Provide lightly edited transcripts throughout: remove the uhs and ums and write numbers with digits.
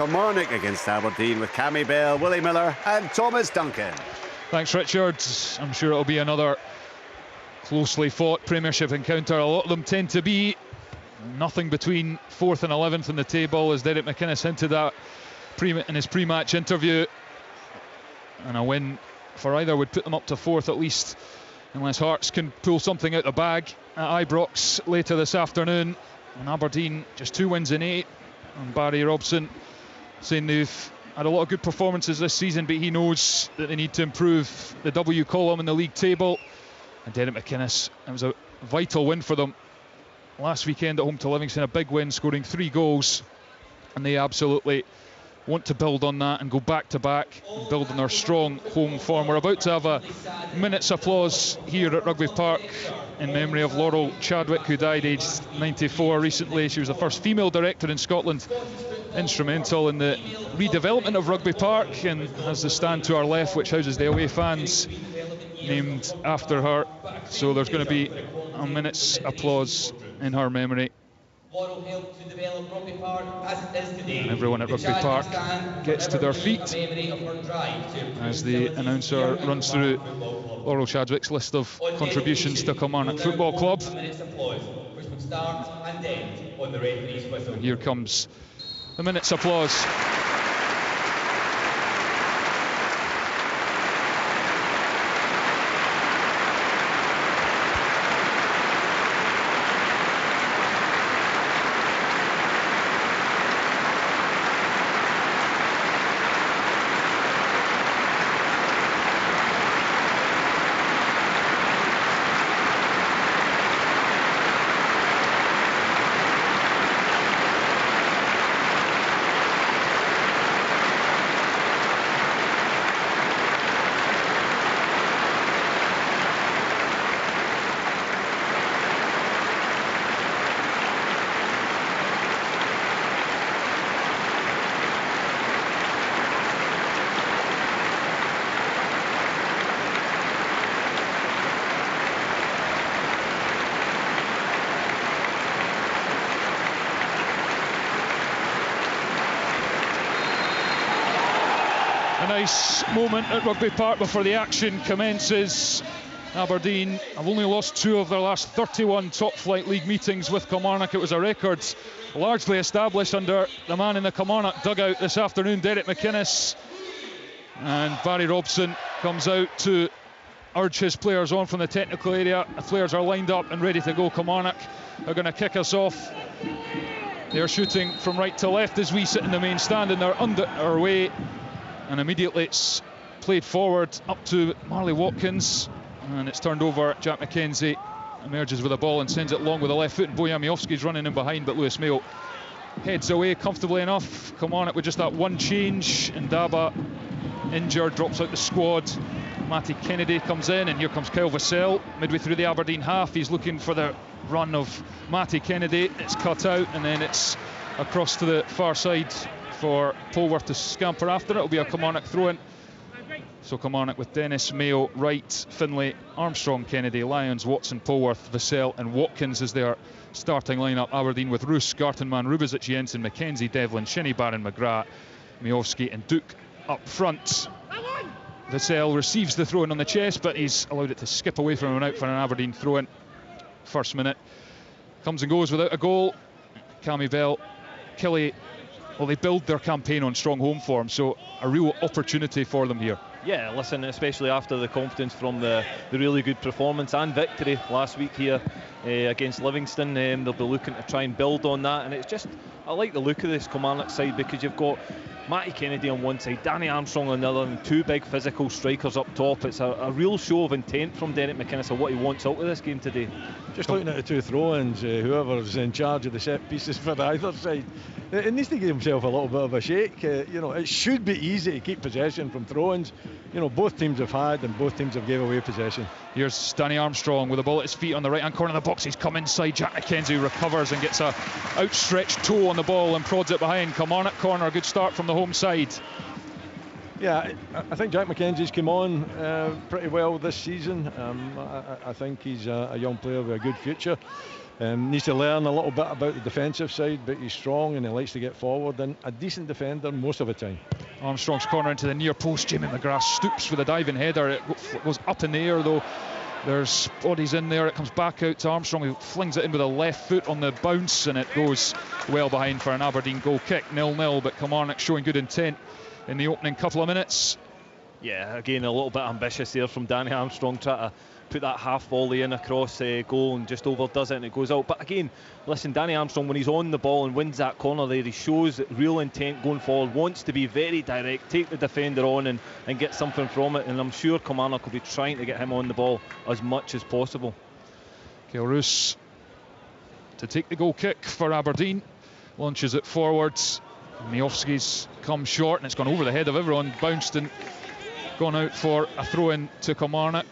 Kilmarnock against Aberdeen with Cammy Bell, Willie Miller and Thomas Duncan. Thanks, Richard. I'm sure it'll be another closely fought Premiership encounter. A lot of them tend to be. Nothing between 4th and 11th in the table, as Derek McInnes hinted at in his pre-match interview. And a win for either would put them up to 4th at least, unless Hearts can pull something out the bag at Ibrox later this afternoon. And Aberdeen just 2 wins in 8. And Barry Robson saying they've had a lot of good performances this season, but he knows that they need to improve the W column in the league table. And Derek McInnes, it was a vital win for them last weekend at home to Livingston, a big win, scoring 3 goals, and they absolutely want to build on that and go back to back and build on their strong home form. We're about to have a minute's applause here at Rugby Park in memory of Laurel Chadwick, who died aged 94 recently. She was the first female director in Scotland, instrumental in the redevelopment of Rugby Park, and has the stand to our left, which houses the away fans, named after her. So there's going to be a minute's applause in her memory. And everyone at Rugby Park gets to their feet as the announcer runs through Laurel Chadwick's list of contributions to Kilmarnock Football Club. And here comes the minute's applause. Nice moment at Rugby Park before the action commences. Aberdeen have only lost 2 of their last 31 top flight league meetings with Kilmarnock. It was a record largely established under the man in the Kilmarnock dugout this afternoon, Derek McInnes. And Barry Robson comes out to urge his players on from the technical area. The players are lined up and ready to go. Kilmarnock are going to kick us off. They're shooting from right to left as we sit in the main stand, and they're under our way. And immediately it's played forward up to Marley Watkins, and it's turned over. Jack McKenzie emerges with a ball and sends it long with the left foot, and Bojan Miovski's running in behind, but Lewis Mayo heads away comfortably enough. Kilmarnock with just that one change, and Daba injured, drops out the squad. Matty Kennedy comes in, and here comes Kyle Vassell midway through the Aberdeen half. He's looking for the run of Matty Kennedy. It's cut out, and then it's across to the far side for Polworth to scamper after it. It'll be a Kilmarnock throw-in. So Kilmarnock with Dennis, Mayo, Wright, Finlay, Armstrong, Kennedy, Lyons, Watson, Polworth, Vassell and Watkins as their starting lineup. Aberdeen with Roos, Gartenmann, Rubezic, Jensen, McKenzie, Devlin, Shinnie, Barron, McGrath, Miovski and Duke up front. Vassell receives the throw-in on the chest, but he's allowed it to skip away from him and out for an Aberdeen throw-in. First minute comes and goes without a goal. Cammy Bell, Killie, well, they build their campaign on strong home form, so a real opportunity for them here. Yeah, listen, especially after the confidence from the really good performance and victory last week here against Livingston, they'll be looking to try and build on that. And it's just, I like the look of this Kilmarnock side, because you've got Matty Kennedy on one side, Danny Armstrong on the other, and 2 big physical strikers up top. It's a real show of intent from Derek McInnes of what he wants out of this game today. Just looking at the 2 throw-ins, whoever's in charge of the set pieces for either side, it needs to give himself a little bit of a shake. It should be easy to keep possession from throw-ins. Both teams have had, and both teams have gave away possession. Here's Danny Armstrong with the ball at his feet on the right hand corner of the box. He's come inside. Jack McKenzie recovers and gets a outstretched toe on the ball and prods it behind. Kilmarnock corner, a good start from the home side. Yeah, I think Jack McKenzie's come on pretty well this season. I think he's a young player with a good future. Needs to learn a little bit about the defensive side, but he's strong and he likes to get forward, and a decent defender most of the time. Armstrong's corner into the near post. Jamie McGrath stoops for the diving header. It goes up in the air though. There's bodies in there. It comes back out to Armstrong, who flings it in with a left foot on the bounce, and it goes well behind for an Aberdeen goal kick. 0-0, but Kilmarnock showing good intent in the opening couple of minutes. Yeah, again a little bit ambitious there from Danny Armstrong, trying to put that half volley in across goal and just overdoes it and it goes out. But again, listen, Danny Armstrong, when he's on the ball and wins that corner there, he shows real intent going forward, wants to be very direct, take the defender on and get something from it, and I'm sure Kilmarnock will be trying to get him on the ball as much as possible. Kyle Roos to take the goal kick for Aberdeen, launches it forwards. Miofsky's come short and it's gone over the head of everyone, bounced and gone out for a throw-in to Kilmarnock.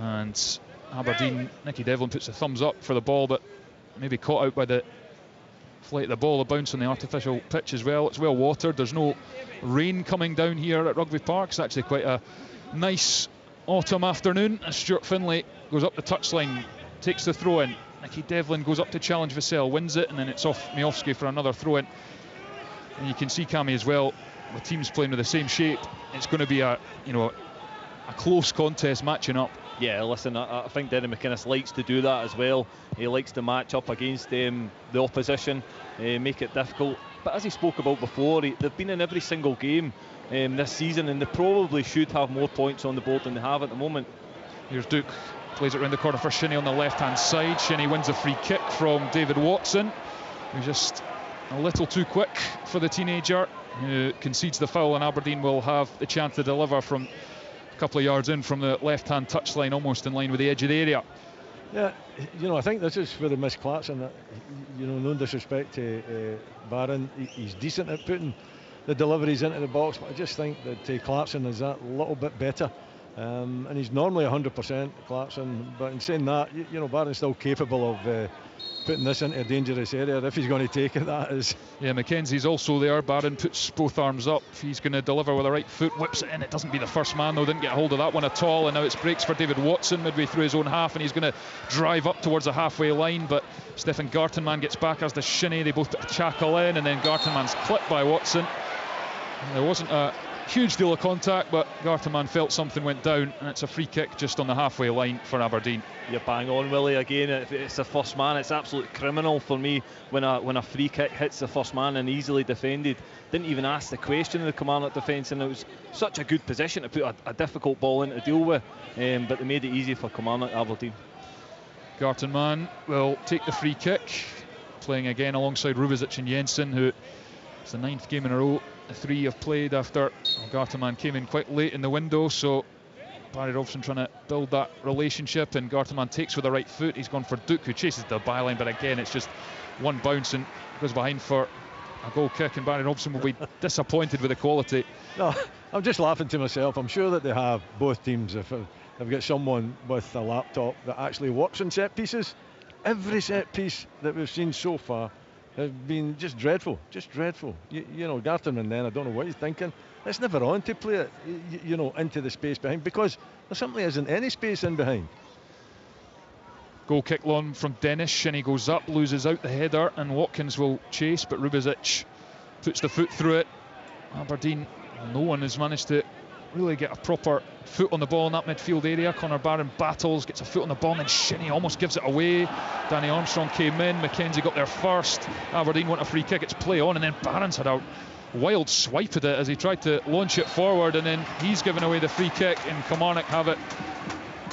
And Aberdeen, Nicky Devlin puts a thumbs up for the ball, but maybe caught out by the flight of the ball, the bounce on the artificial pitch as well. It's well watered. There's no rain coming down here at Rugby Park. It's actually quite a nice autumn afternoon as Stuart Finlay goes up the touchline, takes the throw in. Nicky Devlin goes up to challenge Vassell, wins it, and then it's off Miofsky for another throw in. And you can see, Cammy, as well, the teams playing with the same shape. It's going to be a close contest matching up. Yeah, listen, I think Derry McInnes likes to do that as well. He likes to match up against the opposition, make it difficult. But as he spoke about before, they've been in every single game this season, and they probably should have more points on the board than they have at the moment. Here's Duke, plays it round the corner for Shinnie on the left-hand side. Shinnie wins a free kick from David Watson, who's just a little too quick for the teenager, who concedes the foul, and Aberdeen will have the chance to deliver from a couple of yards in from the left-hand touchline, almost in line with the edge of the area. Yeah, I think this is where they miss Clarkson. No disrespect to Barron, he's decent at putting the deliveries into the box, but I just think that Clarkson is that little bit better. And he's normally 100%, Clarkson, but in saying that, Barron's still capable of putting this into a dangerous area if he's going to take it, that is. Yeah, Mackenzie's also there. Barron puts both arms up. He's going to deliver with the right foot, whips it in. It doesn't be the first man though, didn't get a hold of that one at all, and now it's breaks for David Watson midway through his own half, and he's going to drive up towards the halfway line, but Stefan Gartenmann gets back, as does Shinnie. They both chackle in, and then Gartenmann's clipped by Watson. There wasn't a huge deal of contact, but Gartenmann felt something went down, and it's a free kick just on the halfway line for Aberdeen. You're bang on, Willie. Again, if it's the first man, it's absolutely criminal for me when a free kick hits the first man and easily defended. Didn't even ask the question of the Kilmarnock defence, and it was such a good position to put a difficult ball in to deal with, but they made it easy for Kilmarnock Aberdeen. Gartenmann will take the free kick, playing again alongside Rubezic and Jensen, who it's the 9th game in a row the three have played after Gartenmann came in quite late in the window, so Barry Robson trying to build that relationship, and Gartenmann takes with the right foot. He's gone for Duke, who chases the byline, but again it's just one bounce and goes behind for a goal kick, and Barry Robson will be disappointed with the quality. No, I'm just laughing to myself. I'm sure that they have, both teams, if they've got someone with a laptop that actually works on set pieces. Every set piece that we've seen so far have been just dreadful. Gartenmann then, I don't know what he's thinking. It's never on to play it, into the space behind, because there simply isn't any space in behind. Goal kick long from Dennis. Shinnie goes up, loses out the header, and Watkins will chase, but Rubezic puts the foot through it. Aberdeen, no one has managed to really get a proper foot on the ball in that midfield area. Conor Barron battles, gets a foot on the ball, and then Shinnie almost gives it away. Danny Armstrong came in, Mackenzie got there first. Aberdeen want a free kick, it's play on, and then Barron's had a wild swipe at it as he tried to launch it forward, and then he's given away the free kick, and Kilmarnock have it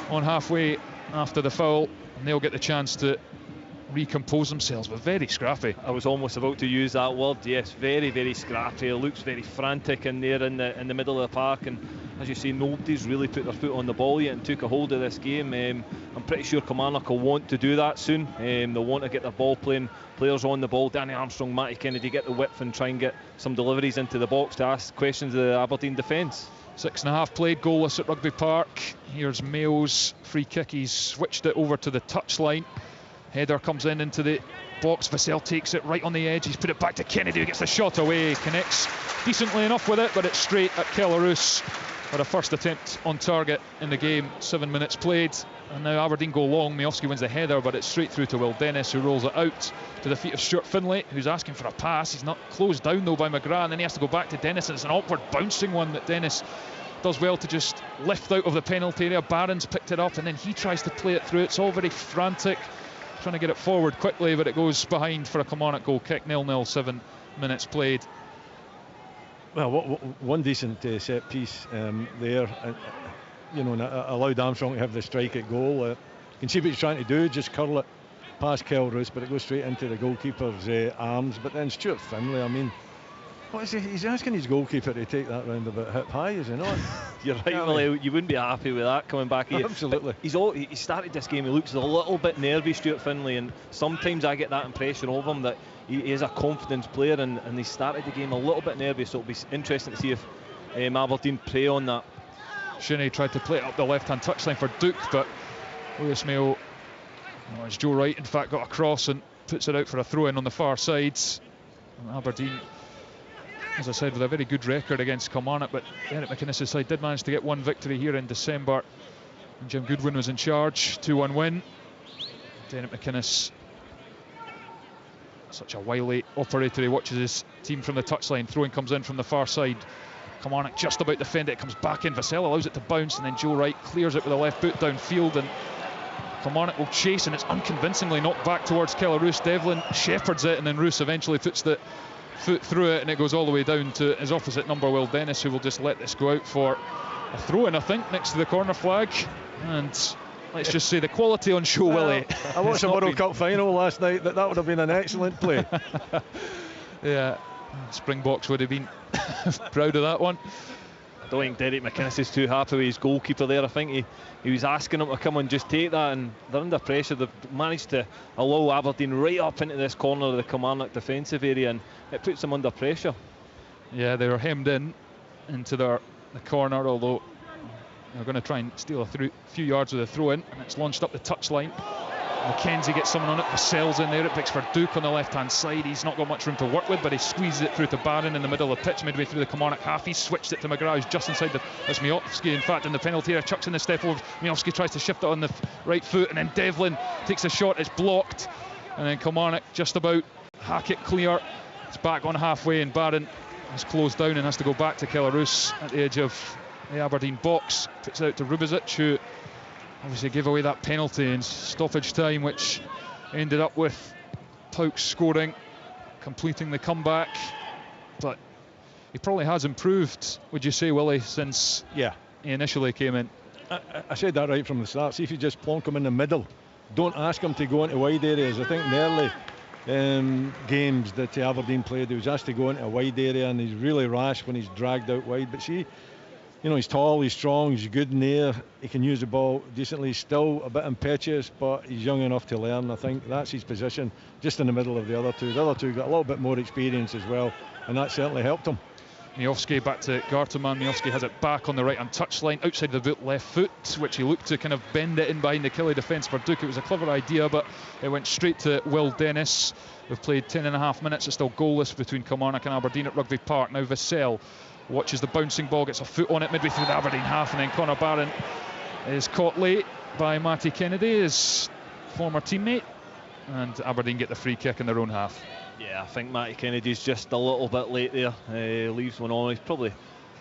on halfway after the foul, and they'll get the chance to recompose themselves, but very scrappy. I was almost about to use that word. Yes, very, very scrappy. It looks very frantic in there in the middle of the park, and as you say, nobody's really put their foot on the ball yet and took a hold of this game. I'm pretty sure Kilmarnock will want to do that soon. They'll want to get their ball playing, players on the ball. Danny Armstrong, Matty Kennedy get the width and try and get some deliveries into the box to ask questions of the Aberdeen defence. 6.5 played, goalless at Rugby Park. Here's Mayo's free kick. He's switched it over to the touchline. Header comes into the box. Vassell takes it right on the edge. He's put it back to Kennedy, who gets the shot away. Connects decently enough with it, but it's straight at Kellaroos for a first attempt on target in the game. 7 minutes played. And now Aberdeen go long. Miofsky wins the header, but it's straight through to Will Dennis, who rolls it out to the feet of Stuart Finlay, who's asking for a pass. He's not closed down though by McGrath, and then he has to go back to Dennis, and it's an awkward bouncing one that Dennis does well to just lift out of the penalty area. Barron's picked it up, and then he tries to play it through. It's all very frantic, trying to get it forward quickly, but it goes behind for a Kilmarnock goal kick. 0-0, 7 minutes played. Well, one decent set piece there. You know, allowed Armstrong to have the strike at goal. You can see what he's trying to do, just curl it past Kelrus, but it goes straight into the goalkeeper's arms. But then Stuart Finlay, I mean, what is he? He's asking his goalkeeper to take that round about hip high, is he not? You're right, Willie. You wouldn't be happy with that coming back here. Absolutely. He started this game, he looks a little bit nervy, Stuart Finlay, and sometimes I get that impression of him that he is a confidence player, and he started the game a little bit nervous, so it'll be interesting to see if Aberdeen prey on that. Shinnie tried to play it up the left-hand touchline for Duke, but Lewis Mayo, as Joe Wright in fact got across and puts it out for a throw-in on the far side. And Aberdeen, as I said, with a very good record against Kilmarnock, but Derek McInnes' side did manage to get one victory here in December, and Jim Goodwin was in charge. 2-1 win. Derek McInnes, such a wily operator, he watches his team from the touchline. Throwing comes in from the far side. Kilmarnock just about defend it, comes back in. Vassell allows it to bounce, and then Joe Wright clears it with a left boot downfield, and Kilmarnock will chase, and it's unconvincingly knocked back towards Kellerus. Devlin shepherds it, and then Roos eventually puts the foot through it, and it goes all the way down to his opposite number, Will Dennis, who will just let this go out for a throw-in, I think, next to the corner flag. And let's just say the quality on show, Willie. I watched the World Cup final last night. That would have been an excellent play. Yeah, Springboks would have been proud of that one. I don't think Derek McInnes is too happy with his goalkeeper there. I think he was asking him to come and just take that, and they're under pressure. They've managed to allow Aberdeen right up into this corner of the Kilmarnock defensive area, and it puts them under pressure. Yeah, they were hemmed in into the corner, although they're going to try and steal a few yards with a throw-in, and it's launched up the touchline. McKenzie gets someone on it. Vassell's in there. It picks for Duke on the left-hand side. He's not got much room to work with, but he squeezes it through to Barron in the middle of the pitch, midway through the Kilmarnock half. He switched it to McGrath, who's just inside that's Miofsky, in fact, in the penalty area. Chucks in the step over. Miofsky tries to shift it on the right foot, and then Devlin takes a shot. It's blocked, and then Kilmarnock just about hack it clear. It's back on halfway, and Barron is closed down and has to go back to Kellerus at the edge of the Aberdeen box. Puts it out to Rubizic, who obviously gave away that penalty in stoppage time, which ended up with Pauk scoring, completing the comeback. But he probably has improved, would you say, Willie, since he initially came in? I said that right from the start. See if you just plonk him in the middle. Don't ask him to go into wide areas. I think in the early games that Aberdeen played, he was asked to go into a wide area, and he's really rash when he's dragged out wide. But see, you know, he's tall, he's strong, he's good in the air, he can use the ball decently. He's still a bit impetuous, but he's young enough to learn. I think that's his position, just in the middle of the other two. The other two got a little bit more experience as well, and that certainly helped him. Miofsky back to Garterman. Miofsky has it back on the right-hand touchline, outside the boot left foot, which he looked to kind of bend it in behind the Killie defence for Duke. It was a clever idea, but it went straight to Will Dennis. We've played 10.5 minutes. It's still goalless between Kilmarnock and Aberdeen at Rugby Park. Now Vassell watches the bouncing ball, gets a foot on it midway through the Aberdeen half, and then Conor Barron is caught late by Matty Kennedy, his former teammate, and Aberdeen get the free kick in their own half. Yeah, I think Matty Kennedy's just a little bit late there. Leaves one on. He's probably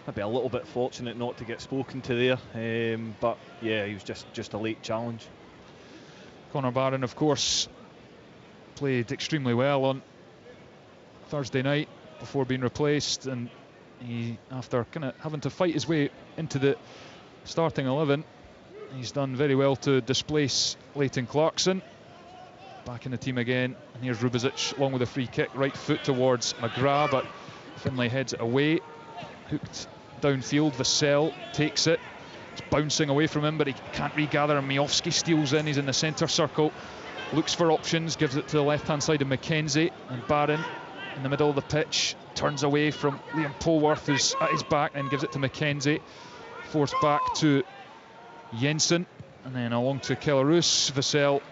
maybe a little bit fortunate not to get spoken to there, but yeah, he was just a late challenge. Conor Barron, of course, played extremely well on Thursday night before being replaced, and he, after kind of having to fight his way into the starting 11, he's done very well to displace Leighton Clarkson. Back in the team again, and here's Rubizic along with a free kick, right foot towards McGrath, but Finlay heads it away. Hooked downfield, Vassell takes it. It's bouncing away from him, but he can't regather, and Miofsky steals in. He's in the centre circle, looks for options, gives it to the left-hand side of McKenzie, and Barron in the middle of the pitch turns away from Liam Polworth, who's at his back, and gives it to McKenzie. Forced back to Jensen, and then along to Kellerus. Vassell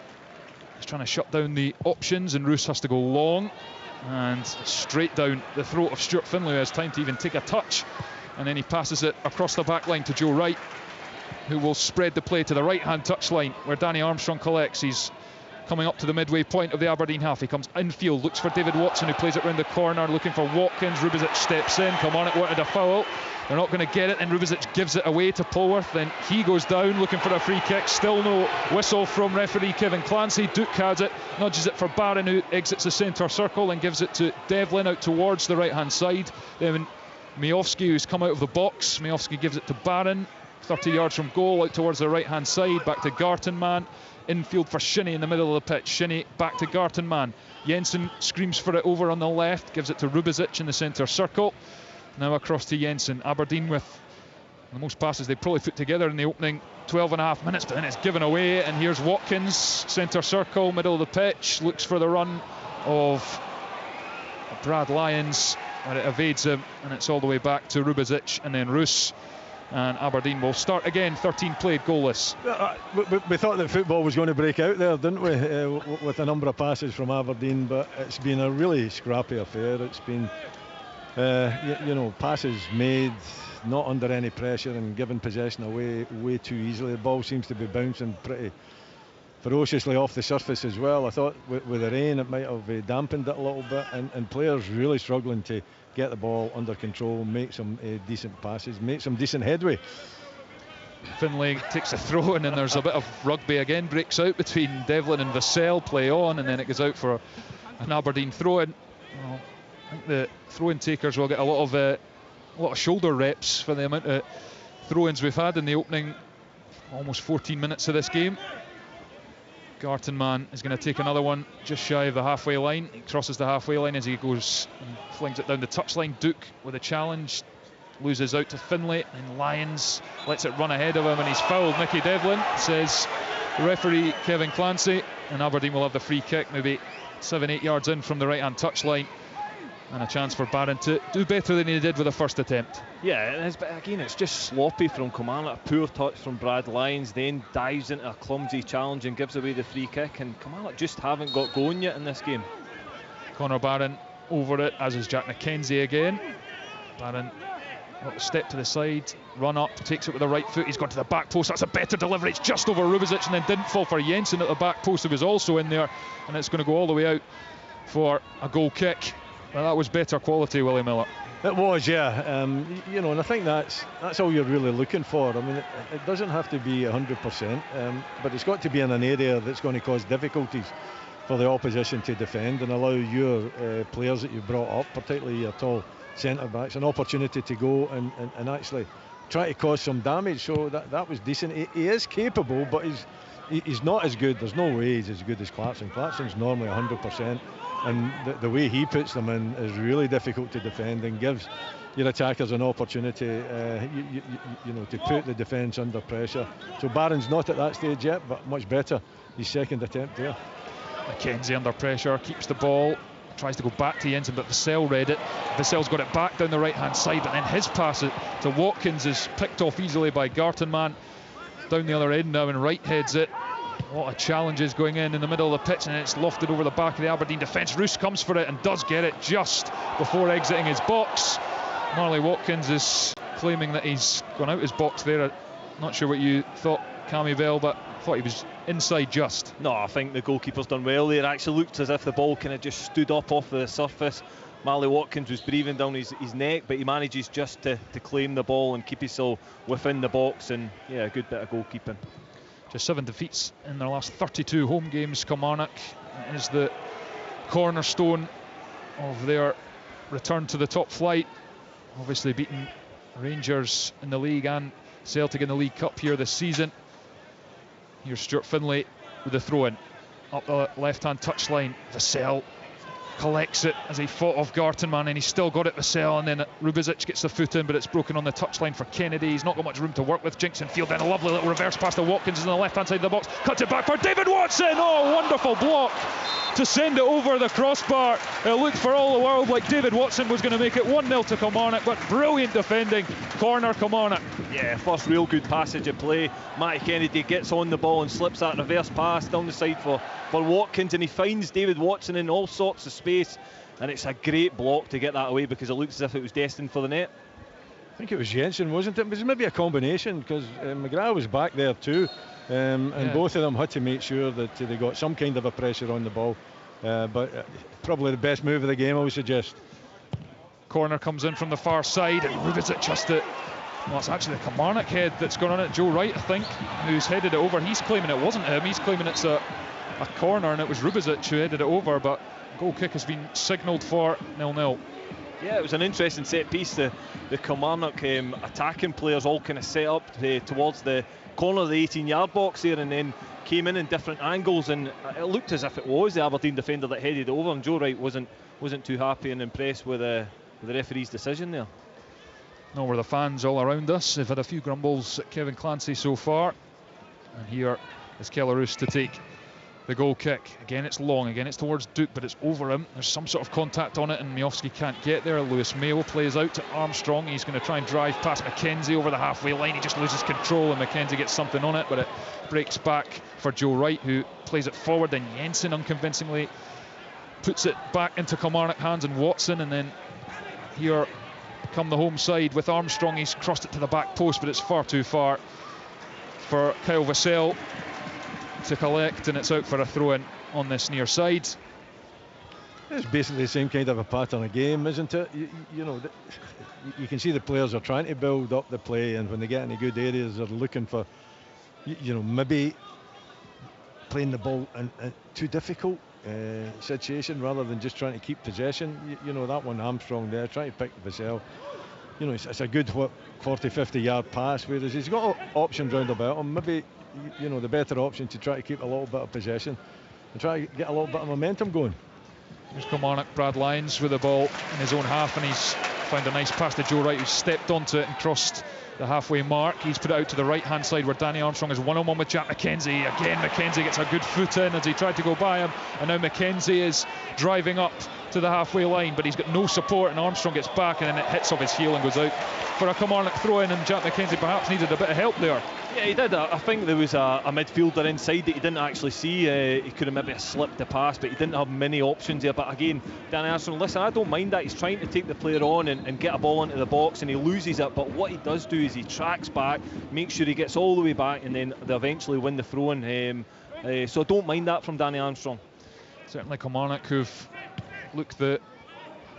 is trying to shut down the options, and Roos has to go long and straight down the throat of Stuart Finlay, who has time to even take a touch, and then he passes it across the back line to Joe Wright, who will spread the play to the right-hand touchline where Danny Armstrong collects. He's coming up to the midway point of the Aberdeen half. He comes infield, looks for David Watson, who plays it round the corner, looking for Watkins. Rubizic steps in. Kilmarnock wanted a foul. They're not going to get it, and Rubizic gives it away to Polworth. Then he goes down looking for a free kick. Still no whistle from referee Kevin Clancy. Duke has it, nudges it for Barron, who exits the centre circle and gives it to Devlin out towards the right-hand side. Then Miofsky, who's come out of the box, Miofsky gives it to Barron, 30 yards from goal, out towards the right-hand side, back to Gartenmann. Infield for Shinnie in the middle of the pitch. Shinnie back to Gartenmann. Jensen screams for it over on the left, gives it to Rubizic in the centre circle. Now across to Jensen. Aberdeen with the most passes they probably put together in the opening 12.5 minutes, but then it's given away. And here's Watkins, centre circle, middle of the pitch, looks for the run of Brad Lyons, but it evades him, and it's all the way back to Rubizic and then Roos. And Aberdeen will start again, 13 played, goalless. We thought that football was going to break out there, didn't we, with a number of passes from Aberdeen, but it's been a really scrappy affair. It's been, passes made not under any pressure and given possession away way too easily. The ball seems to be bouncing pretty ferociously off the surface as well. I thought with the rain it might have dampened it a little bit, and players really struggling to get the ball under control, make some decent passes, make some decent headway. Finlay takes a throw in, and there's a bit of rugby again, breaks out between Devlin and Vassell, play on, and then it goes out for an Aberdeen throw-in. Well, I think the throw-in takers will get a lot of shoulder reps for the amount of throw-ins we've had in the opening almost 14 minutes of this game. Gartenmann is going to take another one just shy of the halfway line. He crosses the halfway line as he goes and flings it down the touchline. Duke with a challenge, loses out to Finlay, and Lyons lets it run ahead of him, and he's fouled. Mickey Devlin, says the referee Kevin Clancy, and Aberdeen will have the free kick maybe 7-8 yards in from the right hand touchline, and a chance for Barron to do better than he did with the first attempt. Yeah, it is, but again, it's just sloppy from Kilmarnock. A poor touch from Brad Lyons, then dives into a clumsy challenge and gives away the free kick, and Kilmarnock just haven't got going yet in this game. Connor Barron over it, as is Jack McKenzie again. Barron, little step to the side, run up, takes it with the right foot. He's gone to the back post. That's a better delivery. It's just over Rubizic, and then didn't fall for Jensen at the back post, who was also in there, and it's going to go all the way out for a goal kick. Well, that was better quality, Willie Miller. It was, yeah. And I think that's all you're really looking for. I mean, it doesn't have to be 100%, but it's got to be in an area that's going to cause difficulties for the opposition to defend and allow your players that you've brought up, particularly your tall centre-backs, an opportunity to go and actually try to cause some damage. So that was decent. He is capable, but he's not as good. There's no way he's as good as Clarkson. Clarkson's normally 100%. And the way he puts them in is really difficult to defend and gives your attackers an opportunity to put the defence under pressure. So Barron's not at that stage yet, but much better his second attempt there. McKenzie under pressure, keeps the ball, tries to go back to Jensen, but Vassell read it. Vassell's got it back down the right hand side, but then his pass to Watkins is picked off easily by Gartenmann down the other end now, and Wright heads it. A lot of challenges going in the middle of the pitch, and it's lofted over the back of the Aberdeen defence. Roos comes for it and does get it just before exiting his box. Marley Watkins is claiming that he's gone out his box there. I'm not sure what you thought, Cammy Bell, but I thought he was inside just. No, I think the goalkeeper's done well there. It actually looked as if the ball kind of just stood up off the surface. Marley Watkins was breathing down his neck, but he manages just to claim the ball and keep himself within the box, and yeah, a good bit of goalkeeping. Just 7 defeats in their last 32 home games. Kilmarnock is the cornerstone of their return to the top flight. Obviously beaten Rangers in the league and Celtic in the League Cup here this season. Here's Stuart Finlay with the throw-in. Up the left-hand touchline, Vassell collects it as he fought off Gartenmann, and he's still got it, Vassell, and then Rubizic gets the foot in, but it's broken on the touchline for Kennedy. He's not got much room to work with. Jinks in field, then a lovely little reverse pass to Watkins on the left hand side of the box, cuts it back for David Watson. Oh, wonderful block to send it over the crossbar. It looked for all the world like David Watson was going to make it 1-0 to Kilmarnock, but brilliant defending. Corner Kilmarnock. Yeah, first real good passage of play. Matty Kennedy gets on the ball and slips that reverse pass down the side for Watkins, and he finds David Watson in all sorts of space, and it's a great block to get that away because it looks as if it was destined for the net. think it was Jensen, wasn't it? It was maybe a combination, because McGrath was back there too, and both of them had to make sure that they got some kind of a pressure on the ball. But probably the best move of the game, I would suggest. Corner comes in from the far side, and Rubizic just it. Well, it's actually the Kilmarnock head that's gone on it. Joe Wright, I think, who's headed it over. He's claiming it wasn't him. He's claiming it's a corner, and it was Rubizic who headed it over. But goal kick has been signalled for 0-0. Yeah, it was an interesting set piece. The Kilmarnock attacking players all kind of set up towards the corner of the 18-yard box there, and then came in different angles, and it looked as if it was the Aberdeen defender that headed it over, and Joe Wright wasn't too happy and impressed with the referee's decision there. Nor were the fans all around us. They've had a few grumbles at Kevin Clancy so far. And here is Kellerus to take the goal kick. Again, it's long. Again, it's towards Duke, but it's over him. There's some sort of contact on it, and Miofsky can't get there. Lewis Mayo plays out to Armstrong. He's going to try and drive past McKenzie over the halfway line. He just loses control, and McKenzie gets something on it, but it breaks back for Joe Wright, who plays it forward. Then Jensen unconvincingly puts it back into Kilmarnock hands, and Watson, and then here come the home side with Armstrong. He's crossed it to the back post, but it's far too far for Kyle Vassell to collect, and it's out for a throw-in on this near side. It's basically the same kind of a pattern of game, isn't it? You know, you can see the players are trying to build up the play, and when they get into good areas, they're looking for, you know, maybe playing the ball in too difficult situation rather than just trying to keep possession. You know, that one Armstrong there trying to pick Vassell. You know, it's a good 40-50 yard pass, whereas he's got options round about him. Maybe, you know, the better option to try to keep a little bit of possession and try to get a little bit of momentum going. Here's Kilmarnock, Brad Lyons with the ball in his own half, and he's found a nice pass to Joe Wright, who stepped onto it and crossed the halfway mark. He's put it out to the right hand side where Danny Armstrong is one-on-one with Jack McKenzie. Again, McKenzie gets a good foot in as he tried to go by him, and now McKenzie is driving up to the halfway line, but he's got no support, and Armstrong gets back, and then it hits off his heel and goes out for a Kilmarnock throw-in, and Jack McKenzie perhaps needed a bit of help there. Yeah, he did. I think there was a midfielder inside that he didn't actually see. He could have maybe slipped the pass, but he didn't have many options there. But again, Danny Armstrong, listen, I don't mind that. He's trying to take the player on and get a ball into the box, and he loses it. But what he does do is he tracks back, makes sure he gets all the way back, and then they eventually win the throw-in. So I don't mind that from Danny Armstrong. Certainly Kilmarnock, who've looked the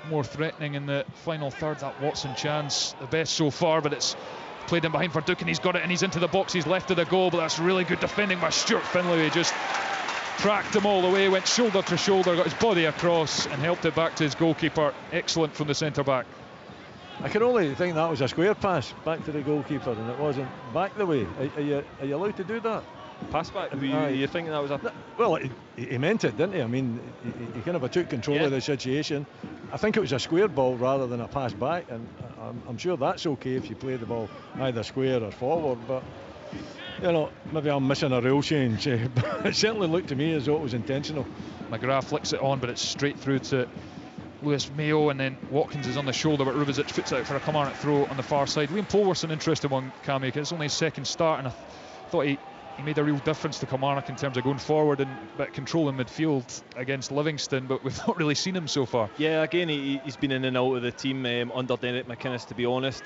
more threatening in the final third. That Watson chance, the best so far, but it's played in behind for Duke, and he's got it, and he's into the box. He's left of the goal, but that's really good defending by Stuart Finlay. He just tracked him all the way, went shoulder to shoulder, got his body across, and helped it back to his goalkeeper. Excellent from the centre back. I can only think that was a square pass back to the goalkeeper, and it wasn't back the way. Are you allowed to do that? Pass back? You thinking that was a... Well, he meant it, didn't he? I mean, he kind of took control of the situation. I think it was a square ball rather than a pass back, and I'm sure that's okay if you play the ball either square or forward, but you know, maybe I'm missing a rule change. But it certainly looked to me as though it was intentional. McGrath flicks it on, but it's straight through to Lewis Mayo, and then Watkins is on the shoulder, but Rubizic puts out for a Kilmarnock throw on the far side. Liam Polworth's an interesting one, Cammy, because it's only his second start, and I thought he made a real difference to Kilmarnock in terms of going forward and controlling midfield against Livingston, but we've not really seen him so far. Yeah, again, he's been in and out of the team under Derek McInnes, to be honest.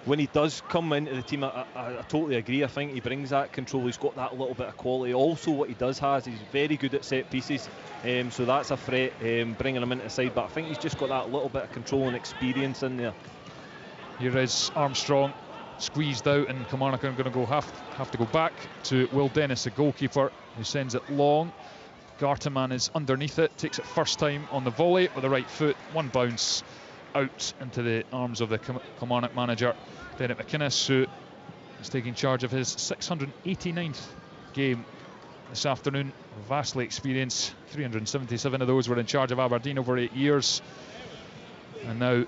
When he does come into the team, I totally agree. I think he brings that control. He's got that little bit of quality. Also, what he does has, he's very good at set pieces, so that's a threat, bringing him into the side, but I think he's just got that little bit of control and experience in there. Here is Armstrong, squeezed out, and Kilmarnock are going to have to go back to Will Dennis, the goalkeeper, who sends it long. Gartenman is underneath it, takes it first time on the volley with the right foot, one bounce out into the arms of the Kilmarnock manager, Derek McInnes, who is taking charge of his 689th game this afternoon. Vastly experienced, 377 of those were in charge of Aberdeen over 8 years, and now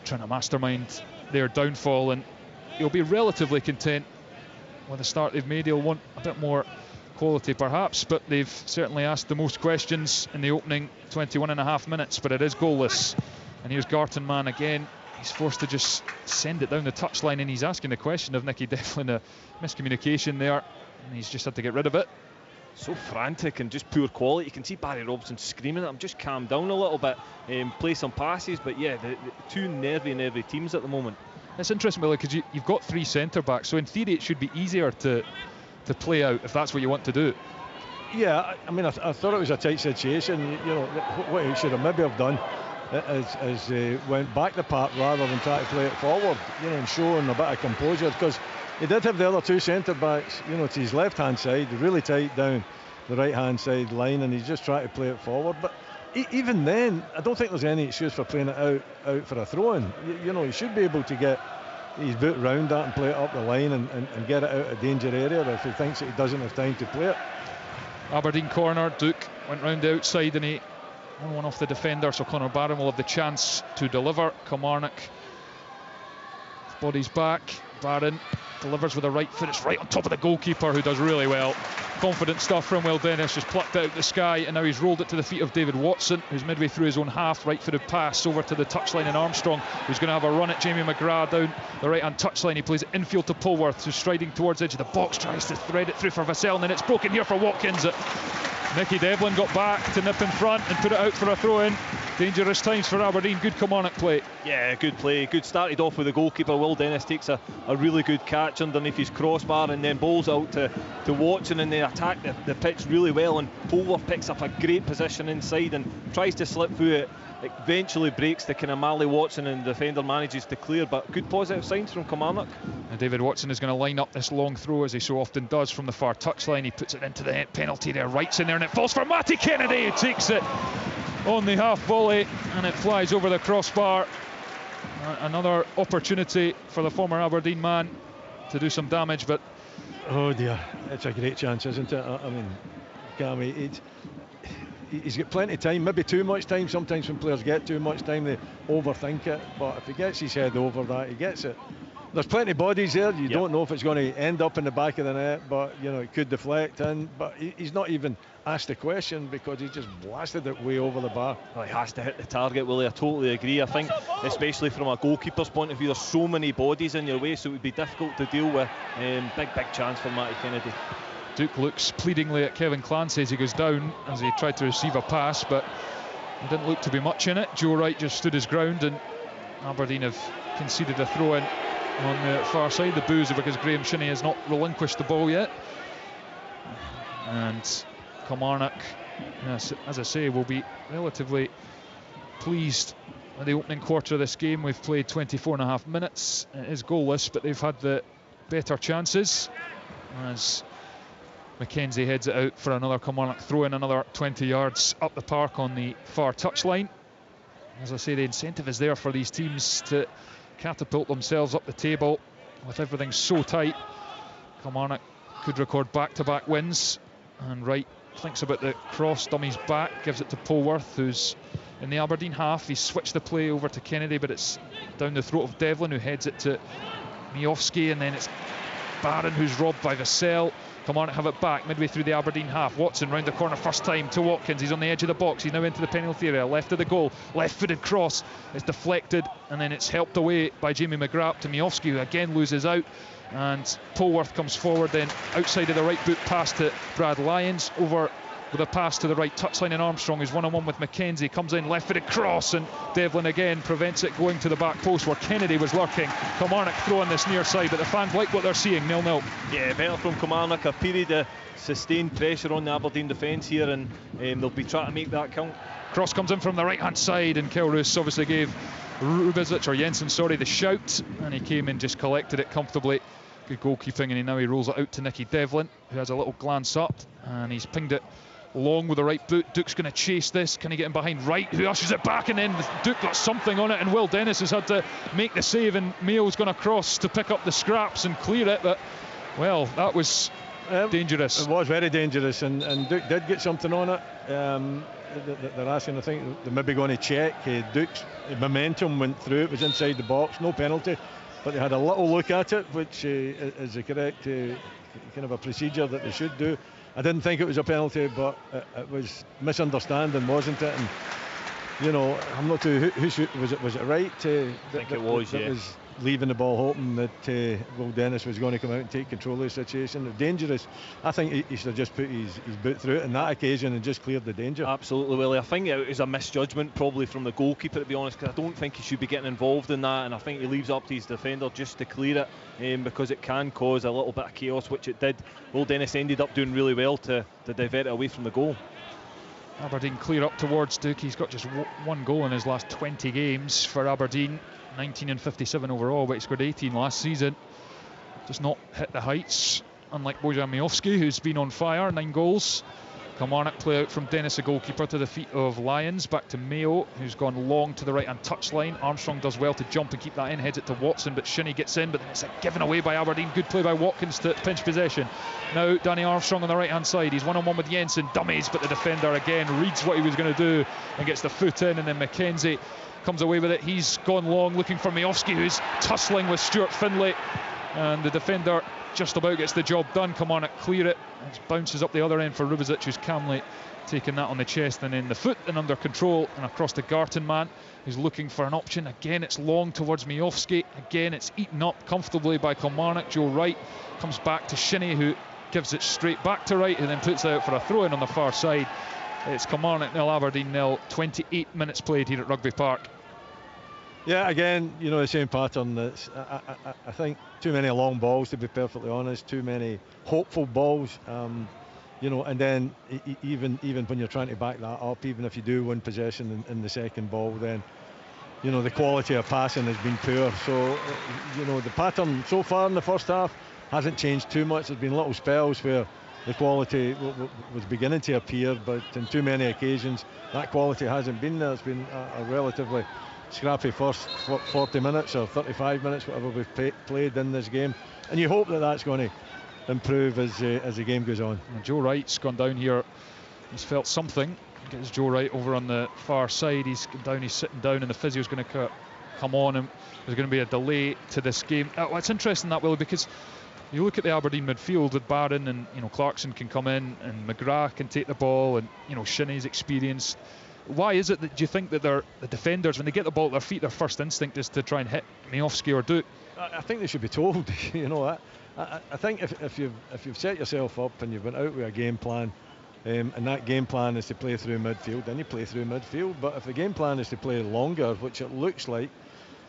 trying to mastermind their downfall, and he'll be relatively content with the start they've made. He'll want a bit more quality perhaps, but they've certainly asked the most questions in the opening 21.5 minutes, but it is goalless. And here's Gartenman again. He's forced to just send it down the touchline, and he's asking the question of Nicky Devlin, a miscommunication there, and he's just had to get rid of it. So frantic and just poor quality. You can see Barry Robson screaming at him, just calm down a little bit, play some passes, but yeah, the two nervy teams at the moment. It's interesting, Billy, because you've got 3 centre-backs, so in theory it should be easier to play out if that's what you want to do. Yeah, I mean, I thought it was a tight situation. You know, what he should have maybe have done is went back the park rather than try to play it forward, you know, and showing a bit of composure, because he did have the other 2 centre-backs, you know, to his left-hand side, really tight down the right-hand side line, and he's just trying to play it forward. But even then, I don't think there's any excuse for playing it out for a throw-in. You know, he should be able to get his boot round that and play it up the line and get it out of danger area if he thinks that he doesn't have time to play it. Aberdeen corner, Duke went round the outside and he one off the defender, so Conor Barron will have the chance to deliver. Kilmarnock, body's back, Barron delivers with a right foot, it's right on top of the goalkeeper, who does really well. Confident stuff from Will Dennis, just plucked it out the sky, and now he's rolled it to the feet of David Watson, who's midway through his own half. Right-footed pass over to the touchline, and Armstrong, who's going to have a run at Jamie McGrath down the right-hand touchline. He plays it infield to Polworth, who's striding towards the edge of the box, tries to thread it through for Vassell, and then it's broken here for Watkins. Nicky Devlin got back to nip in front and put it out for a throw-in. Dangerous times for Aberdeen. Good Kilmarnock play. Yeah, good play. Good started off with the goalkeeper. Will Dennis takes a really good catch underneath his crossbar and then bowls out to Watson, and they attack the pitch really well, and Polworth picks up a great position inside and tries to slip through it. It eventually breaks the kind of Marley Watson, and the defender manages to clear, but good positive signs from Kilmarnock. And David Watson is going to line up this long throw, as he so often does, from the far touchline. He puts it into the net penalty there, Wright's in there, and it falls for Matty Kennedy, who takes it on the half volley, and it flies over the crossbar. Another opportunity for the former Aberdeen man to do some damage, but oh dear, it's a great chance, isn't it? I mean, Cammy, he's got plenty of time, maybe too much time. Sometimes when players get too much time, they overthink it, but if he gets his head over that, he gets it. There's plenty of bodies there. You don't know if it's going to end up in the back of the net, but you know, it could deflect in. But he's not even asked the question, because he just blasted it way over the bar. Well, he has to hit the target, Willie. I totally agree. I think, especially from a goalkeeper's point of view, there's so many bodies in your way, so it would be difficult to deal with. Big chance for Matty Kennedy. Duke looks pleadingly at Kevin Clancy as he goes down, as he tried to receive a pass, but there didn't look to be much in it. Joe Wright just stood his ground, and Aberdeen have conceded a throw-in on the far side. The boos are because Graham Shinney has not relinquished the ball yet. And Kilmarnock, as I say, will be relatively pleased with the opening quarter of this game. We've played 24.5 minutes. It is goalless, but they've had the better chances, as Mackenzie heads it out for another Kilmarnock throw-in, another 20 yards up the park on the far touchline. As I say, the incentive is there for these teams to catapult themselves up the table. With everything so tight, Kilmarnock could record back-to-back wins. And Wright thinks about the cross, dummies back, gives it to Polworth, who's in the Aberdeen half. He's switched the play over to Kennedy, but it's down the throat of Devlin, who heads it to Miofsky, and then it's Barron, who's robbed by Vassell. Kilmarnock have it back midway through the Aberdeen half. Watson round the corner first time to Watkins. He's on the edge of the box. He's now into the penalty area, left of the goal. Left-footed cross. It's deflected, and then it's helped away by Jamie McGrath to Miofsky, who again loses out. And Polworth comes forward, then outside of the right boot pass to Brad Lyons, over with a pass to the right touchline, and Armstrong is one-on-one with Mackenzie, comes in, left-footed cross, and Devlin again prevents it going to the back post where Kennedy was lurking. Kilmarnock throw on this near side, but the fans like what they're seeing. 0-0. Yeah, better from Kilmarnock. A period of sustained pressure on the Aberdeen defence here, and they'll be trying to make that count. Cross comes in from the right-hand side, and Kilroos obviously gave Jensen, the shout, and he came in, just collected it comfortably. Good goalkeeping, and now he rolls it out to Nicky Devlin, who has a little glance up, and he's pinged it long with the right boot. Duke's going to chase this. Can he get in behind Wright, who ushers it back, and then Duke got something on it, and Will Dennis has had to make the save, and Mayo's going to cross to pick up the scraps and clear it, but well, that was dangerous. It was very dangerous, and Duke did get something on it. They're asking, I think they're maybe going to check. Duke's momentum went through, it was inside the box, no penalty, but they had a little look at it, which is the correct kind of a procedure that they should do. I didn't think it was a penalty, but it was misunderstanding, wasn't it? And you know, I'm not too who was it? Was it right? I think it was. Yeah. leaving the ball, hoping that Will Dennis was going to come out and take control of the situation. Dangerous. I think he should have just put his boot through it on that occasion and just cleared the danger. Absolutely, Willie. I think it was a misjudgment probably from the goalkeeper, to be honest, because I don't think he should be getting involved in that, and I think he leaves up to his defender just to clear it, because it can cause a little bit of chaos, which it did. Will Dennis ended up doing really well to divert it away from the goal. Aberdeen clear up towards Duke. He's got just one goal in his last 20 games for Aberdeen. 19 and 57 overall, but he scored 18 last season. Does not hit the heights, unlike Bojan Miofsky, who's been on fire, 9 goals. Kilmarnock play out from Dennis, the goalkeeper, to the feet of Lyons, back to Mayo, who's gone long to the right-hand touchline. Armstrong does well to jump and keep that in, heads it to Watson, but Shinnie gets in, but then it's given away by Aberdeen. Good play by Watkins to pinch possession. Now Danny Armstrong on the right-hand side. He's one-on-one with Jensen, dummies, but the defender again reads what he was going to do and gets the foot in, and then McKenzie comes away with it. He's gone long looking for Miofsky, who's tussling with Stuart Findlay, and the defender just about gets the job done. Kilmarnock clear it. It bounces up the other end for Rubezic, who's calmly taking that on the chest and in the foot and under control, and across to Garton man, who's looking for an option. Again, it's long towards Miofsky. Again, it's eaten up comfortably by Kilmarnock. Joe Wright comes back to Shinnie, who gives it straight back to Wright, and then puts it out for a throw-in on the far side. It's Kilmarnock 0, Aberdeen 0. 28 minutes played here at Rugby Park. Yeah, again, you know, the same pattern. That's I think too many long balls, to be perfectly honest. Too many hopeful balls. You know, and then even when you're trying to back that up, even if you do win possession in the second ball, then you know the quality of passing has been poor. So you know the pattern so far in the first half hasn't changed too much. There's been little spells where the quality was beginning to appear, but in too many occasions that quality hasn't been there. It's been a relatively scrappy first 40 minutes or 35 minutes, whatever we've played in this game, and you hope that that's going to improve as the game goes on. And Joe Wright's gone down here. He's felt something. Gets Joe Wright over on the far side. He's down. He's sitting down, and the physio's going to come on, and there's going to be a delay to this game. Well, it's interesting that, Willie, because you look at the Aberdeen midfield with Barron, and you know Clarkson can come in, and McGrath can take the ball, and you know Shinnie's experienced. Why is it that you think that the defenders, when they get the ball at their feet, their first instinct is to try and hit Miofsky or Duke? I think they should be told. You know, I think if you've set yourself up and you've went out with a game plan, and that game plan is to play through midfield, then you play through midfield. But if the game plan is to play longer, which it looks like,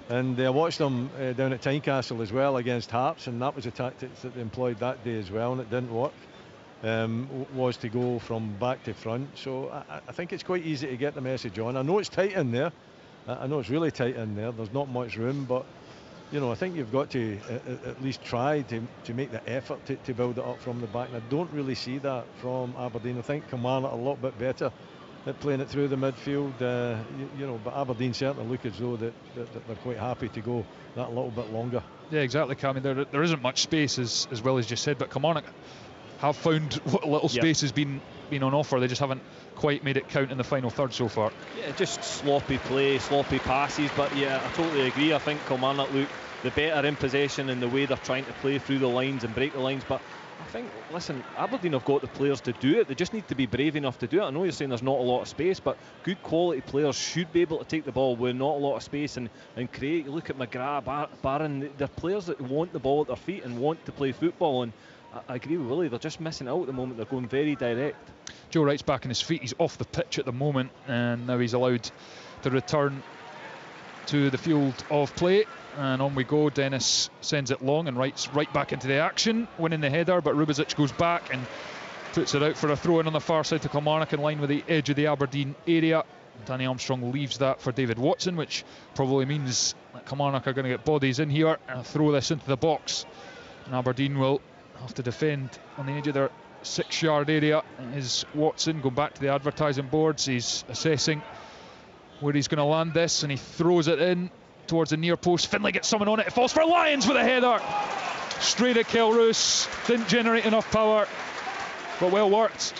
and I watched them down at Tynecastle as well against Hearts, and that was the tactics that they employed that day as well, and it didn't work. Was to go from back to front. So I think it's quite easy to get the message on. I know it's tight in there. I know it's really tight in there. There's not much room, but you know I think you've got to at least try to make the effort to build it up from the back. And I don't really see that from Aberdeen. I think Kilmarnock are a lot bit better at playing it through the midfield. You know, but Aberdeen certainly look as though that they're quite happy to go that little bit longer. Yeah, exactly, Cam. I mean, there isn't much space, as well as just said, but Kilmarnock have found what little space has been on offer. They just haven't quite made it count in the final third so far. Yeah, just sloppy play, sloppy passes, but yeah, I totally agree. I think Kilmarnock look the better in possession in the way they're trying to play through the lines and break the lines, but I think, listen, Aberdeen have got the players to do it. They just need to be brave enough to do it. I know you're saying there's not a lot of space, but good quality players should be able to take the ball with not a lot of space and create. You look at McGrath, Barron, they're players that want the ball at their feet and want to play football, and I agree with Willie, they're just missing out at the moment. They're going very direct. Joe Wright's back on his feet. He's off the pitch at the moment, and now he's allowed to return to the field of play, and on we go. Dennis sends it long, and Wright's right back into the action, winning the header, but Rubezic goes back and puts it out for a throw-in on the far side to Kilmarnock, in line with the edge of the Aberdeen area. Danny Armstrong leaves that for David Watson, which probably means that Kilmarnock are going to get bodies in here and throw this into the box, and Aberdeen will have to defend on the edge of their 6-yard area. Is Watson going back to the advertising boards? He's assessing where he's going to land this, and he throws it in towards the near post. Findlay gets someone on it. It falls for Lyons with a header straight at Kelroos. Didn't generate enough power, but well worked.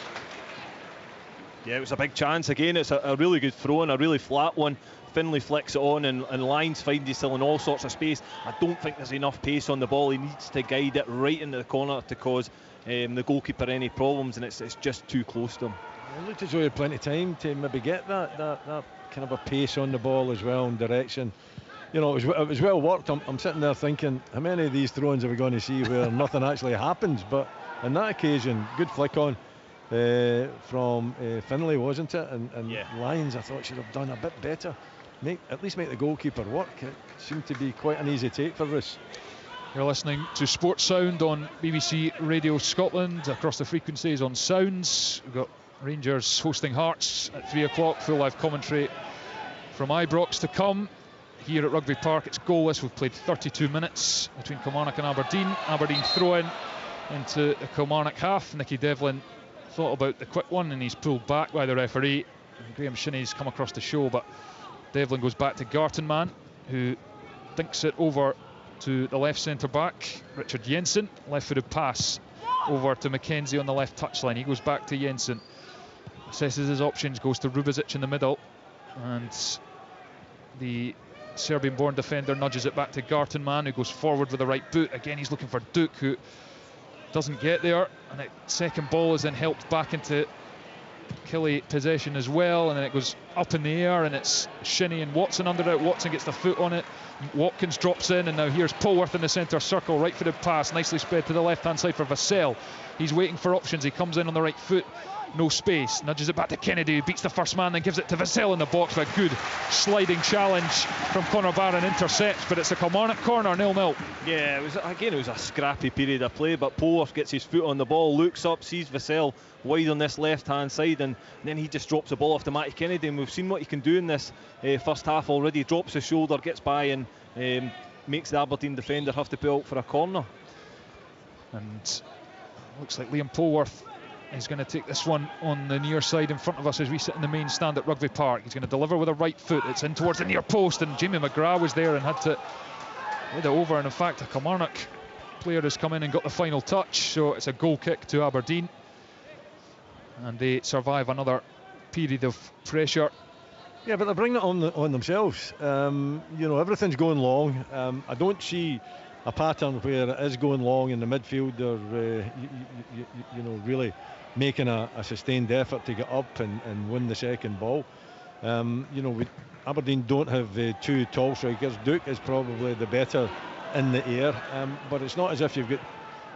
Yeah, it was a big chance again. It's a really good throw and a really flat one. Finlay flicks it on, and Lyons finds he's still in all sorts of space. I don't think there's enough pace on the ball. He needs to guide it right into the corner to cause the goalkeeper any problems, and it's just too close to him. It looked as though he had plenty of time to maybe get that kind of a pace on the ball as well, and direction. you know, it was well worked. I'm sitting there thinking, how many of these throw-ins are we going to see where nothing actually happens? But on that occasion, good flick on from Finlay, wasn't it? And yeah. Lyons, I thought, should have done a bit better. At least make the goalkeeper work. It seemed to be quite an easy take for us. You're listening to Sports Sound on BBC Radio Scotland, across the frequencies on Sounds. We've got Rangers hosting Hearts at 3 o'clock. Full live commentary from Ibrox to come. Here at Rugby Park, it's goalless. We've played 32 minutes between Kilmarnock and Aberdeen. Aberdeen throw-in into the Kilmarnock half. Nicky Devlin thought about the quick one and he's pulled back by the referee. And Graham Shinney's come across the show, but Devlin goes back to Gartenmann, who dinks it over to the left centre-back, Richard Jensen. Left-footed pass over to McKenzie on the left touchline. He goes back to Jensen, assesses his options, goes to Rubezic in the middle, and the Serbian-born defender nudges it back to Gartenmann, who goes forward with the right boot. Again, he's looking for Duke, who doesn't get there, and the second ball is then helped back into Killie possession as well, and then it goes up in the air, and it's Shinney and Watson under it. Watson gets the foot on it, Watkins drops in, and now here's Polworth in the centre circle. Right-footed pass, nicely spread to the left-hand side for Vassell. He's waiting for options. He comes in on the right foot, no space, nudges it back to Kennedy, who beats the first man, then gives it to Vassell in the box. But a good sliding challenge from Conor Barron, intercepts, but it's a Kilmarnock corner, 0-0. Yeah, it was a scrappy period of play, but Polworth gets his foot on the ball, looks up, sees Vassell wide on this left-hand side, and then he just drops the ball off to Matty Kennedy, and we've seen what he can do in this first half already. Drops his shoulder, gets by, and makes the Aberdeen defender have to pull out for a corner. And looks like Liam Polworth is going to take this one on the near side in front of us as we sit in the main stand at Rugby Park. He's going to deliver with a right foot. It's in towards the near post, and Jamie McGrath was there and had to head it over. And in fact, a Kilmarnock player has come in and got the final touch, so it's a goal kick to Aberdeen, and they survive another period of pressure. Yeah, but they're bringing it on themselves. You know, everything's going long. I don't see a pattern where it is going long in the midfield, or you know, really making a sustained effort to get up and win the second ball. You know, Aberdeen don't have two tall strikers. Duke is probably the better in the air, but it's not as if you've got,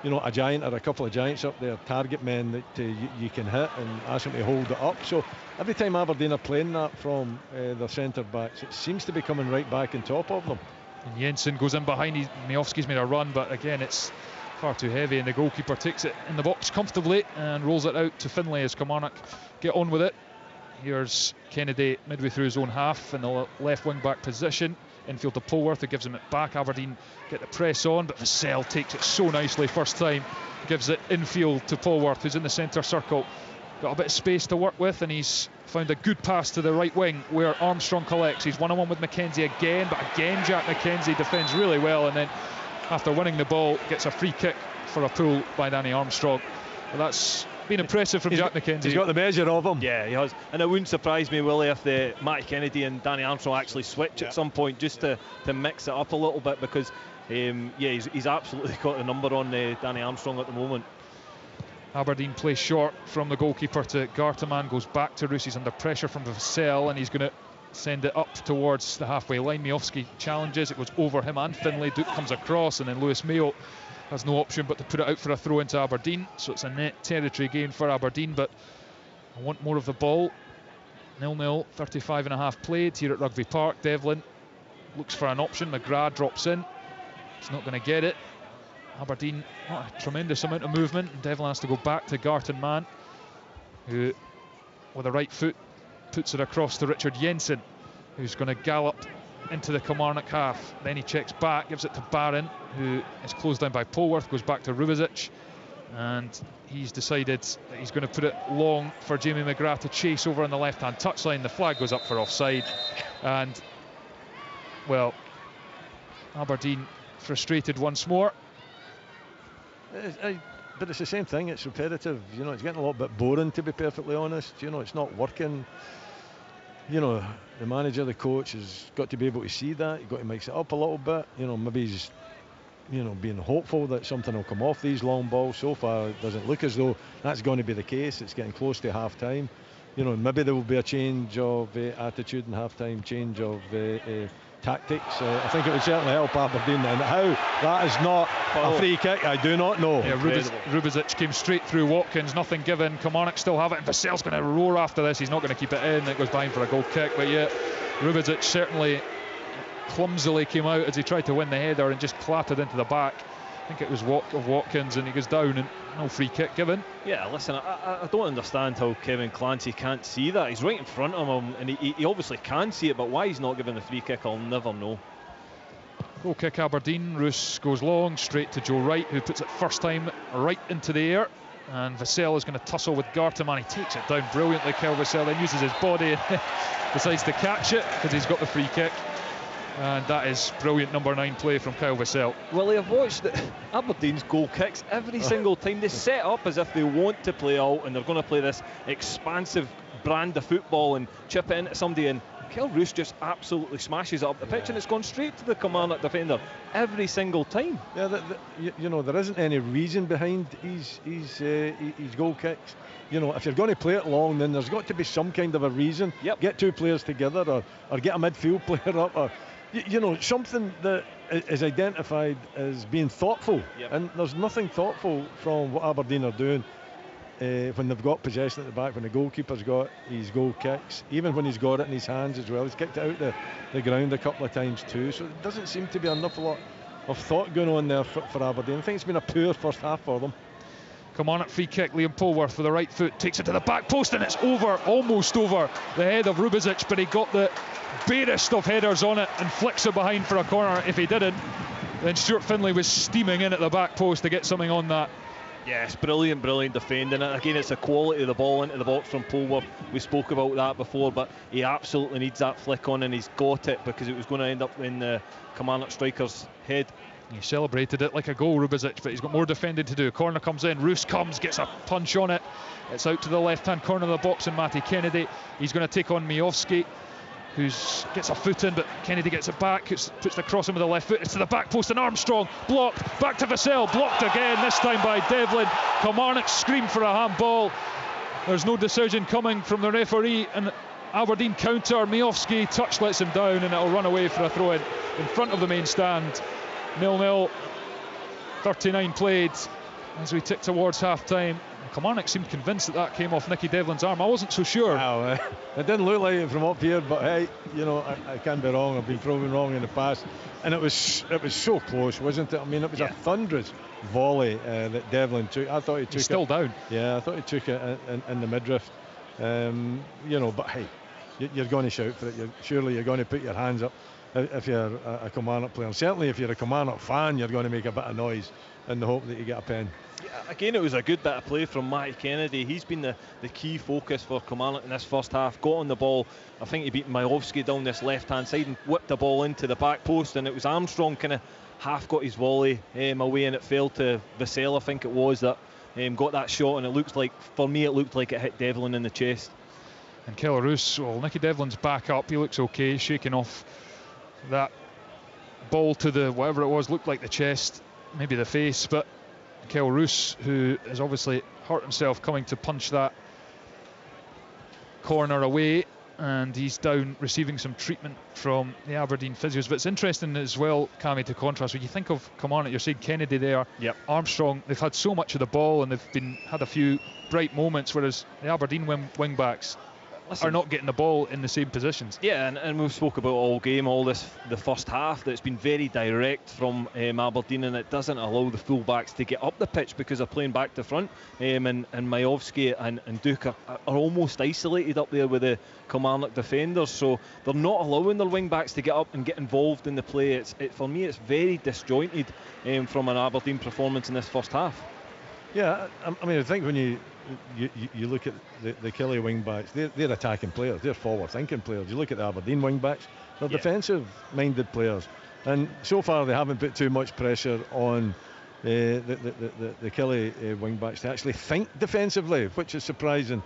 you know, a giant or a couple of giants up there, target men that you can hit and ask them to hold it up. So every time Aberdeen are playing that from their centre backs, it seems to be coming right back on top of them. And Jensen goes in behind. Miofsky's made a run, but again it's far too heavy, and the goalkeeper takes it in the box comfortably and rolls it out to Finlay as Kilmarnock get on with it. Here's Kennedy midway through his own half in the left wing back position. Infield to Polworth, who gives him it back. Aberdeen get the press on, but Vassell takes it so nicely first time. Gives it infield to Polworth, who's in the centre circle. Got a bit of space to work with, and he's found a good pass to the right wing where Armstrong collects. He's one-on-one with McKenzie again, but again Jack McKenzie defends really well, and then after winning the ball gets a free kick for a pull by Danny Armstrong. Well, that's been impressive from Jack McKenzie. He's got the measure of him. Yeah, he has, and it wouldn't surprise me, Willie, if Matty Kennedy and Danny Armstrong actually switch at some point, just to mix it up a little bit, because he's absolutely got the number on Danny Armstrong at the moment. Aberdeen play short from the goalkeeper to Garteman, goes back to Roos. He's under pressure from Vassell, and he's going to send it up towards the halfway line. Miofsky challenges, it goes over him and Finlay. Duke comes across, and then Lewis Mayo has no option but to put it out for a throw into Aberdeen. So it's a net territory gain for Aberdeen, but I want more of the ball. 0-0, 35 and a half played here at Rugby Park. Devlin looks for an option. McGrath drops in. He's not going to get it. Aberdeen, not a tremendous amount of movement, and Devlin has to go back to Gartenmann, who with a right foot puts it across to Richard Jensen, who's going to gallop into the Kilmarnock half. Then he checks back, gives it to Barron, who is closed down by Polworth, goes back to Rubezic, and he's decided that he's going to put it long for Jamie McGrath to chase over on the left-hand touchline. The flag goes up for offside, and well, Aberdeen frustrated once more. But it's the same thing, it's repetitive, you know, it's getting a little bit boring, to be perfectly honest. You know, it's not working. You know, the manager, the coach has got to be able to see that. You've got to mix it up a little bit. You know, maybe he's, you know, being hopeful that something will come off these long balls. So far it doesn't look as though that's going to be the case. It's getting close to half time. You know, maybe there will be a change of attitude in half time, change of tactics. I think it would certainly help Aberdeen, and how that is not a free kick, I do not know. Yeah, Rubizic came straight through Watkins, nothing given. Kilmarnock still have it, and Vassell's going to roar after this. He's not going to keep it in. It goes behind for a goal kick, but yeah, Rubizic certainly clumsily came out as he tried to win the header and just clattered into the back. I think it was of Watkins, and he goes down and no free kick given. Yeah, listen, I don't understand how Kevin Clancy can't see that. He's right in front of him, and he obviously can see it, but why he's not giving the free kick, I'll never know. Goal kick Aberdeen. Roos goes long, straight to Joe Wright, who puts it first time right into the air. And Vassell is going to tussle with Garteman. He takes it down brilliantly, Kyle Vassell, then uses his body and decides to catch it because he's got the free kick. And that is brilliant number 9 play from Kyle Vassell. Well, I've watched Aberdeen's goal kicks every single time. They set up as if they want to play out and they're going to play this expansive brand of football and chip it into somebody, and Kyle Roos just absolutely smashes it up the pitch, and it's gone straight to the Kilmarnock defender every single time. Yeah, you know, there isn't any reason behind his goal kicks. You know, if you're going to play it long, then there's got to be some kind of a reason. Yep. Get two players together, or get a midfield player up, or you know, something that is identified as being thoughtful. Yep. And there's nothing thoughtful from what Aberdeen are doing when they've got possession at the back, when the goalkeeper's got his goal kicks, even when he's got it in his hands as well. He's kicked it out the ground a couple of times too, so it doesn't seem to be an awful lot of thought going on there for Aberdeen. I think it's been a poor first half for them. Kilmarnock free kick. Liam Polworth with the right foot takes it to the back post, and it's over, almost over the head of Rubizic, but he got the barest of headers on it and flicks it behind for a corner. If he didn't, then Stuart Finlay was steaming in at the back post to get something on that. Yes, brilliant defending. Again, it's the quality of the ball into the box from Polworth. We spoke about that before, but he absolutely needs that flick on, and he's got it because it was going to end up in the Kilmarnock striker's head. He celebrated it like a goal, Rubizic, but he's got more defending to do. Corner comes in, Roos comes, gets a punch on it. It's out to the left-hand corner of the box, and Matty Kennedy, he's going to take on Miovski, who gets a foot in, but Kennedy gets it back, puts the cross in with the left foot. It's to the back post, and Armstrong blocked, back to Vassell, blocked again, this time by Devlin. Kilmarnock screamed for a handball. There's no decision coming from the referee, and Aberdeen counter. Miovski touch lets him down, and it'll run away for a throw in front of the main stand. 0-0, 39 played as we tick towards half-time. Kilmarnock seemed convinced that came off Nicky Devlin's arm. I wasn't so sure. Wow, it didn't look like it from up here, but hey, you know, I can't be wrong. I've been proven wrong in the past, and it was so close, wasn't it? I mean, it was a thunderous volley that Devlin took. I thought he took He's still down. Yeah, I thought he took it in the midriff. You know, but hey, you're going to shout for it. Surely you're going to put your hands up if you're a Kilmarnock player. Certainly if you're a Kilmarnock fan, you're going to make a bit of noise in the hope that you get a pen. Yeah, again, it was a good bit of play from Matty Kennedy. He's been the key focus for Kilmarnock in this first half. Got on the ball. I think he beat Miovski down this left-hand side and whipped the ball into the back post, and it was Armstrong kind of half got his volley away, and it fell to Vassell, I think it was, that got that shot, and it looks like, for me, it looked like it hit Devlin in the chest. And Kyle Roos, well, Nicky Devlin's back up. He looks okay, shaking off that ball to the whatever it was, looked like the chest, maybe the face, but Kyle Roos, who has obviously hurt himself coming to punch that corner away, and he's down receiving some treatment from the Aberdeen physios. But it's interesting as well, Cammy, to contrast, when you think of Kilmarnock, you're saying Kennedy there, yep. Armstrong, they've had so much of the ball and they've had a few bright moments, whereas the Aberdeen wing backs are not getting the ball in the same positions. Yeah, and we've spoke about all game, the first half, that it's been very direct from Aberdeen, and it doesn't allow the full-backs to get up the pitch because they're playing back to front, and Miovski and Duke are almost isolated up there with the Kilmarnock defenders, so they're not allowing their wing-backs to get up and get involved in the play. For me, it's very disjointed from an Aberdeen performance in this first half. Yeah, I mean, I think when you look at the Kelly wing backs, they're attacking players, they're forward thinking players. You look at the Aberdeen wing backs, they're defensive minded players, and so far they haven't put too much pressure on the Kelly wing backs to actually think defensively, which is surprising,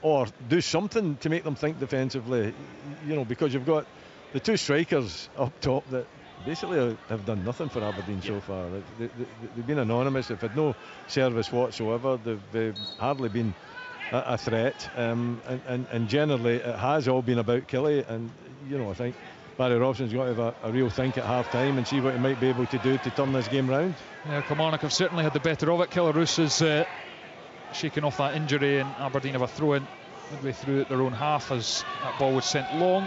or do something to make them think defensively, you know, because you've got the two strikers up top that basically have done nothing for Aberdeen so far. They've been anonymous, they've had no service whatsoever, they've hardly been a threat, and generally it has all been about Kelly. And you know, I think Barry Robson's got to have a real think at half-time and see what he might be able to do to turn this game round. Yeah, Kilmarnock have certainly had the better of it. Killarus is shaking off that injury, and Aberdeen have a throw-in midway through at their own half as that ball was sent long.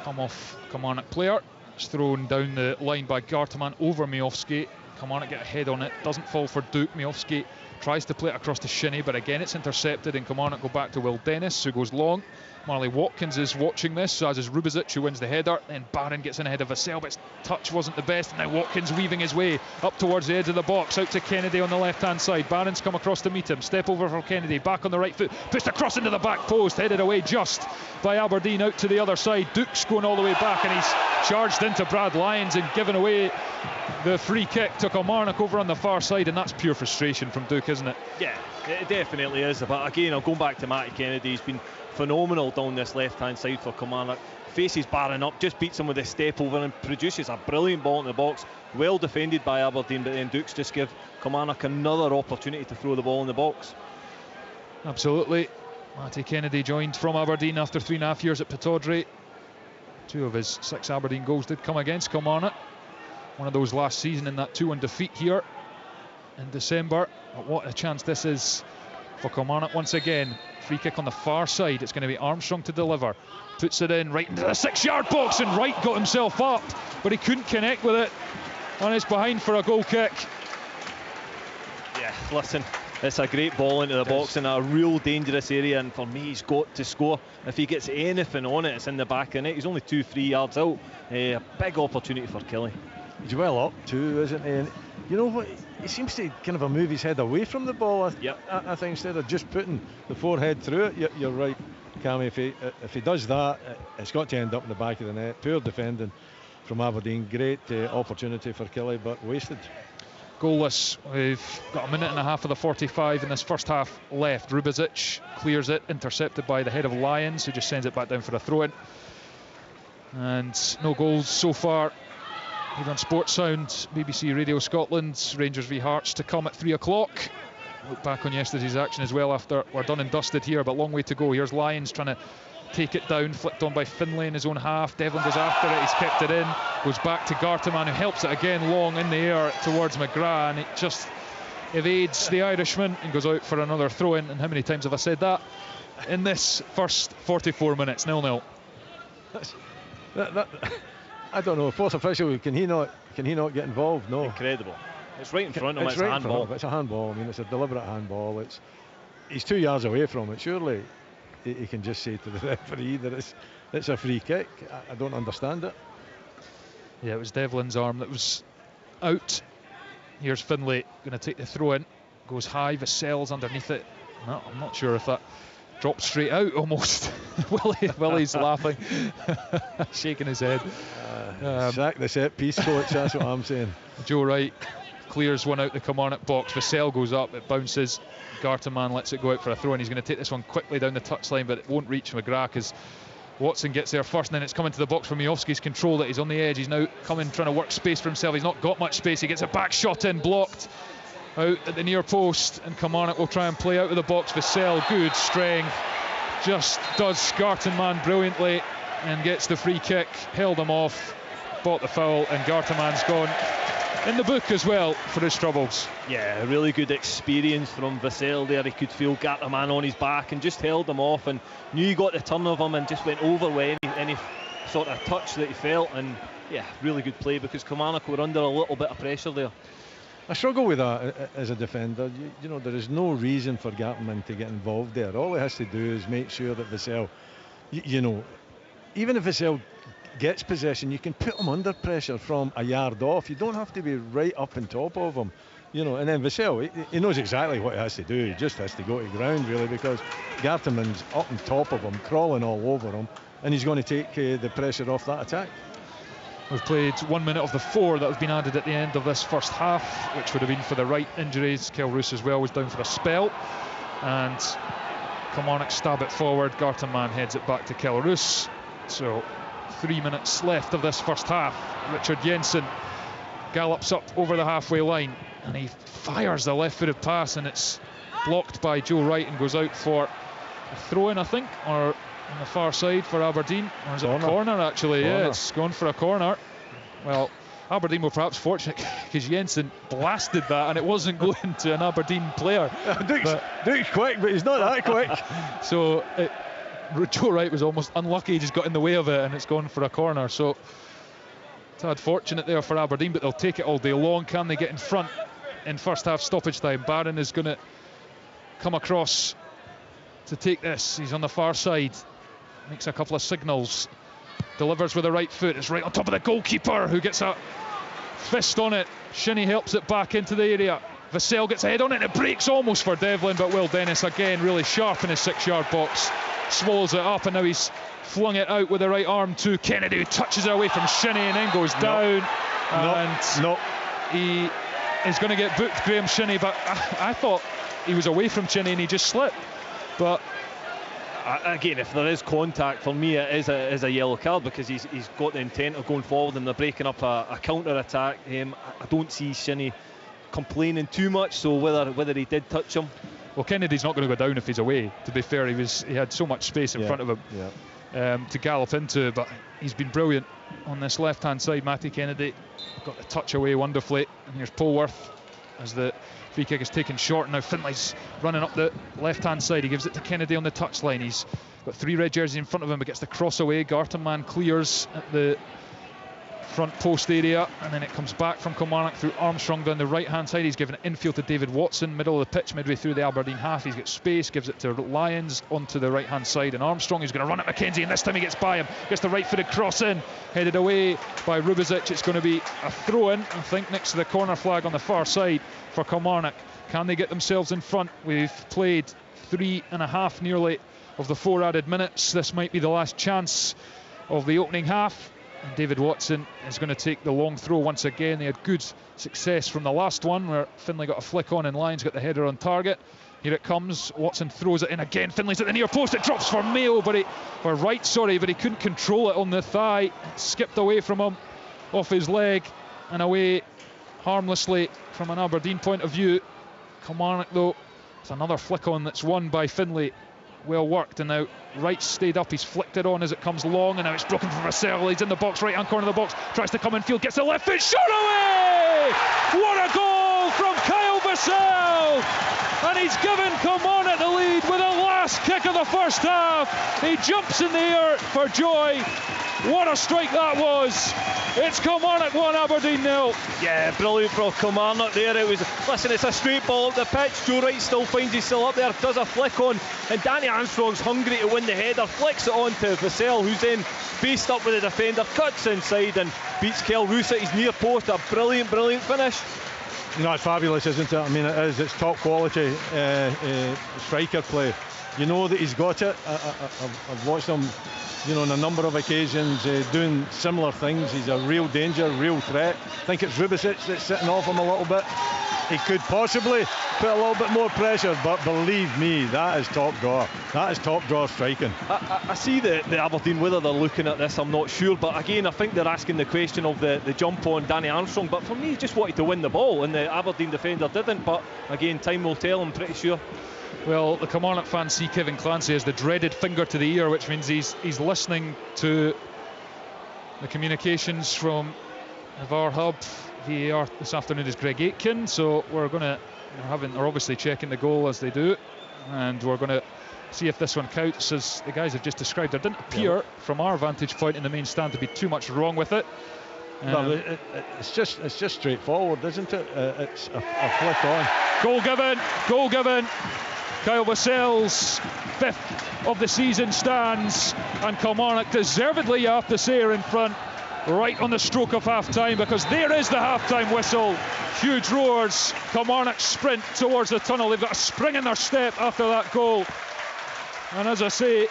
Come off Kilmarnock player. It's thrown down the line by Garteman over Miofsky. Kilmarnock get a head on it, doesn't fall for Duke. Miofsky tries to play it across to Shinnie, but again it's intercepted, and Kilmarnock go back to Will Dennis, who goes long. Marley Watkins is watching this, as is Rubizic, who wins the header. Then Barron gets in ahead of Vassell, but his touch wasn't the best, and now Watkins weaving his way up towards the edge of the box, out to Kennedy on the left hand side. Barron's come across to meet him, step over for Kennedy, back on the right foot, pushed across into the back post, headed away just by Aberdeen out to the other side. Duke's going all the way back, and he's charged into Brad Lyons and given away the free kick to Kilmarnock over on the far side, and that's pure frustration from Duke, isn't it? Yeah, it definitely is. But again, I'm going back to Matty Kennedy. He's been phenomenal down this left hand side for Kilmarnock. Faces Barron up, just beats him with a step over and produces a brilliant ball in the box. Well defended by Aberdeen, but then Dukes just give Kilmarnock another opportunity to throw the ball in the box. Absolutely. Matty Kennedy joined from Aberdeen after 3.5 years at Pittodrie. 2 of his 6 Aberdeen goals did come against Kilmarnock. One of those last season in that 2-1 defeat here in December. But what a chance this is for Kilmarnock once again. Free kick on the far side. It's going to be Armstrong to deliver. Puts it in right into the 6-yard box, and Wright got himself up, but he couldn't connect with it, and it's behind for a goal kick. Yeah, listen, it's a great ball into the box in a real dangerous area, and for me he's got to score. If he gets anything on it, it's in the back of the net. He's only 2-3 yards out. A big opportunity for Killie. He's well up too, isn't he? And you know what, he seems to kind of move his head away from the ball. I think instead of just putting the forehead through it. You're right, Cammy, if he does that, it's got to end up in the back of the net. Poor defending from Aberdeen. Great opportunity for Killie, but wasted. Goalless. We've got a minute and a half of the 45 in this first half left. Rubizic clears it, intercepted by the head of Lyons, who just sends it back down for a throw-in. And no goals so far here on Sports Sound, BBC Radio Scotland. Rangers v Hearts to come at 3 o'clock. Look back on yesterday's action as well after we're done and dusted here, but long way to go. Here's Lyons trying to take it down, flicked on by Finlay in his own half. Devlin goes after it, he's kept it in, goes back to Garteman, who helps it again long in the air towards McGrath, and it just evades the Irishman and goes out for another throw-in. And how many times have I said that in this first 44 minutes? 0-0. I don't know, fourth official, can he not get involved? No. Incredible. It's right in front of him. It's a handball. It's a handball. I mean, it's a deliberate handball. He's 2 yards away from it. Surely he can just say to the referee that it's a free kick. I don't understand it. Yeah, it was Devlin's arm that was out. Here's Finlay going to take the throw in. Goes high, Vassell's underneath it. No, I'm not sure if that dropped straight out almost. Willie's laughing, shaking his head. Sack the set piece coach, that's what I'm saying. Joe Wright clears one out the Kilmarnock box. Vassell goes up, it bounces. Garteman lets it go out for a throw, and he's going to take this one quickly down the touchline, but it won't reach McGrath as Watson gets there first, and then it's coming to the box for Miofsky's control that he's on the edge. He's now coming, trying to work space for himself. He's not got much space. He gets a back shot in, blocked out at the near post, and Kilmarnock will try and play out of the box. Vassell, good strength, just does Garteman brilliantly and gets the free kick, held him off, bought the foul, and Garteman's gone in the book as well for his troubles. Yeah, really good experience from Vassell there. He could feel Garteman on his back and just held him off, and knew he got the turn of him and just went over with any sort of touch that he felt. And yeah, really good play, because Kilmarnock were under a little bit of pressure there. I struggle with that as a defender. You know, there is no reason for Garteman to get involved there. All he has to do is make sure that Vassell, you know, even if Vassell gets possession, you can put him under pressure from a yard off. You don't have to be right up on top of him, you know. And then Vassell, he knows exactly what he has to do. He just has to go to ground, really, because Garteman's up on top of him, crawling all over him, and he's going to take the pressure off that attack. We've played 1 minute of the 4 that have been added at the end of this first half, which would have been for the right injuries. Kel Roos as well was down for a spell, and Kilmarnock stab it forward. Garteman heads it back to Kel Roos. So 3 minutes left of this first half. Richard Jensen gallops up over the halfway line, and he fires the left-footed pass, and it's blocked by Joe Wright and goes out for a throw-in, I think, or on the far side for Aberdeen. Or is it a corner, actually? Corner. Yeah, it's gone for a corner. Well, Aberdeen were perhaps fortunate because Jensen blasted that and it wasn't going to an Aberdeen player. Duke's quick, but he's not that quick. So Joe Wright was almost unlucky, he just got in the way of it and it's gone for a corner. So tad fortunate there for Aberdeen, but they'll take it all day long. Can they get in front in first half stoppage time? Barron is going to come across to take this. He's on the far side, makes a couple of signals, delivers with the right foot. It's right on top of the goalkeeper who gets a fist on it. Shinnie helps it back into the area. Vassell gets a head on it and it breaks almost for Devlin, but Will Dennis again really sharp in his 6-yard box, swallows it up, and now he's flung it out with the right arm to Kennedy, who touches it away from Shinnie and then goes down. He is going to get booked, Graham Shinnie, but I thought he was away from Shinnie and he just slipped. But again, if there is contact, for me it is a yellow card, because he's got the intent of going forward and they're breaking up a counter attack. I don't see Shinnie complaining too much, so whether he did touch him. Well, Kennedy's not going to go down if he's away, to be fair. He had so much space in front of him to gallop into, but he's been brilliant on this left hand side. Matty Kennedy got the touch away wonderfully, and here's Polworth as the free kick is taken short. Now Finlay's running up the left hand side, he gives it to Kennedy on the touchline. He's got 3 red jerseys in front of him, but gets the cross away. Gartenmann clears at the front post area, and then it comes back from Kilmarnock through Armstrong down the right hand side. He's given it infield to David Watson, middle of the pitch, midway through the Aberdeen half. He's got space, gives it to Lyons onto the right hand side, and Armstrong is going to run at McKenzie, and this time he gets by him, gets the right footed cross in, headed away by Rubizic. It's going to be a throw in, I think, next to the corner flag on the far side for Kilmarnock. Can they get themselves in front? We've played 3.5 nearly of the 4 added minutes. This might be the last chance of the opening half. And David Watson is going to take the long throw once again. They had good success from the last one where Finlay got a flick on and Lyons got the header on target. Here it comes. Watson throws it in again. Finlay's at the near post. It drops for Mayo, but he couldn't control it on the thigh. It skipped away from him, off his leg and away harmlessly from an Aberdeen point of view. Kilmarnock though, it's another flick on that's won by Finlay. Well worked, and now Wright stayed up, he's flicked it on as it comes long, and now it's broken for Vassell. He's in the box, right hand corner of the box, tries to come in field, gets the left foot, shot away! What a goal from Kyle Vassell! And he's given Kilmarnock the lead with the last kick of the first half. He jumps in the air for joy. What a strike that was. It's Kilmarnock 1, Aberdeen 0. Yeah, brilliant for Kilmarnock there. It's a straight ball up the pitch. Joe Wright still finds he's still up there, does a flick on, and Danny Armstrong's hungry to win the header, flicks it on to Vassell, who's then faced up with the defender, cuts inside and beats Kel Roos at his near post. A brilliant finish. You know, it's fabulous, isn't it? I mean, it is. It's top quality striker play. You know that he's got it. I've watched him, you know, on a number of occasions doing similar things. He's a real danger, real threat. I think it's Rubizic that's sitting off him a little bit. He could possibly put a little bit more pressure, but believe me, that is top draw. That is top draw striking. I see the Aberdeen, whether they're looking at this, I'm not sure, but again, I think they're asking the question of the jump on Danny Armstrong, but for me, he just wanted to win the ball, and the Aberdeen defender didn't, but again, time will tell, I'm pretty sure. Well, the Kilmarnock fans see Kevin Clancy as the dreaded finger to the ear, which means he's listening to the communications from the VAR hub. VAR this afternoon is Greg Aitken, so they're obviously checking the goal as they do, and we're going to see if this one counts. As the guys have just described, there didn't appear from our vantage point in the main stand to be too much wrong with it. It's just straightforward, isn't it? It's a flick on. Goal given. Kyle Vassell's 5th of the season stands, and Kilmarnock deservedly, you have to say, are in front right on the stroke of half-time, because there is the half-time whistle. Huge roars. Kilmarnock sprint towards the tunnel. They've got a spring in their step after that goal, and as I say,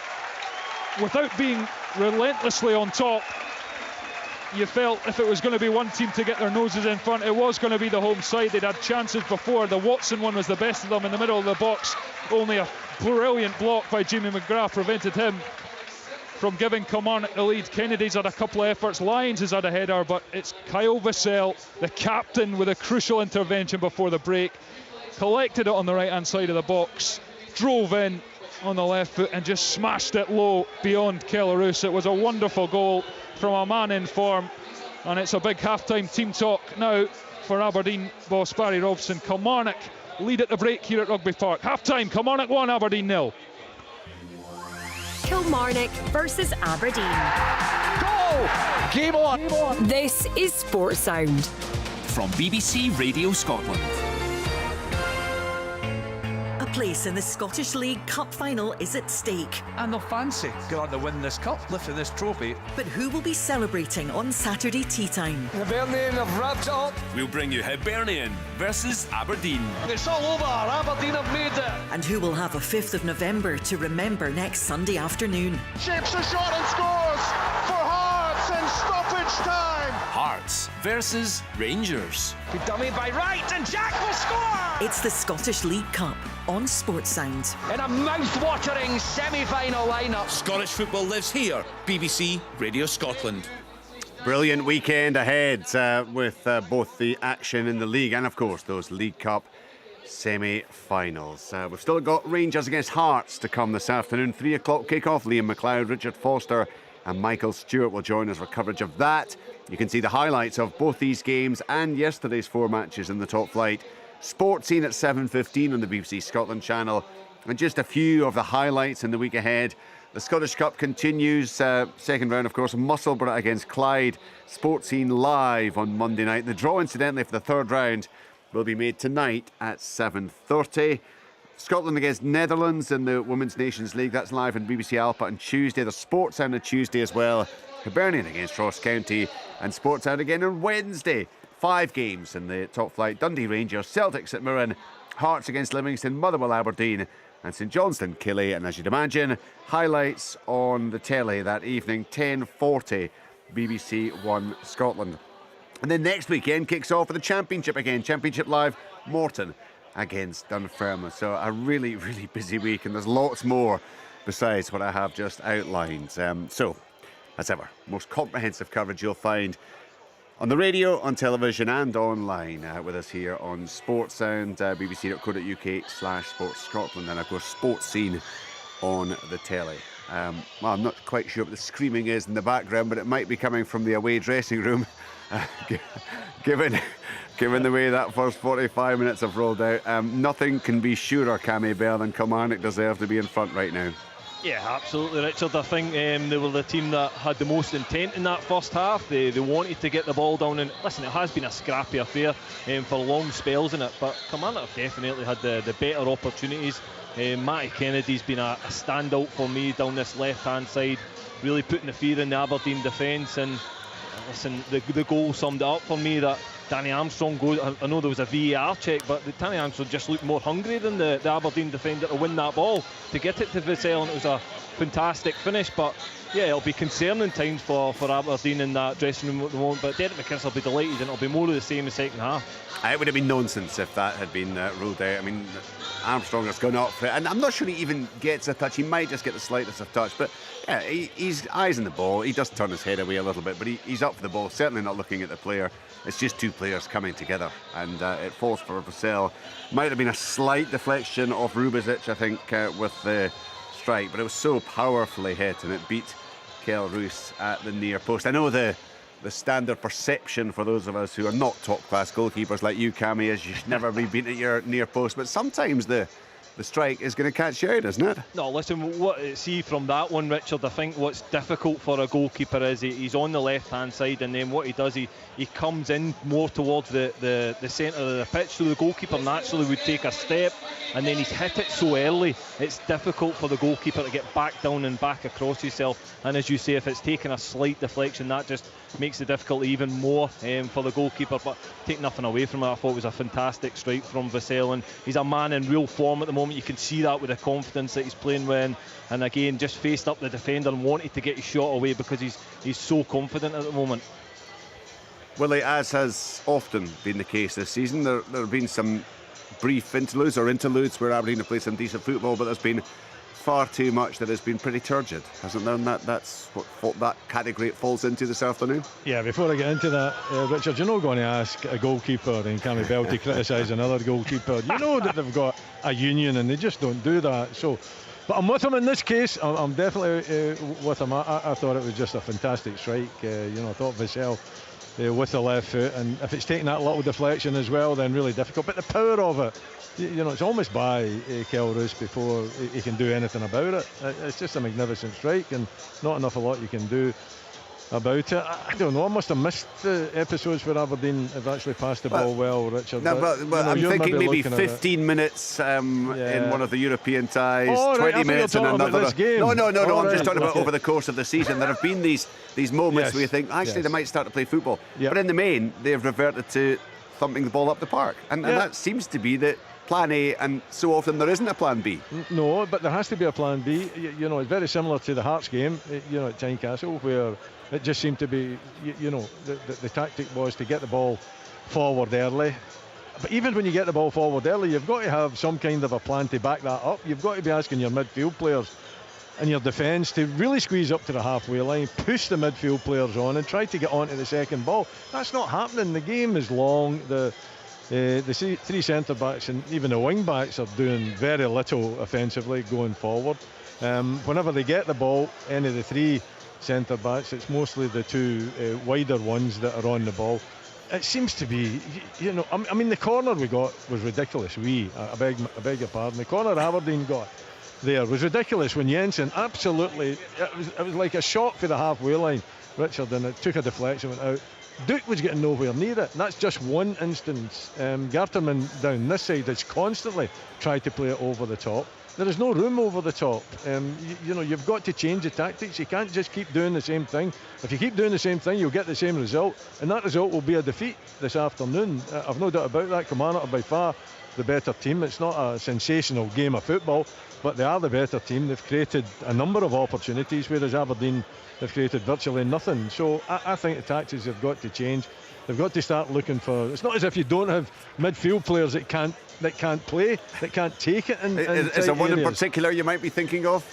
without being relentlessly on top, you felt if it was going to be one team to get their noses in front, it was going to be the home side. They'd had chances before. The Watson one was the best of them in the middle of the box. Only a brilliant block by Jamie McGrath prevented him from giving Kilmarnock the lead. Kennedy's had a couple of efforts, Lyons has had a header, but it's Kyle Vassell, the captain, with a crucial intervention before the break. Collected it on the right hand side of the box, drove in, on the left foot and just smashed it low beyond Kelarus. It was a wonderful goal from a man in form, and it's a big half-time team talk now for Aberdeen boss Barry Robson. Kilmarnock lead at the break here at Rugby Park. Half-time, Kilmarnock 1, Aberdeen 0. Kilmarnock versus Aberdeen. Goal! Game on! This is Sports Sound. From BBC Radio Scotland. A place in the Scottish League Cup final is at stake. And they'll fancy going on to win this cup, lifting this trophy. But who will be celebrating on Saturday tea time? Hibernian have wrapped it up. We'll bring you Hibernian versus Aberdeen. It's all over. Aberdeen have made it. And who will have a 5th of November to remember next Sunday afternoon? Shapes a shot and scores for Hearts in stoppage time. Hearts versus Rangers. Be dummied by Wright and Jack will score. It's the Scottish League Cup on Sports Sound. In a mouth-watering semi-final lineup. Scottish football lives here. BBC Radio Scotland. Brilliant weekend ahead with both the action in the league and, of course, those League Cup semi-finals. We've still got Rangers against Hearts to come this afternoon. 3 o'clock kick-off. Liam McLeod, Richard Foster and Michael Stewart will join us for coverage of that. You can see the highlights of both these games and yesterday's 4 matches in the top flight. Sports Scene at 7:15 on the BBC Scotland channel. And just a few of the highlights in the week ahead. The Scottish Cup continues. Second round, of course, Musselburgh against Clyde. Sports Scene live on Monday night. The draw, incidentally, for the third round will be made tonight at 7:30. Scotland against Netherlands in the Women's Nations League. That's live on BBC Alpha on Tuesday. The Sports Sound on Tuesday as well. Hibernian against Ross County. And Sports Sound again on Wednesday. 5 games in the top flight. Dundee Rangers, Celtics at Mirren, Hearts against Livingston, Motherwell Aberdeen and St Johnstone Killie. And as you'd imagine, highlights on the telly that evening, 10:40 BBC One Scotland. And then next weekend kicks off with the Championship again. Championship Live, Morton against Dunfermline. So a really, really busy week, and there's lots more besides what I have just outlined. So, as ever, most comprehensive coverage you'll find on the radio, on television and online with us here on Sports Sound, bbc.co.uk/Sports Scotland, and of course Sports Scene on the telly. Well, I'm not quite sure what the screaming is in the background, but it might be coming from the away dressing room, given the way that first 45 minutes have rolled out. Nothing can be surer, Cammy Bell, than Kilmarnock deserve to be in front right now. Yeah, absolutely, Richard. I think they were the team that had the most intent in that first half. They wanted to get the ball down, and listen, it has been a scrappy affair for long spells in it, but Kilmarnock have definitely had the better opportunities. Matty Kennedy's been a standout for me down this left-hand side, really putting the fear in the Aberdeen defence, and listen, the goal summed it up for me that Danny Armstrong goes. I know there was a VAR check, but Danny Armstrong just looked more hungry than the Aberdeen defender to win that ball, to get it to Vassell, and it was a fantastic finish. But yeah, it'll be concerning times for Aberdeen in that dressing room at the moment, but Derek McInnes will be delighted, and it'll be more of the same in the second half. It would have been nonsense if that had been ruled out. I mean, Armstrong has gone up for it, and I'm not sure he even gets a touch. He might just get the slightest of touch, but yeah, he's eyes on the ball. He does turn his head away a little bit, but he's up for the ball, certainly not looking at the player. It's just two players coming together, and it falls for Vassell. Might have been a slight deflection off Rubezic, I think, with the strike, but it was so powerfully hit, and it beat Kel Roos at the near post. I know the standard perception for those of us who are not top-class goalkeepers like you, Cammy, is you should never be beaten at your near post, but sometimes the strike is going to catch you out, isn't it? No, listen, see from that one, Richard, I think what's difficult for a goalkeeper is he's on the left-hand side, and then what he does, he comes in more towards the centre of the pitch, so the goalkeeper naturally would take a step, and then he's hit it so early, it's difficult for the goalkeeper to get back down and back across himself. And as you say, if it's taken a slight deflection, that just makes the difficulty even more for the goalkeeper. But take nothing away from it, I thought it was a fantastic strike from Vassell, and he's a man in real form at the moment. You can see that with the confidence that he's playing with, and again just faced up the defender and wanted to get his shot away because he's so confident at the moment. Willie, as has often been the case this season, there have been some brief interludes where Aberdeen have played some decent football, but there's been far too much that has been pretty turgid, hasn't there? And that's what that category it falls into this afternoon. Yeah, before I get into that, Richard, you're not going to ask a goalkeeper in Cammy Bell to criticise another goalkeeper. You know that they've got a union and they just don't do that. So But I'm with him in this case. I'm definitely with him. I thought it was just a fantastic strike. I thought Vassell with the left foot, and if it's taking that little deflection as well, then really difficult. But the power of it, it's almost by Kelrus before he can do anything about it. It's just a magnificent strike, and not enough a lot you can do about it. I don't know, I must have missed the episodes where Aberdeen have actually passed the ball well, Richard. No, but I'm thinking maybe 15 minutes in one of the European ties, 20 minutes in another. No, I'm just talking about over the course of the season. There have been these moments where you think, actually, they might start to play football. But in the main, they've reverted to thumping the ball up the park. And that seems to be the plan A, and so often there isn't a plan B. No, but there has to be a plan B. It's very similar to the Hearts game, at Tynecastle, where it just seemed to be, the tactic was to get the ball forward early. But even when you get the ball forward early, you've got to have some kind of a plan to back that up. You've got to be asking your midfield players and your defence to really squeeze up to the halfway line, push the midfield players on and try to get onto the second ball. That's not happening. The game is long. The three centre-backs and even the wing-backs are doing very little offensively going forward. Whenever they get the ball, any of the three centre-backs, it's mostly the two wider ones that are on the ball. It seems to be, I mean, the corner we got was ridiculous. I beg your pardon. The corner Aberdeen got there was ridiculous when Jensen absolutely, it was like a shot for the halfway line, Richard, and it took a deflection, went out. Duke was getting nowhere near it, and that's just one instance. Garterman down this side has constantly tried to play it over the top. There is no room over the top. You've got to change the tactics. You can't just keep doing the same thing. If you keep doing the same thing, you'll get the same result, and that result will be a defeat this afternoon. I've no doubt about that. Kilmarnock are by far the better team. It's not a sensational game of football, but they are the better team. They've created a number of opportunities, whereas Aberdeen have created virtually nothing. So I think the tactics have got to change. They've got to start looking for. It's not as if you don't have midfield players that can't play, that can't take it. Is there one in particular you might be thinking of?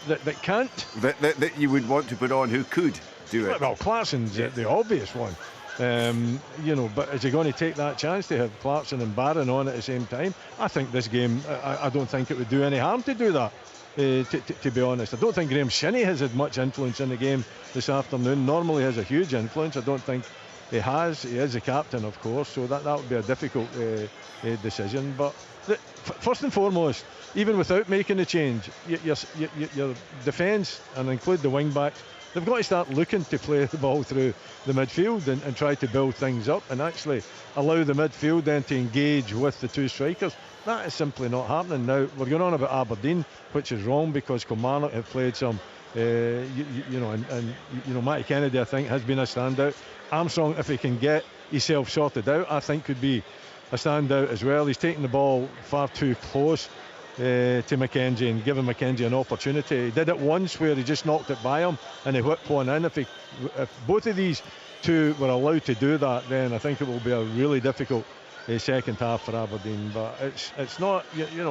That can't? That you would want to put on who could do it? Well, Clarkson's the obvious one. But is he going to take that chance to have Clarkson and Barron on at the same time? I think this game, I don't think it would do any harm to do that. To be honest, I don't think Graham Shinnie has had much influence in the game this afternoon. Normally has a huge influence. I don't think he has. He is the captain, of course, so that would be a difficult decision. But first and foremost, even without making a change, your defence, and include the wing backs, they've got to start looking to play the ball through the midfield and try to build things up and actually allow the midfield then to engage with the two strikers. That is simply not happening. Now, we're going on about Aberdeen, which is wrong because Kilmarnock have played some, Matty Kennedy, I think, has been a standout. Armstrong, if he can get himself sorted out, I think could be a standout as well. He's taking the ball far too close to Mackenzie and giving Mackenzie an opportunity. He did it once where he just knocked it by him and he whipped one in. If both of these two were allowed to do that, then I think it will be a really difficult second half for Aberdeen. But it's not,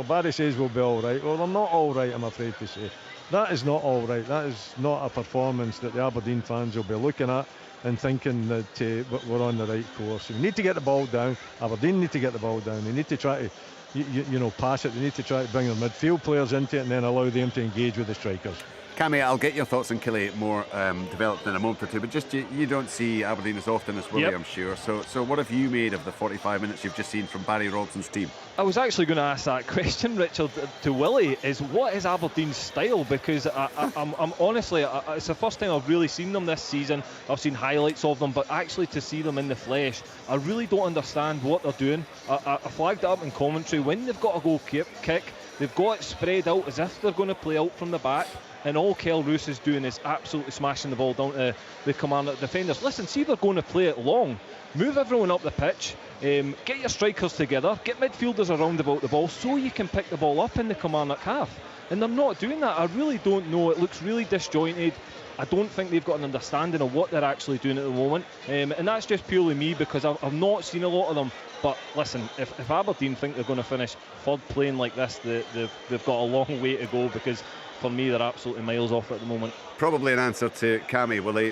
Barry says we'll be all right. Well, they're not all right, I'm afraid to say. That is not all right. That is not a performance that the Aberdeen fans will be looking at and thinking that we're on the right course. We need to get the ball down. Aberdeen need to get the ball down. They need to try to pass it. They need to try to bring their midfield players into it and then allow them to engage with the strikers. Cammy, I'll get your thoughts on Killie more developed in a moment or two, but just you don't see Aberdeen as often as Willie, I'm sure. So what have you made of the 45 minutes you've just seen from Barry Robson's team? I was actually going to ask that question, Richard, to Willie, is what is Aberdeen's style? Because I'm honestly, it's the first time I've really seen them this season. I've seen highlights of them, but actually to see them in the flesh, I really don't understand what they're doing. I flagged it up in commentary. When they've got a goal kick, they've got it spread out as if they're going to play out from the back. And all Kelrus is doing is absolutely smashing the ball down to the Kilmarnock defenders. Listen, see if they're going to play it long, move everyone up the pitch, get your strikers together, get midfielders around about the ball so you can pick the ball up in the Kilmarnock half. And they're not doing that. I really don't know. It looks really disjointed. I don't think they've got an understanding of what they're actually doing at the moment. And that's just purely me because I've not seen a lot of them. But listen, if Aberdeen think they're going to finish third playing like this, they've got a long way to go because for me, they're absolutely miles off at the moment. Probably an answer to Cammy, Willie.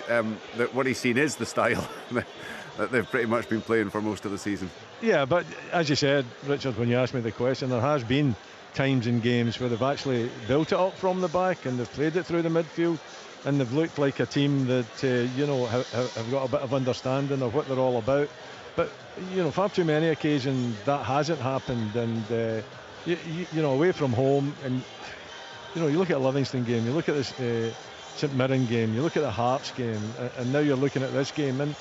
What he's seen is the style that they've pretty much been playing for most of the season. Yeah, but as you said, Richard, when you asked me the question, there has been times in games where they've actually built it up from the back and they've played it through the midfield, and they've looked like a team that have got a bit of understanding of what they're all about. But far too many occasions that hasn't happened, and away from home, and you look at a Livingston game, you look at this St Mirren game, you look at the Hearts game, and now you're looking at this game, and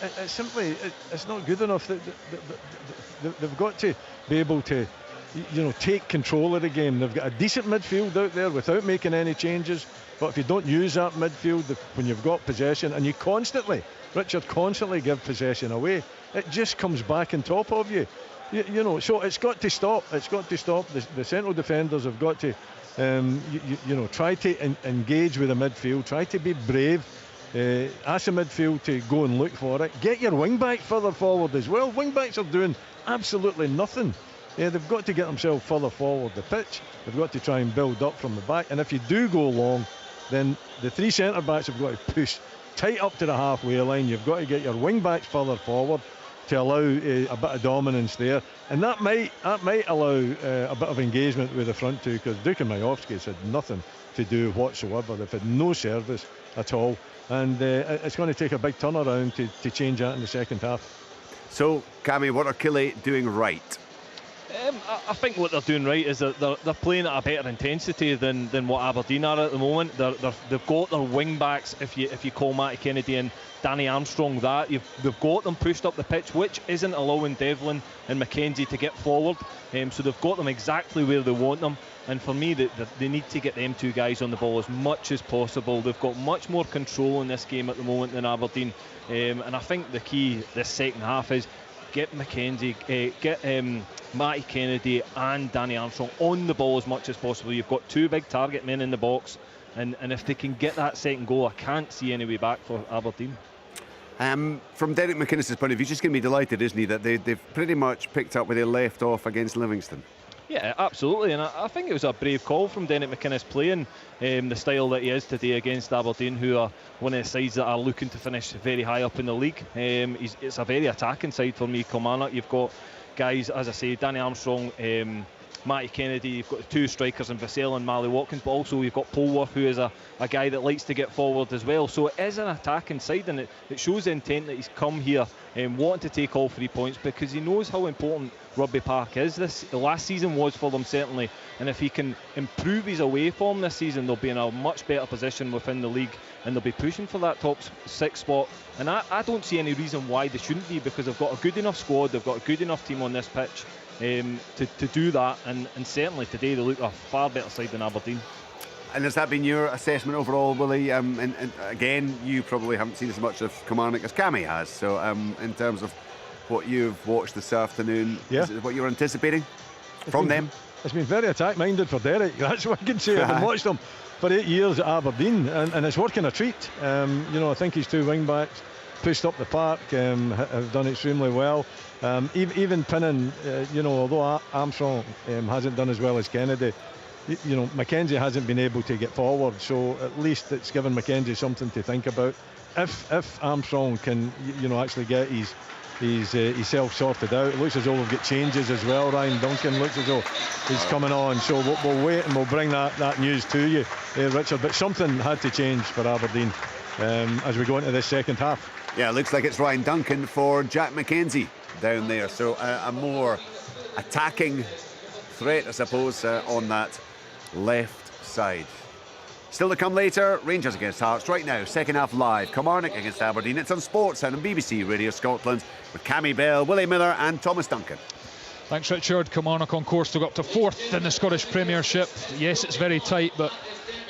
it's not good enough. They've got to be able to take control of the game. They've got a decent midfield out there without making any changes, but if you don't use that midfield when you've got possession, and you constantly give possession away, it just comes back on top of you. So it's got to stop. The central defenders have got to try to engage with the midfield, try to be brave, ask the midfield to go and look for it. Get your wing back further forward as well. Wing backs are doing absolutely nothing. They've got to get themselves further forward the pitch. They've got to try and build up from the back, and if you do go long, then the three centre backs have got to push tight up to the halfway line. You've got to get your wing backs further forward to allow a bit of dominance there, and that might allow a bit of engagement with the front two, because Duke and Majowski's had nothing to do whatsoever. They've had no service at all, and it's going to take a big turnaround to change that in the second half. So, Cammy, what are Killie doing right? I think what they're doing right is that they're playing at a better intensity than what Aberdeen are at the moment. They've got their wing backs, if you call Matty Kennedy and Danny Armstrong that. They've got them pushed up the pitch, which isn't allowing Devlin and McKenzie to get forward. So they've got them exactly where they want them. And for me, they need to get them two guys on the ball as much as possible. They've got much more control in this game at the moment than Aberdeen. And I think the key this second half is get McKenzie, get Matty Kennedy and Danny Armstrong on the ball as much as possible. You've got two big target men in the box, and if they can get that second goal, I can't see any way back for Aberdeen. From Derek McInnes' point of view, he's just going to be delighted, isn't he, that they've pretty much picked up where they left off against Livingston. Yeah, absolutely, and I think it was a brave call from Derek McInnes playing the style that he is today against Aberdeen, who are one of the sides that are looking to finish very high up in the league. It's a very attacking side for me, Kilmarnock. You've got guys, as I say, Danny Armstrong, Matty Kennedy, you've got the two strikers in Vassell and Mally Watkins, but also you've got Polworth, who is a guy that likes to get forward as well. So it is an attacking side, and it shows the intent that he's come here wanting to take all 3 points, because he knows how important Rugby Park is. The last season was for them, certainly, and if he can improve his away form this season, they'll be in a much better position within the league, and they'll be pushing for that top 6 spot. And I don't see any reason why they shouldn't be, because they've got a good enough squad, they've got a good enough team on this pitch to do that, and certainly today they look a far better side than Aberdeen. And has that been your assessment overall, Willie? And again, you probably haven't seen as much of Kilmarnock as Cammy has, so in terms of what you've watched this afternoon, is it what you're anticipating from them? It's been very attack-minded for Derek, that's what I can say. I've watched him for 8 years at Aberdeen, and it's working a treat. I think his two wing-backs pushed up the park have done extremely well. Even pinning, although Armstrong hasn't done as well as Kennedy, McKenzie hasn't been able to get forward, so at least it's given McKenzie something to think about. If Armstrong can, actually get his self sorted out, it looks as though we'll get changes as well. Ryan Duncan looks as though he's coming on, so we'll wait and we'll bring that news to you, Richard. But something had to change for Aberdeen as we go into this second half. Yeah, it looks like it's Ryan Duncan for Jack McKenzie down there, so a more attacking threat, I suppose, on that left side. Still to come later, Rangers against Hearts. Right now, second half live, Kilmarnock against Aberdeen. It's on Sportsound and BBC Radio Scotland with Cammy Bell, Willie Miller and Thomas Duncan. Thanks, Richard. Kilmarnock on course to go up to 4th in the Scottish Premiership. Yes, it's very tight, but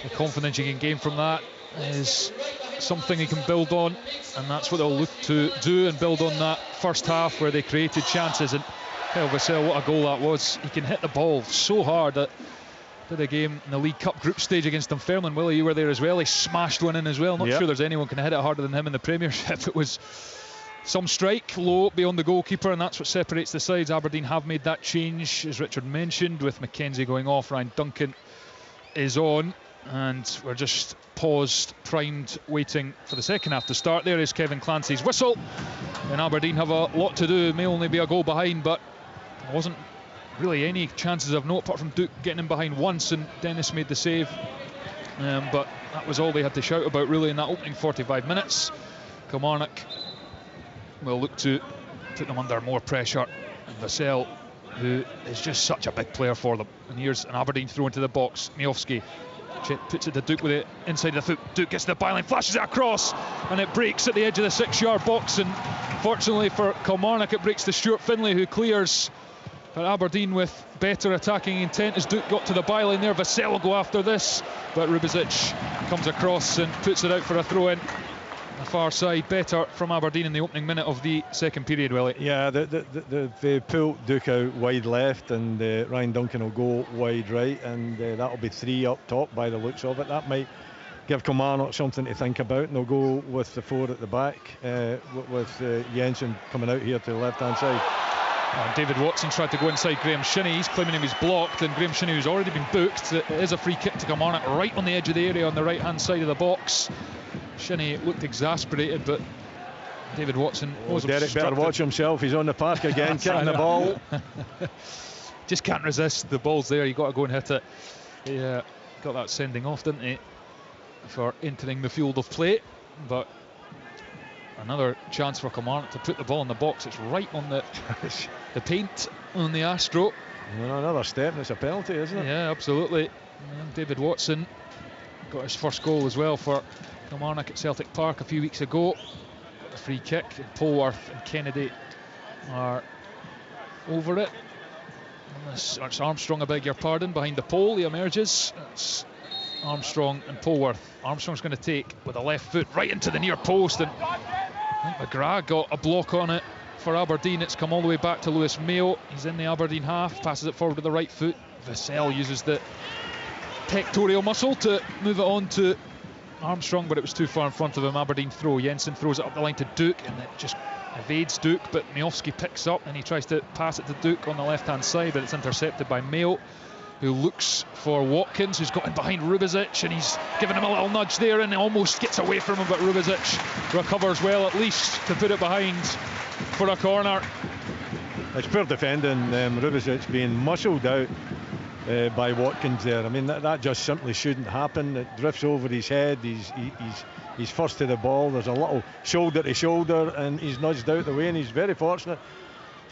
the confidence you can gain from that is something you can build on, and that's what they'll look to do, and build on that first half where they created chances. And hell, Vassell, what a goal that was. He can hit the ball so hard. That did a game in the League Cup group stage against Dunfermline. Willie, you were there as well. He smashed one in as well. Not sure there's anyone can hit it harder than him in the Premiership. It was some strike low beyond the goalkeeper, and that's what separates the sides. Aberdeen have made that change, as Richard mentioned, with McKenzie going off. Ryan Duncan is on, and we're just paused, primed, waiting for the second half to start. There is Kevin Clancy's whistle, and Aberdeen have a lot to do. May only be a goal behind, but I wasn't really any chances of note apart from Duke getting in behind once, and Dennis made the save. But that was all they had to shout about really in that opening 45 minutes. Kilmarnock will look to put them under more pressure, and Vassell, who is just such a big player for them. And here's an Aberdeen throw into the box. Miofsky puts it to Duke with it inside the foot. Duke gets to the byline, flashes it across, and it breaks at the edge of the 6-yard box. And fortunately for Kilmarnock, it breaks to Stuart Finlay, who clears. But Aberdeen with better attacking intent as Duke got to the byline there. Vassell will go after this, but Rubizic comes across and puts it out for a throw-in. The far side better from Aberdeen in the opening minute of the second period, Willie. Yeah, they pulled Duke out wide left, and Ryan Duncan will go wide right, and that'll be 3 up top by the looks of it. That might give Kilmarnock something to think about, and they'll go with the 4 at the back, with Jensen coming out here to the left-hand side. David Watson tried to go inside Graham Shinney. He's claiming he was blocked, and Graham Shinney, who's already been booked. It is a free kick to Kilmarnock right on the edge of the area on the right-hand side of the box. Shinney looked exasperated, but David Watson was Derek better watch himself. He's on the park again, kicking the ball. Just can't resist. The ball's there. You got to go and hit it. He got that sending off, didn't he, for entering the field of play? But another chance for Kilmarnock to put the ball in the box. It's right on the paint on the Astro. Another step, and it's a penalty, isn't it? Yeah, absolutely. And David Watson got his first goal as well for Kilmarnock at Celtic Park a few weeks ago. Got a free kick, and Polworth and Kennedy are over it. It's Armstrong, I beg your pardon, behind the pole. He emerges. It's Armstrong and Polworth. Armstrong's going to take with a left foot right into the near post, and I think McGrath got a block on it for Aberdeen. It's come all the way back to Lewis Mayo. He's in the Aberdeen half, passes it forward with the right foot. Vassell uses the pectoral muscle to move it on to Armstrong, but it was too far in front of him. Aberdeen throw. Jensen throws it up the line to Duke, and it just evades Duke, but Miofsky picks up and he tries to pass it to Duke on the left-hand side, but it's intercepted by Mayo, who looks for Watkins, who's got in behind Rubizic, and he's given him a little nudge there and almost gets away from him, but Rubizic recovers well at least to put it behind for a corner. It's poor defending, Rubizic being muscled out by Watkins there. I mean, that just simply shouldn't happen. It drifts over his head. He's first to the ball. There's a little shoulder to shoulder, and he's nudged out the way, and he's very fortunate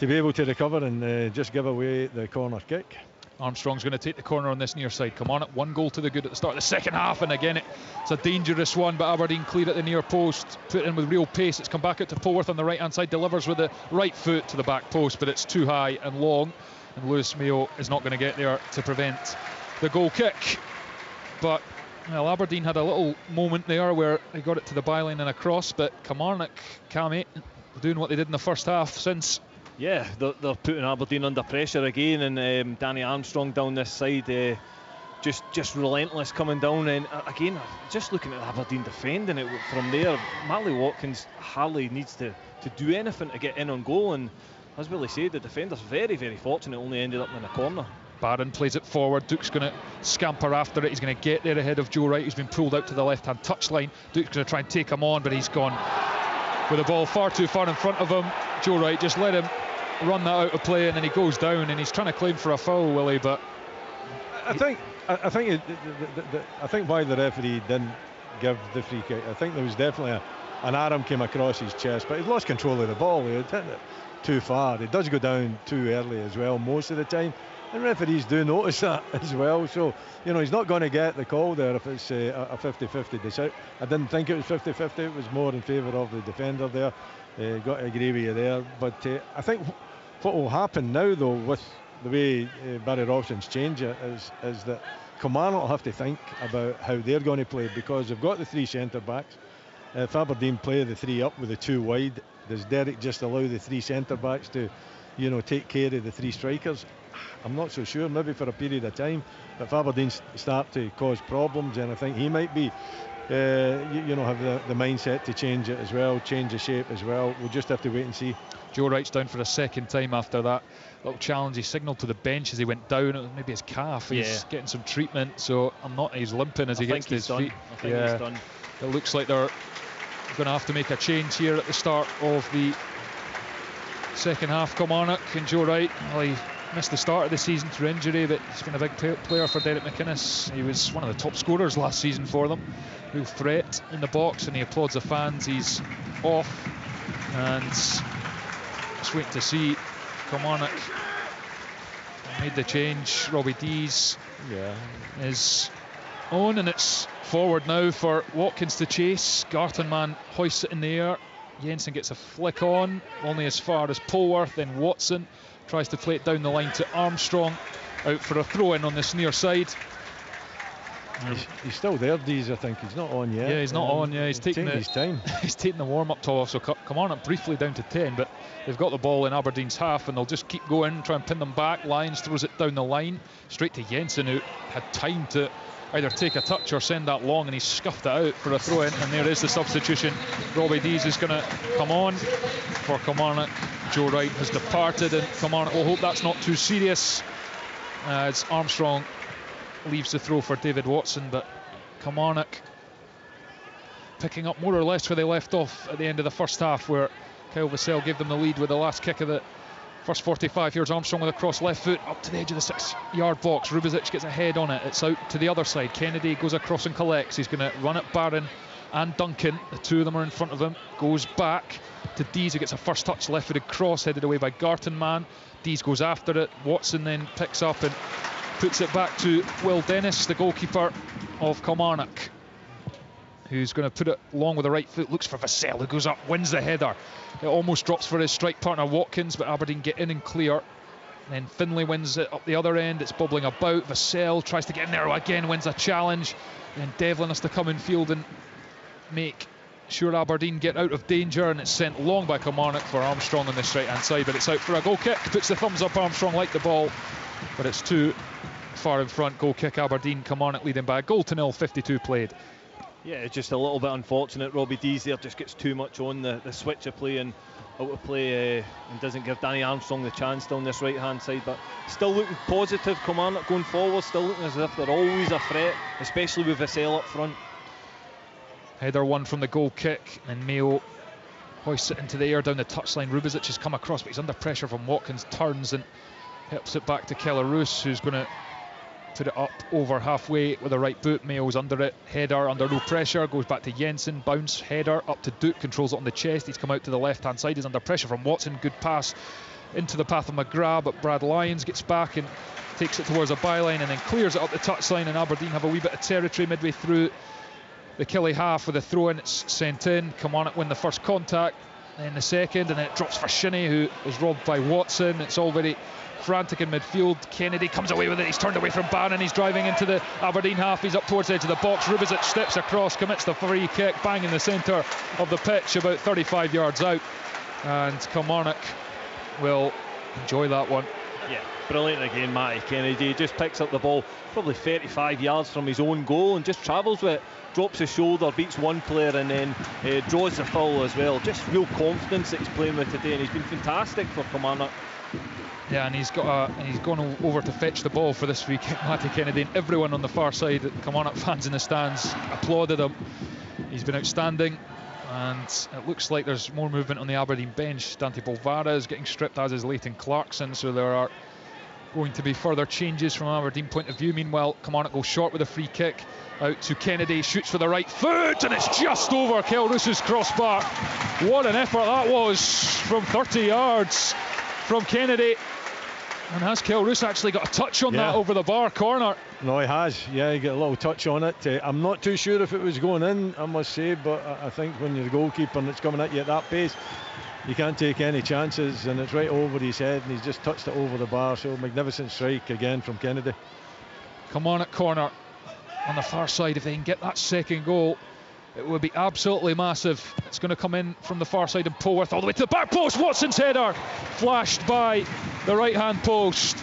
to be able to recover and just give away the corner kick. Armstrong's going to take the corner on this near side. Kilmarnock 1 goal to the good at the start of the second half, and again it's a dangerous one, but Aberdeen clear at the near post, put in with real pace. It's come back out to Polworth on the right hand side, delivers with the right foot to the back post, but it's too high and long, and Lewis Mayo is not going to get there to prevent the goal kick. But well, Aberdeen had a little moment there where they got it to the byline and across, but Kilmarnock, Cammy, doing what they did in the first half since. Yeah, they're putting Aberdeen under pressure again, and Danny Armstrong down this side, just relentless coming down, and again, just looking at Aberdeen defending it from there. Marley Watkins hardly needs to do anything to get in on goal, and as Willie said, the defender's very, very fortunate, only ended up in a corner. Barron plays it forward. Duke's going to scamper after it. He's going to get there ahead of Joe Wright, who's been pulled out to the left-hand touchline. Duke's going to try and take him on, but he's gone with the ball far too far in front of him. Joe Wright just let him run that out of play, and then he goes down, and he's trying to claim for a foul, Willie. But I think why the referee didn't give the free kick, I think there was definitely an arm came across his chest, but he lost control of the ball. He had hit it too far. It does go down too early as well most of the time, and referees do notice that as well. So he's not going to get the call there if it's a 50-50 decision. I didn't think it was 50-50. It was more in favour of the defender there. Got to agree with you there, but I think what will happen now, though, with the way Barry Robson's change it, is that Kilmarnock will have to think about how they're going to play, because they've got the 3 centre backs. If Aberdeen play the 3 up with the 2 wide, does Derek just allow the 3 centre backs to take care of the 3 strikers? I'm not so sure, maybe for a period of time. But if Aberdeen start to cause problems, then I think he might be have the mindset to change it as well, change the shape as well. We'll just have to wait and see. Joe Wright's down for a second time after that little challenge. He signalled to the bench as he went down. It was maybe his calf. He's getting some treatment, so he's limping as he gets to his feet. I think he's done. It looks like they're going to have to make a change here at the start of the second half. Kilmarnock, and Joe Wright, well, he missed the start of the season through injury, but he's been a big player for Derek McInnes. He was one of the top scorers last season for them. Real threat in the box, and he applauds the fans. He's off, and just waiting to see Kilmarnock made the change. Robbie Dees is on, and it's forward now for Watkins to chase. Gartenmann hoists it in the air. Jensen gets a flick on, only as far as Polworth. Then Watson tries to play it down the line to Armstrong, out for a throw-in on this near side. He's still there, Dees, I think. He's not on yet. Yeah, he's not on. Yeah, he's taking his time. He's taking the warm-up to off, so come on up briefly down to 10, but they've got the ball in Aberdeen's half, and they'll just keep going, try and pin them back. Lyons throws it down the line, straight to Jensen, who had time to either take a touch or send that long, and he scuffed it out for a throw-in, and there is the substitution. Robbie Dees is going to come on for Kilmarnock. Joe Wright has departed, and Kilmarnock will hope that's not too serious, as Armstrong leaves the throw for David Watson. But Kilmarnock picking up more or less where they left off at the end of the first half, where Kyle Vassell gave them the lead with the last kick of the first 45. Here's Armstrong with a cross left foot up to the edge of the 6-yard box. Rubizic gets a head on it. It's out to the other side. Kennedy goes across and collects. He's going to run at Barron and Duncan. The two of them are in front of him. Goes back to Dees, who gets a first touch left-footed cross headed away by Gartenmann. Dees goes after it. Watson then picks up and puts it back to Will Dennis, the goalkeeper of Kilmarnock, who's going to put it long with the right foot. Looks for Vassell, who goes up, wins the header. It almost drops for his strike partner Watkins, but Aberdeen get in and clear. And then Finlay wins it up the other end. It's bubbling about. Vassell tries to get in there again, wins a challenge. Then Devlin has to come in field and make sure Aberdeen get out of danger, and it's sent long by Kilmarnock for Armstrong on this right hand side, but it's out for a goal kick. Puts the thumbs up. Armstrong liked the ball, but it's too far in front. Goal kick Aberdeen. Kilmarnock leading by a goal to nil. 52 played. Yeah, it's just a little bit unfortunate. Robbie Dees there just gets too much on the switch of play and out of play, and doesn't give Danny Armstrong the chance down this right hand side. But still looking positive, Kilmarnock going forward, still looking as if they're always a threat, especially with Vassell up front. Header one from the goal kick, and Mayo hoists it into the air down the touchline. Rubizic has come across, but he's under pressure from Watkins, turns and helps it back to Keller-Roos, who's going to put it up over halfway with a right boot. Mayo's under it, header under no pressure, goes back to Jensen, bounce, header up to Duke, controls it on the chest. He's come out to the left hand side, he's under pressure from Watson. Good pass into the path of McGrath, but Brad Lyons gets back and takes it towards a byline and then clears it up the touchline, and Aberdeen have a wee bit of territory midway through the Killie half with a throw in. It's sent in. Kilmarnock win the first contact, then the second, and then it drops for Shinnie, who is robbed by Watson. It's all very frantic in midfield. Kennedy comes away with it. He's turned away from Bannon. He's driving into the Aberdeen half. He's up towards the edge of the box. Rubizic steps across, commits the free kick, bang in the centre of the pitch, about 35 yards out, and Kilmarnock will enjoy that one. Yeah, brilliant again, Matty Kennedy. Just picks up the ball probably 35 yards from his own goal and just travels with it, drops his shoulder, beats one player, and then draws the foul as well. Just real confidence that he's playing with today, and he's been fantastic for Kilmarnock. Yeah, and he's gone over to fetch the ball for this free kick, Matty Kennedy, and everyone on the far side, Kilmarnock fans in the stands, applauded him. He's been outstanding, and it looks like there's more movement on the Aberdeen bench. Dante Bolvara is getting stripped, as is Leighton Clarkson, so there are going to be further changes from an Aberdeen point of view. Meanwhile, Kilmarnock goes short with a free kick out to Kennedy, shoots for the right foot, and it's just over Keller-Roos's crossbar. What an effort that was from 30 yards from Kennedy. And has Keller-Roos actually got a touch on that over the bar corner? No, he has. Yeah, he got a little touch on it. I'm not too sure if it was going in, I must say, but I think when you're the goalkeeper and it's coming at you at that pace, you can't take any chances, and it's right over his head, and he's just touched it over the bar. So magnificent strike again from Kennedy. Kilmarnock corner on the far side. If they can get that second goal, it would be absolutely massive. It's going to come in from the far side, and Polworth all the way to the back post. Watson's header flashed by the right hand post,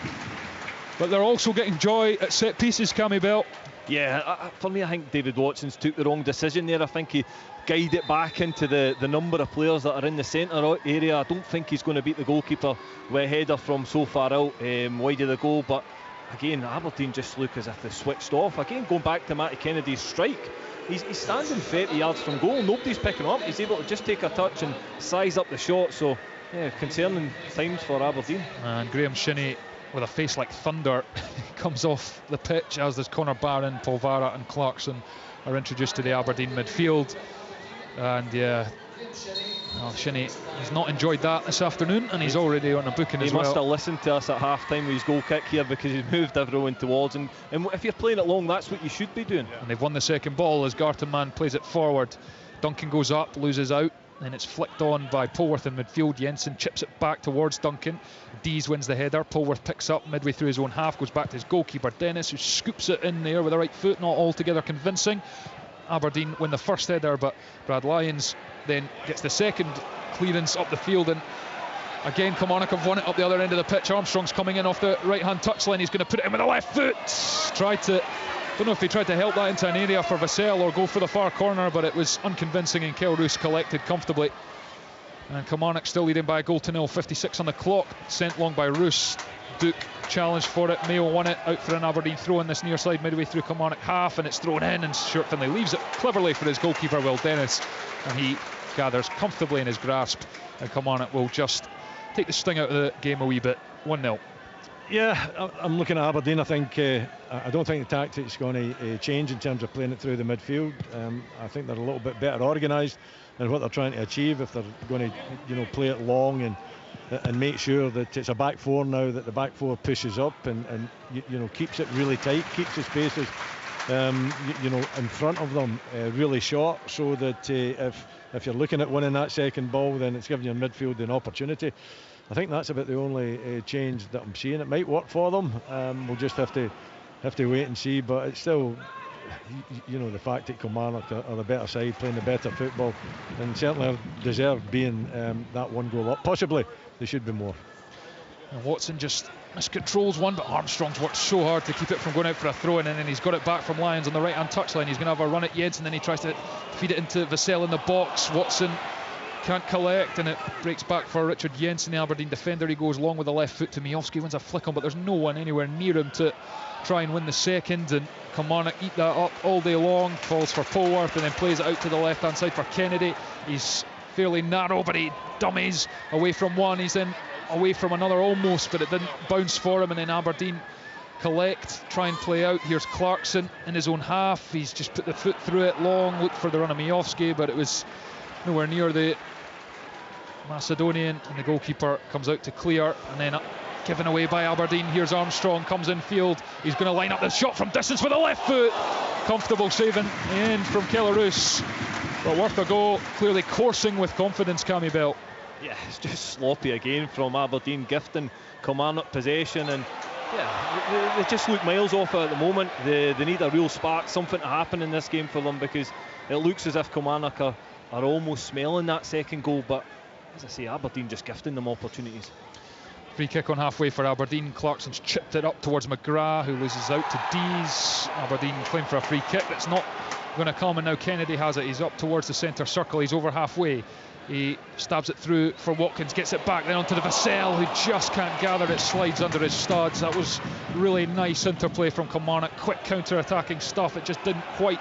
but they're also getting joy at set pieces, Cammy Bell. Yeah, for me, I think David Watson's took the wrong decision there. I think he guided it back into the number of players that are in the centre area. I don't think he's going to beat the goalkeeper with a header from so far out wide of the goal. But again, Aberdeen just look as if they switched off. Again, going back to Matty Kennedy's strike, he's standing 30 yards from goal. Nobody's picking him up. He's able to just take a touch and size up the shot. So, yeah, concerning times for Aberdeen. And Graham Shinnie with a face like thunder comes off the pitch, as does Conor Barron. Polvara and Clarkson are introduced to the Aberdeen midfield. And yeah, Shinnie, he's not enjoyed that this afternoon, and he's already on a booking as well. He must have listened to us at half-time with his goal kick here, because he's moved everyone towards, and if you're playing it long, that's what you should be doing. And they've won the second ball as Gartenmann plays it forward. Duncan goes up, loses out, and it's flicked on by Polworth in midfield. Jensen chips it back towards Duncan. Dees wins the header. Polworth picks up midway through his own half, goes back to his goalkeeper Dennis, who scoops it in there with the right foot, not altogether convincing. Aberdeen win the first header, but Brad Lyons then gets the second clearance up the field, and again Kilmarnock have won it up the other end of the pitch. Armstrong's coming in off the right hand touchline. He's going to put it in with the left foot. Don't know if he tried to help that into an area for Vassell or go for the far corner, but it was unconvincing, and Kel Roos collected comfortably. And Kilmarnock still leading by a goal to nil. 56 on the clock, sent long by Roos. Duke challenged for it. Mayo won it, out for an Aberdeen throw in this near side midway through Kilmarnock half, and it's thrown in, and Stuart Finlay leaves it cleverly for his goalkeeper Will Dennis, and he gathers comfortably in his grasp, and Kilmarnock will just take the sting out of the game a wee bit. 1-0. Yeah, I'm looking at Aberdeen. I think I don't think the tactics going to change in terms of playing it through the midfield. I think they're a little bit better organised in what they're trying to achieve. If they're going to play it long and make sure that it's a back four now, that the back four pushes up and keeps it really tight, keeps the spaces in front of them really short, so that if you're looking at winning that second ball, then it's giving your midfield an opportunity. I think that's about the only change that I'm seeing. It might work for them. We'll just have to wait and see. But it's still, the fact that Kilmarnock are the better side, playing the better football, and certainly deserve being that one goal up. Possibly there should be more. And Watson just miscontrols one, but Armstrong's worked so hard to keep it from going out for a throw-in, and then he's got it back from Lyons on the right-hand touchline. He's going to have a run at Jensen, and then he tries to feed it into Vassell in the box. Watson can't collect, and it breaks back for Richard Jensen, the Aberdeen defender. He goes long with the left foot to Miofsky, wins a flick on, but there's no one anywhere near him to try and win the second, and Kilmarnock eat that up all day long. Falls for Polworth and then plays it out to the left hand side for Kennedy. He's fairly narrow, but he dummies away from one. He's then away from another almost, but it didn't bounce for him, and then Aberdeen collect, try and play out. Here's Clarkson in his own half. He's just put the foot through it long, looked for the run of Miofsky, but it was nowhere near the Macedonian, and the goalkeeper comes out to clear, and then given away by Aberdeen. Here's Armstrong, comes in field. He's going to line up the shot from distance with the left foot. Comfortable saving in from Keller Roos, but worth a goal. Clearly coursing with confidence, Cammy Bell. Yeah, it's just sloppy again from Aberdeen, gifting Kilmarnock possession, and yeah, they just look miles off at the moment. They need a real spark, something to happen in this game for them, because it looks as if Kilmarnock are almost smelling that second goal, but as I say, Aberdeen just gifting them opportunities. Free kick on halfway for Aberdeen. Clarkson's chipped it up towards McGrath, who loses out to Dees. Aberdeen claim for a free kick. That's not going to come, and now Kennedy has it. He's up towards the centre circle. He's over halfway. He stabs it through for Watkins, gets it back then onto the Vassell, who just can't gather it, slides under his studs. That was really nice interplay from Kilmarnock, quick counter-attacking stuff. It just didn't quite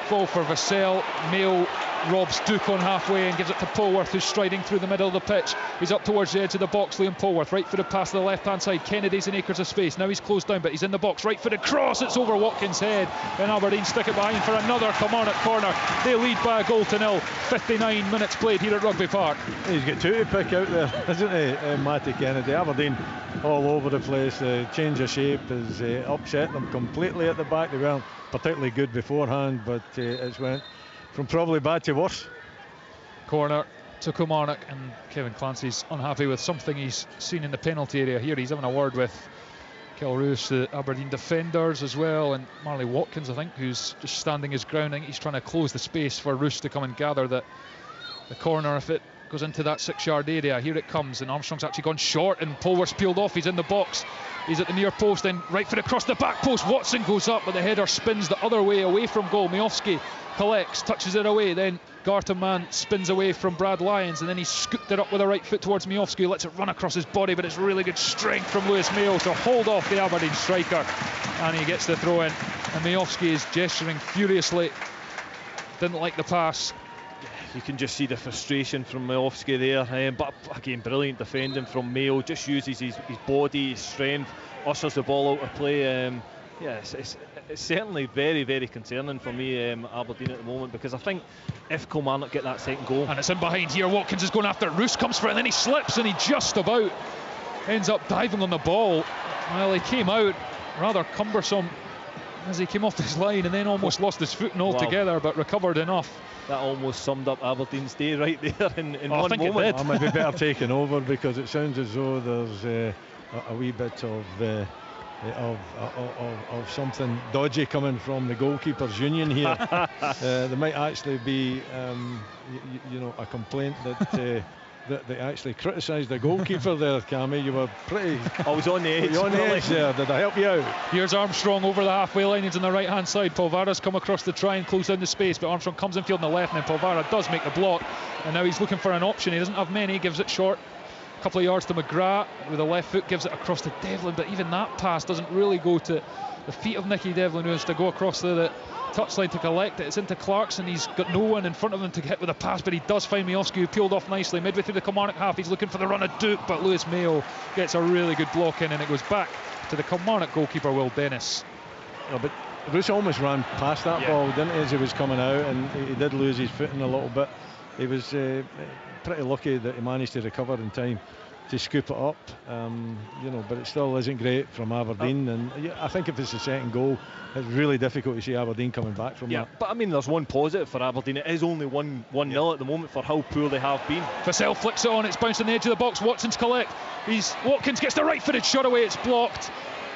fall for Vassell. Mayo robs Duke on halfway and gives it to Polworth, who's striding through the middle of the pitch. He's up towards the edge of the box. Liam Polworth, right footed pass to the left hand side. Kennedy's in acres of space. Now he's closed down, but he's in the box. Right footed cross, it's over Watkins' head, and Aberdeen stick it behind for another Kilmarnock corner. They lead by a goal to nil. 59 minutes played here at Rugby Park. He's got two to pick out there, hasn't he, Matty Kennedy? Aberdeen all over the place. Change of shape has upset them completely at the back. They weren't particularly good beforehand, but it's went from probably bad to worse. Corner to Kilmarnock, and Kevin Clancy's unhappy with something he's seen in the penalty area here. He's having a word with Kel Roos, the Aberdeen defenders as well, and Marley Watkins, I think, who's just standing his ground. I think he's trying to close the space for Roos to come and gather the corner if it goes into that 6-yard area. Here it comes, and Armstrong's actually gone short, and Polworth's peeled off. He's in the box, he's at the near post, then right foot across the back post. Watson goes up, but the header spins the other way away from goal. Miofsky collects, touches it away, then Gartenmann spins away from Brad Lyons, and then he scooped it up with the right foot towards Miofsky, lets it run across his body, but it's really good strength from Lewis Mayo to hold off the Aberdeen striker, and he gets the throw in, and Miofsky is gesturing furiously, didn't like the pass. you can just see the frustration from Miofsky there. But again, brilliant defending from Mayo. Just uses his body, his strength, ushers the ball out of play. It's certainly very, very concerning for me, Aberdeen at the moment, because I think if Kilmarnock get that second goal, and it's in behind here, Watkins is going after it. Roos comes for it, and then he slips, and he just about ends up diving on the ball. Well, he came out rather cumbersome as he came off his line, and then almost lost his footing altogether, but recovered enough. That almost summed up Aberdeen's day right there in one moment. It did. I might be better taking over, because it sounds as though there's a wee bit of something dodgy coming from the goalkeepers union here. There might actually be a complaint that that they actually criticised the goalkeeper there, Cammy. You were pretty... I was on the edge. You were on the edge there. Did I help you out? Here's Armstrong over the halfway line. He's on the right hand side. Polvara's come across to try and close down the space, but Armstrong comes in field on the left, and then Polvara does make the block, and now he's looking for an option. He doesn't have many. Gives it short, a couple of yards to McGrath with a left foot, gives it across to Devlin, but even that pass doesn't really go to the feet of Nicky Devlin, who has to go across the touchline to collect it. It's into Clarkson. He's got no one in front of him to hit with a pass, but he does find Miofsky, who peeled off nicely midway through the Kilmarnock half. He's looking for the run of Duke, but Lewis Mayo gets a really good block in, and it goes back to the Kilmarnock goalkeeper, Will Dennis. But Roos almost ran past that ball, didn't he, as he was coming out, and he did lose his footing a little bit. He was pretty lucky that he managed to recover in time to scoop it up, but it still isn't great from Aberdeen, and I think if it's the second goal, it's really difficult to see Aberdeen coming back from that. But I mean, there's one positive for Aberdeen. It is only 1-0 at the moment for how poor they have been. Vassell flicks it on, it's bounced on the edge of the box. Watson's collect. Watkins gets the right-footed shot away, it's blocked,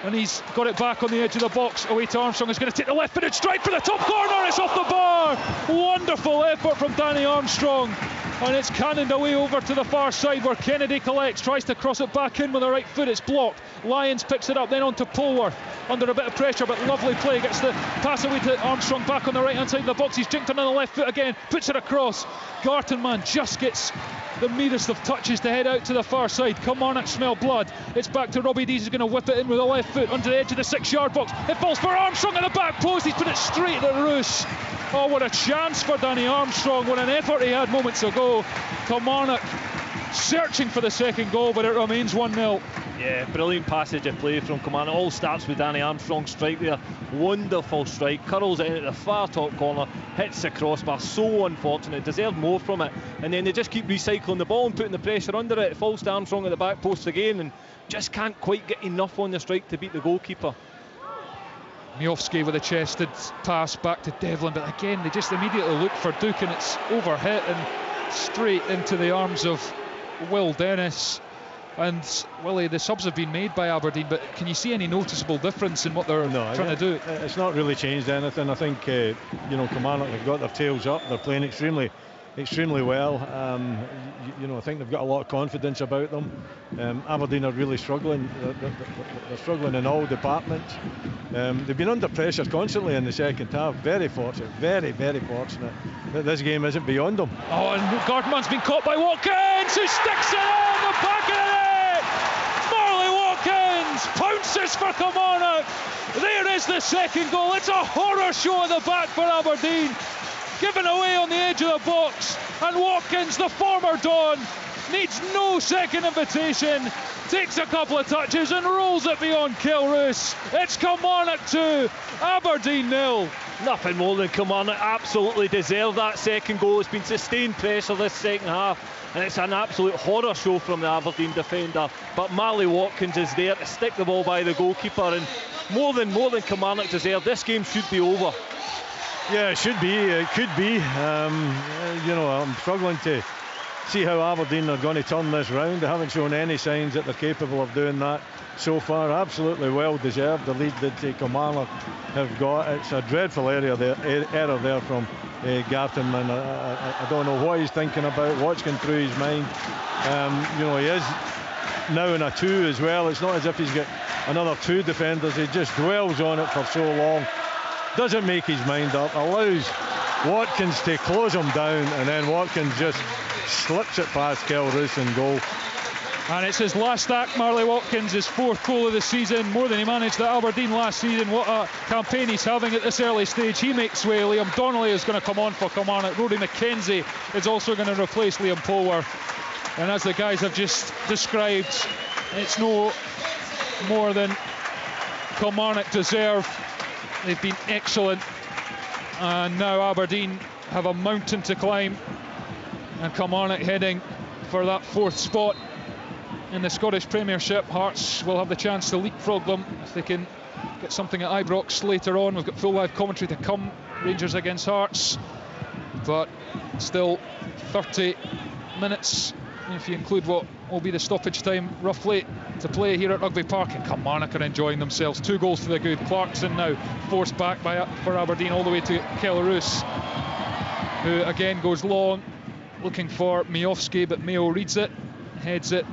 and he's got it back on the edge of the box away to Armstrong. He's going to take the left-footed strike for the top corner. It's off the bar. Wonderful effort from Danny Armstrong, and it's cannoned away over to the far side where Kennedy collects, tries to cross it back in with the right foot. It's blocked. Lyons picks it up, then on to Polworth under a bit of pressure, but lovely play. Gets the pass away to Armstrong back on the right hand side of the box. He's jinked on the left foot again, puts it across. Gartenmann just gets the merest of touches to head out to the far side. Kilmarnock smell blood. It's back to Robbie Dees, who's going to whip it in with the left foot under the edge of the 6-yard box. It falls for Armstrong at the back post. He's put it straight at Roos. Oh, what a chance for Danny Armstrong. What an effort he had moments ago. Kilmarnock searching for the second goal, but it remains 1-0. Yeah, brilliant passage of play from Kilmarnock. All starts with Danny Armstrong's strike there. Wonderful strike, curls it in at the far top corner, hits the crossbar. So unfortunate, deserved more from it. And then they just keep recycling the ball and putting the pressure under it. It falls to Armstrong at the back post again, and just can't quite get enough on the strike to beat the goalkeeper. Miofsky with a chested pass back to Devlin, but again they just immediately look for Duke, and it's overhit and straight into the arms of Will Dennis. And Willie, the subs have been made by Aberdeen, but can you see any noticeable difference in what they're trying to do? It's not really changed anything. I think Kilmarnock have got their tails up. They're playing extremely well. I think they've got a lot of confidence about them. Aberdeen are really struggling. They're struggling in all departments. They've been under pressure constantly in the second half. Very fortunate, very, very fortunate that this game isn't beyond them. Oh, and Gardman's been caught by Watkins, who sticks it on the back of the net. Marley Watkins pounces for Kilmarnock. There is the second goal. It's a horror show at the back for Aberdeen. Given away on the edge of the box, and Watkins, the former Don, needs no second invitation, takes a couple of touches and rolls it beyond Kilroos. It's Kilmarnock 2, Aberdeen 0. Nothing more than Kilmarnock absolutely deserve that second goal. It's been sustained pressure this second half, and it's an absolute horror show from the Aberdeen defender. But Marley Watkins is there to stick the ball by the goalkeeper, and more than Kilmarnock deserve. This game should be over. Yeah, it should be. It could be. I'm struggling to see how Aberdeen are going to turn this round. They haven't shown any signs that they're capable of doing that so far. Absolutely well deserved, the lead that Kilmarnock have got. It's a dreadful error there from Gartenmann. I don't know what he's thinking about, what's going through his mind. He is now in a 2 as well. It's not as if he's got another 2 defenders. He just dwells on it for so long. Doesn't make his mind up, allows Watkins to close him down, and then Watkins just slips it past Kilroos and goal. And it's his last act, Marley Watkins, his 4th goal of the season, more than he managed at Aberdeen last season. What a campaign he's having at this early stage. He makes way. Liam Donnelly is going to come on for Kilmarnock. Rory McKenzie is also going to replace Liam Polwarth. And as the guys have just described, it's no more than Kilmarnock deserve. They've been excellent. And now Aberdeen have a mountain to climb. And Kilmarnock heading for that 4th spot in the Scottish Premiership. Hearts will have the chance to leapfrog them if they can get something at Ibrox later on. We've got full live commentary to come. Rangers against Hearts, but still 30 minutes, if you include what will be the stoppage time roughly, to play here at Rugby Park, and Kilmarnock are enjoying themselves. 2 goals to the good. Clarkson now forced back for Aberdeen all the way to Kellaroos, who again goes long looking for Miofsky, but Mayo reads it, heads it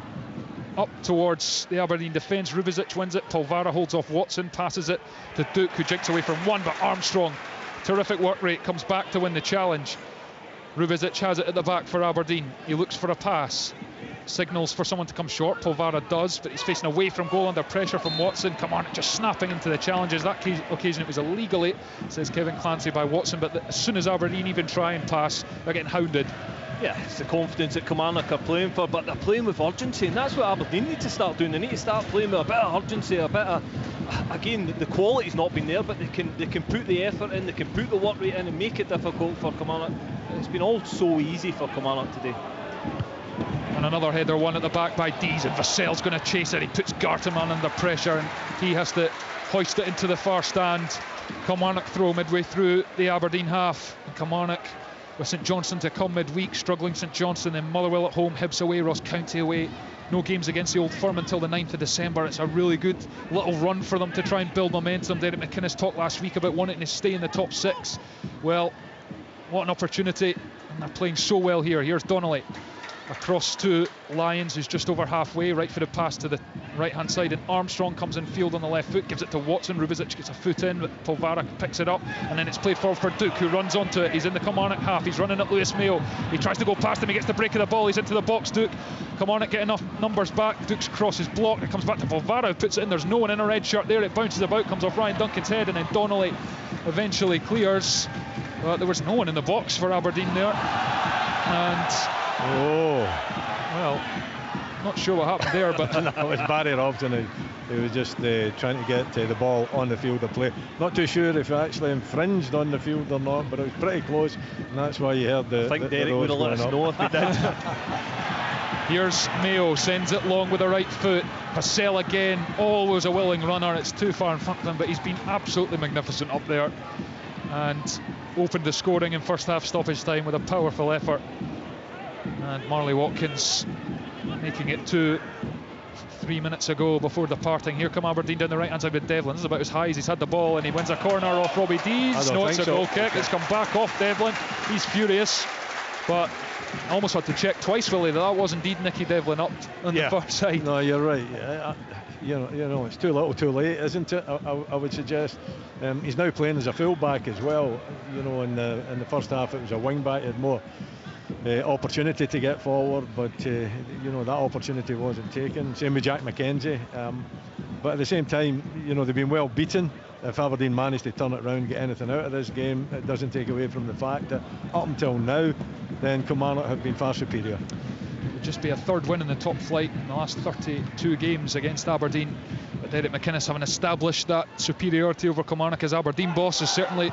up towards the Aberdeen defence. Rubizic wins it. Polvara holds off Watson, passes it to Duke, who jinks away from one, but Armstrong, terrific work rate, comes back to win the challenge. Rubizic has it at the back for Aberdeen. He looks for a pass, signals for someone to come short. Polvara does, but he's facing away from goal under pressure from Watson. Kilmarnock just snapping into the challenges. That occasion it was illegally, says Kevin Clancy, by Watson, but as soon as Aberdeen even try and pass, they're getting hounded. Yeah, it's the confidence that Kilmarnock are playing for, but they're playing with urgency, and that's what Aberdeen need to start doing. They need to start playing with a bit of urgency, a bit of, again, the quality's not been there, but they can put the effort in, they can put the work rate in and make it difficult for Kilmarnock. It's been all so easy for Kilmarnock today. And another header one at the back by Dees, and Vassell's going to chase it. He puts Garterman under pressure and he has to hoist it into the far stand. Kilmarnock throw midway through the Aberdeen half, and Kilmarnock with St Johnstone to come midweek, struggling St Johnstone, then Motherwell at home, Hibs away, Ross County away. No games against the Old Firm until the 9th of December. It's a really good little run for them to try and build momentum. Derek McInnes talked last week about wanting to stay in the top 6. Well, what an opportunity, and they're playing so well here. Here's Donnelly across to Lyons, who's just over halfway, right-footed pass to the right-hand side, and Armstrong comes in field on the left foot, gives it to Watson. Rubizic gets a foot in, but Polvara picks it up, and then it's played forward for Duke, who runs onto it. He's in the Kilmarnock half, he's running at Lewis Mayo. He tries to go past him, he gets the break of the ball, he's into the box. Duke, Kilmarnock get enough numbers back. Duke's cross is blocked, it comes back to Polvara, who puts it in. There's no one in a red shirt there, it bounces about, comes off Ryan Duncan's head, and then Donnelly eventually clears. There was no one in the box for Aberdeen there, and well, not sure what happened there, but it was Barry Robson. He was just trying to get the ball on the field of play. Not too sure if he actually infringed on the field or not, but it was pretty close, and that's why you heard the. I think Derek would have let us know if he did. Here's Mayo, sends it long with the right foot. Vassell again, always a willing runner. It's too far in front of him, but he's been absolutely magnificent up there and opened the scoring in first half stoppage time with a powerful effort. And Marley Watkins making it 2-3 minutes ago before departing. Here come Aberdeen down the right hand side with Devlin. This is about as high as he's had the ball, and he wins a corner off Robbie Dees. No, it's a goal kick. It's come back off Devlin. He's furious, but I almost had to check twice, Willie, that was indeed Nicky Devlin up on the far side. No, you're right. You know, it's too little, too late, isn't it? I would suggest. He's now playing as a full-back as well. You know, in the first half it was a wing-back. He had more opportunity to get forward, but you know, that opportunity wasn't taken. Same with Jack McKenzie. But at the same time, you know, they've been well beaten. If Aberdeen managed to turn it around and get anything out of this game, it doesn't take away from the fact that up until now, then Kilmarnock have been far superior. It would just be a third win in the top flight in the last 32 games against Aberdeen. But Derek McInnes, having established that superiority over Kilmarnock as Aberdeen boss, is certainly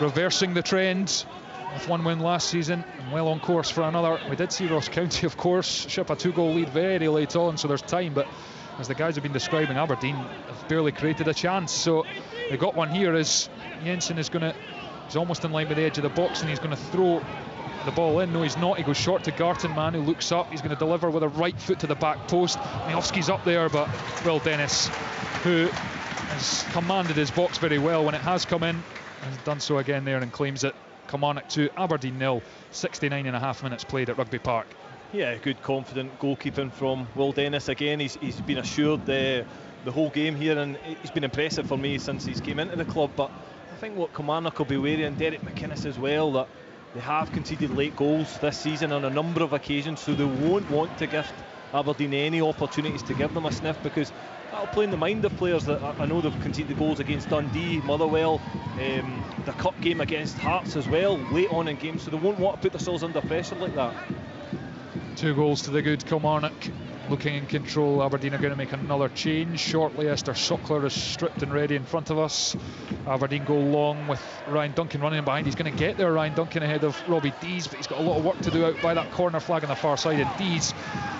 reversing the trend. With one win last season and well on course for another. We did see Ross County, of course, ship a 2-goal lead very late on, so there's time, but as the guys have been describing, Aberdeen have barely created a chance. So they got one here as Jensen he's almost in line with the edge of the box, and he's going to throw the ball in. No, he's not. He goes short to Gartenman, who looks up. He's going to deliver with a right foot to the back post. Miofsky's up there, but Will Dennis, who has commanded his box very well when it has come in, has done so again there and claims it. Kilmarnock 2, Aberdeen 0, 69.5 minutes played at Rugby Park. Yeah, good confident goalkeeping from Will Dennis again. He's been assured the whole game here, and he's been impressive for me since he's came into the club. But I think what Kilmarnock will be wary, and Derek McInnes as well, that they have conceded late goals this season on a number of occasions, so they won't want to gift Aberdeen any opportunities to give them a sniff, because that'll play in the mind of players that I know they've conceded goals against Dundee, Motherwell, the cup game against Hearts as well, late on in games, so they won't want to put themselves under pressure like that. 2 goals to the good. Kilmarnock looking in control. Aberdeen are going to make another change shortly. Esther Sockler is stripped and ready in front of us. Aberdeen go long with Ryan Duncan running behind. He's going to get there, Ryan Duncan, ahead of Robbie Dees, but he's got a lot of work to do out by that corner flag on the far side, and Dees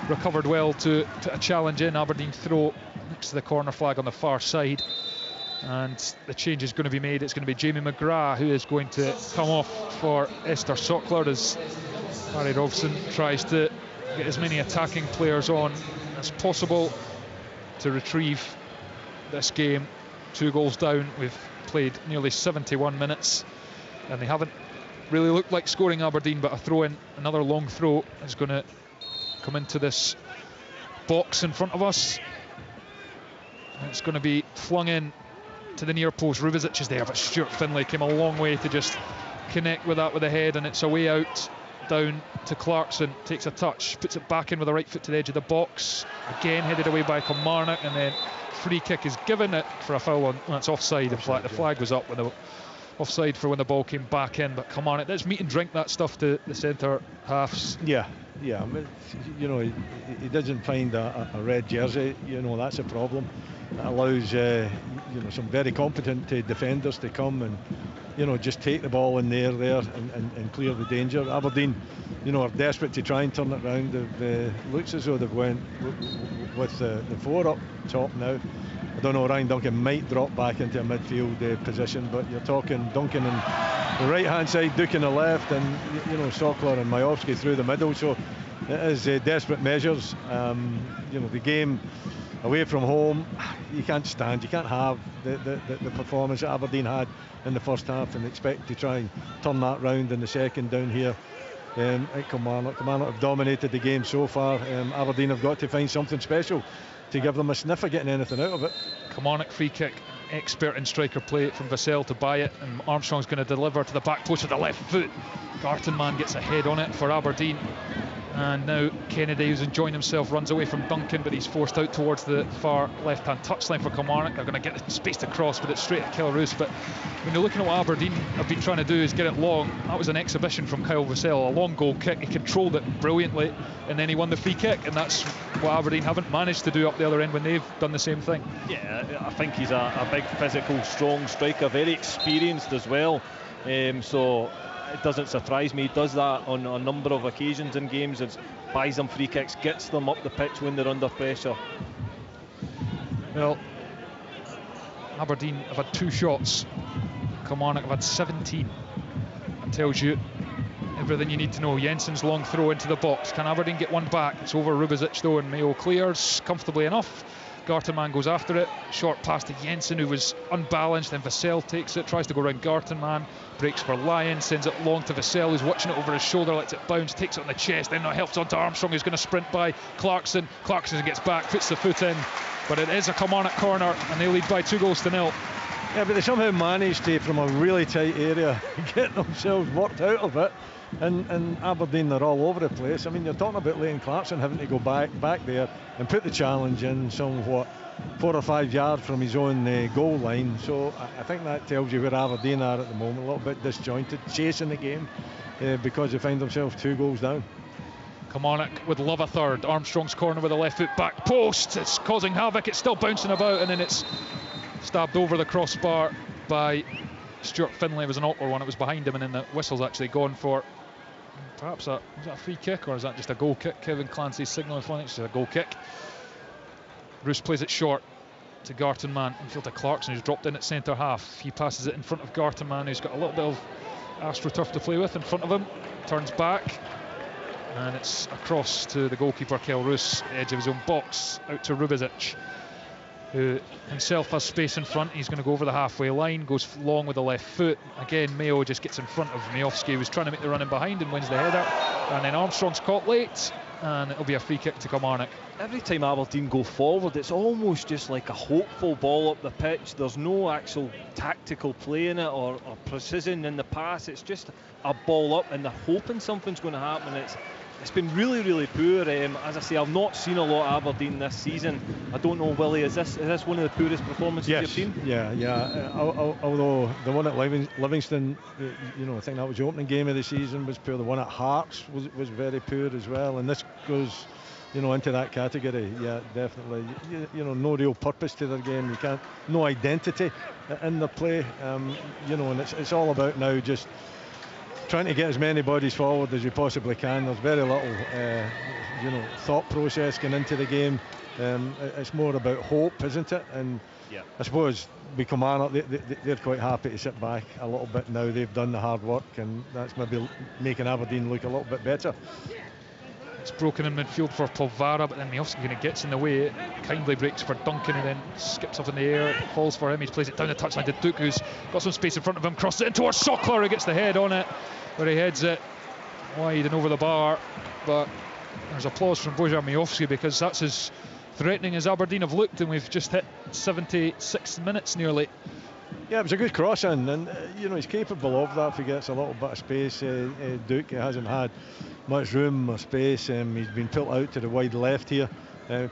recovered well to put a challenge in. Aberdeen throw next to the corner flag on the far side, and the change is going to be made. It's going to be Jamie McGrath who is going to come off for Esther Sockler, as Harry Robson tries to get as many attacking players on as possible to retrieve this game. 2 goals down. We've played nearly 71 minutes and they haven't really looked like scoring, Aberdeen, but a throw in, another long throw, is going to come into this box in front of us. And it's going to be flung in to the near post. Rubicic is there, but Stuart Finlay came a long way to just connect with that with the head, and it's a way out down to Clarkson. Takes a touch, puts it back in with the right foot to the edge of the box, again headed away by Kilmarnock, and then free kick is given it for a foul on, well, it's offside. In fact, the flag was up when the offside for when the ball came back in, but Kilmarnock, let's meet and drink that stuff to the centre halves. Yeah, I mean, you know, he doesn't find a red jersey, you know, that's a problem. That allows you know, some very competent defenders to come and, you know, just take the ball in there and clear the danger. Aberdeen, you know, are desperate to try and turn it round. It looks as though they've went with the 4 up top now. I don't know, Ryan Duncan might drop back into a midfield position, but you're talking Duncan on the right hand side, Duke on the left, and, you know, Sockler and Majowski through the middle. So it is desperate measures. You know, the game away from home, you can't have the performance that Aberdeen had in the first half and expect to try and turn that round in the second down here at Kilmarnock. Kilmarnock have dominated the game so far. Aberdeen have got to find something special to give them a sniff of getting anything out of it. Kilmarnock free kick, expert in striker play from Vassell to buy it, and Armstrong's going to deliver to the back post with the left foot. Gartenmann gets a head on it for Aberdeen, and now Kennedy, who's enjoying himself, runs away from Duncan, but he's forced out towards the far left-hand touchline for Kilmarnock. They're going to get the space to cross with it straight at Kilroos, but when you're looking at what Aberdeen have been trying to do is get it long. That was an exhibition from Kyle Vassell, a long goal kick. He controlled it brilliantly, and then he won the free kick, and that's what Aberdeen haven't managed to do up the other end when they've done the same thing. Yeah, I think he's a big physical, strong striker, very experienced as well. So it doesn't surprise me. He does that on a number of occasions in games. It buys them free kicks, gets them up the pitch when they're under pressure. Well, Aberdeen have had 2 shots. Kilmarnock have had 17. That tells you everything you need to know. Jensen's long throw into the box. Can Aberdeen get one back? It's over Rubicic though, and Mayo clears comfortably enough. Gartenmann goes after it. Short pass to Jensen, who was unbalanced. Then Vassell takes it, tries to go around Gartenmann, breaks for Lyon, sends it long to Vassell, who's watching it over his shoulder, lets it bounce, takes it on the chest, then it helps onto Armstrong, who's going to sprint by Clarkson. Clarkson gets back, puts the foot in, but it is a Kilmarnock corner, and they lead by 2-0. Yeah, but they somehow managed to, from a really tight area, get themselves worked out of it. And Aberdeen, they're all over the place. I mean, you're talking about Leighton Clarkson having to go back there and put the challenge in somewhat 4 or 5 yards from his own goal line. So I think that tells you where Aberdeen are at the moment, a little bit disjointed, chasing the game because they find themselves 2 goals down. Kilmarnock would love a third. Armstrong's corner with the left foot, back post. It's causing havoc. It's still bouncing about, and then it's stabbed over the crossbar by Stuart Finlay. It was an awkward one. It was behind him, and then the whistle's actually gone for perhaps was that a free kick, or is that just a goal kick? Kevin Clancy's signalling for it. It's just a goal kick. Roos plays it short to Gartenmann. Infield to Clarkson, who's dropped in at centre half. He passes it in front of Gartenmann, who's got a little bit of AstroTurf to play with in front of him. Turns back, and it's across to the goalkeeper Kel Roos, edge of his own box, out to Rubicic, who himself has space in front. He's going to go over the halfway line, goes long with the left foot. Again, Mayo just gets in front of Majowski, who's trying to make the run in behind, and wins the header. And then Armstrong's caught late, and it'll be a free kick to Kilmarnock. Every time Aberdeen go forward, it's almost just like a hopeful ball up the pitch. There's no actual tactical play in it or precision in the pass. It's just a ball up, and they're hoping something's going to happen. it's been really, really poor. As I say, I've not seen a lot of Aberdeen this season. I don't know, Willie, is this one of the poorest performances you've seen? Yeah. Although the one at Livingston, I think that was the opening game of the season, was poor. The one at Hearts was very poor as well, and this goes into that category. Yeah, definitely. No real purpose to their game. No identity in their play. And it's all about now just trying to get as many bodies forward as you possibly can. There's very little, thought process going into the game. It's more about hope, isn't it? And I suppose with Kilmarnock, they're quite happy to sit back a little bit now. They've done the hard work, and that's maybe making Aberdeen look a little bit better. It's broken in midfield for Polvara, but then Miofsky kind of gets in the way. Kindly breaks for Duncan, and then skips up in the air, falls for him. He plays it down the touchline to Duke, who's got some space in front of him, crosses it in towards Sockler, who gets the head on it, where he heads it wide and over the bar. But there's applause from Bojan Miofsky, because that's as threatening as Aberdeen have looked, and we've just hit 76 minutes nearly. Yeah, it was a good cross in, and he's capable of that if he gets a little bit of space. Duke hasn't had much room or space. He's been put out to the wide left here.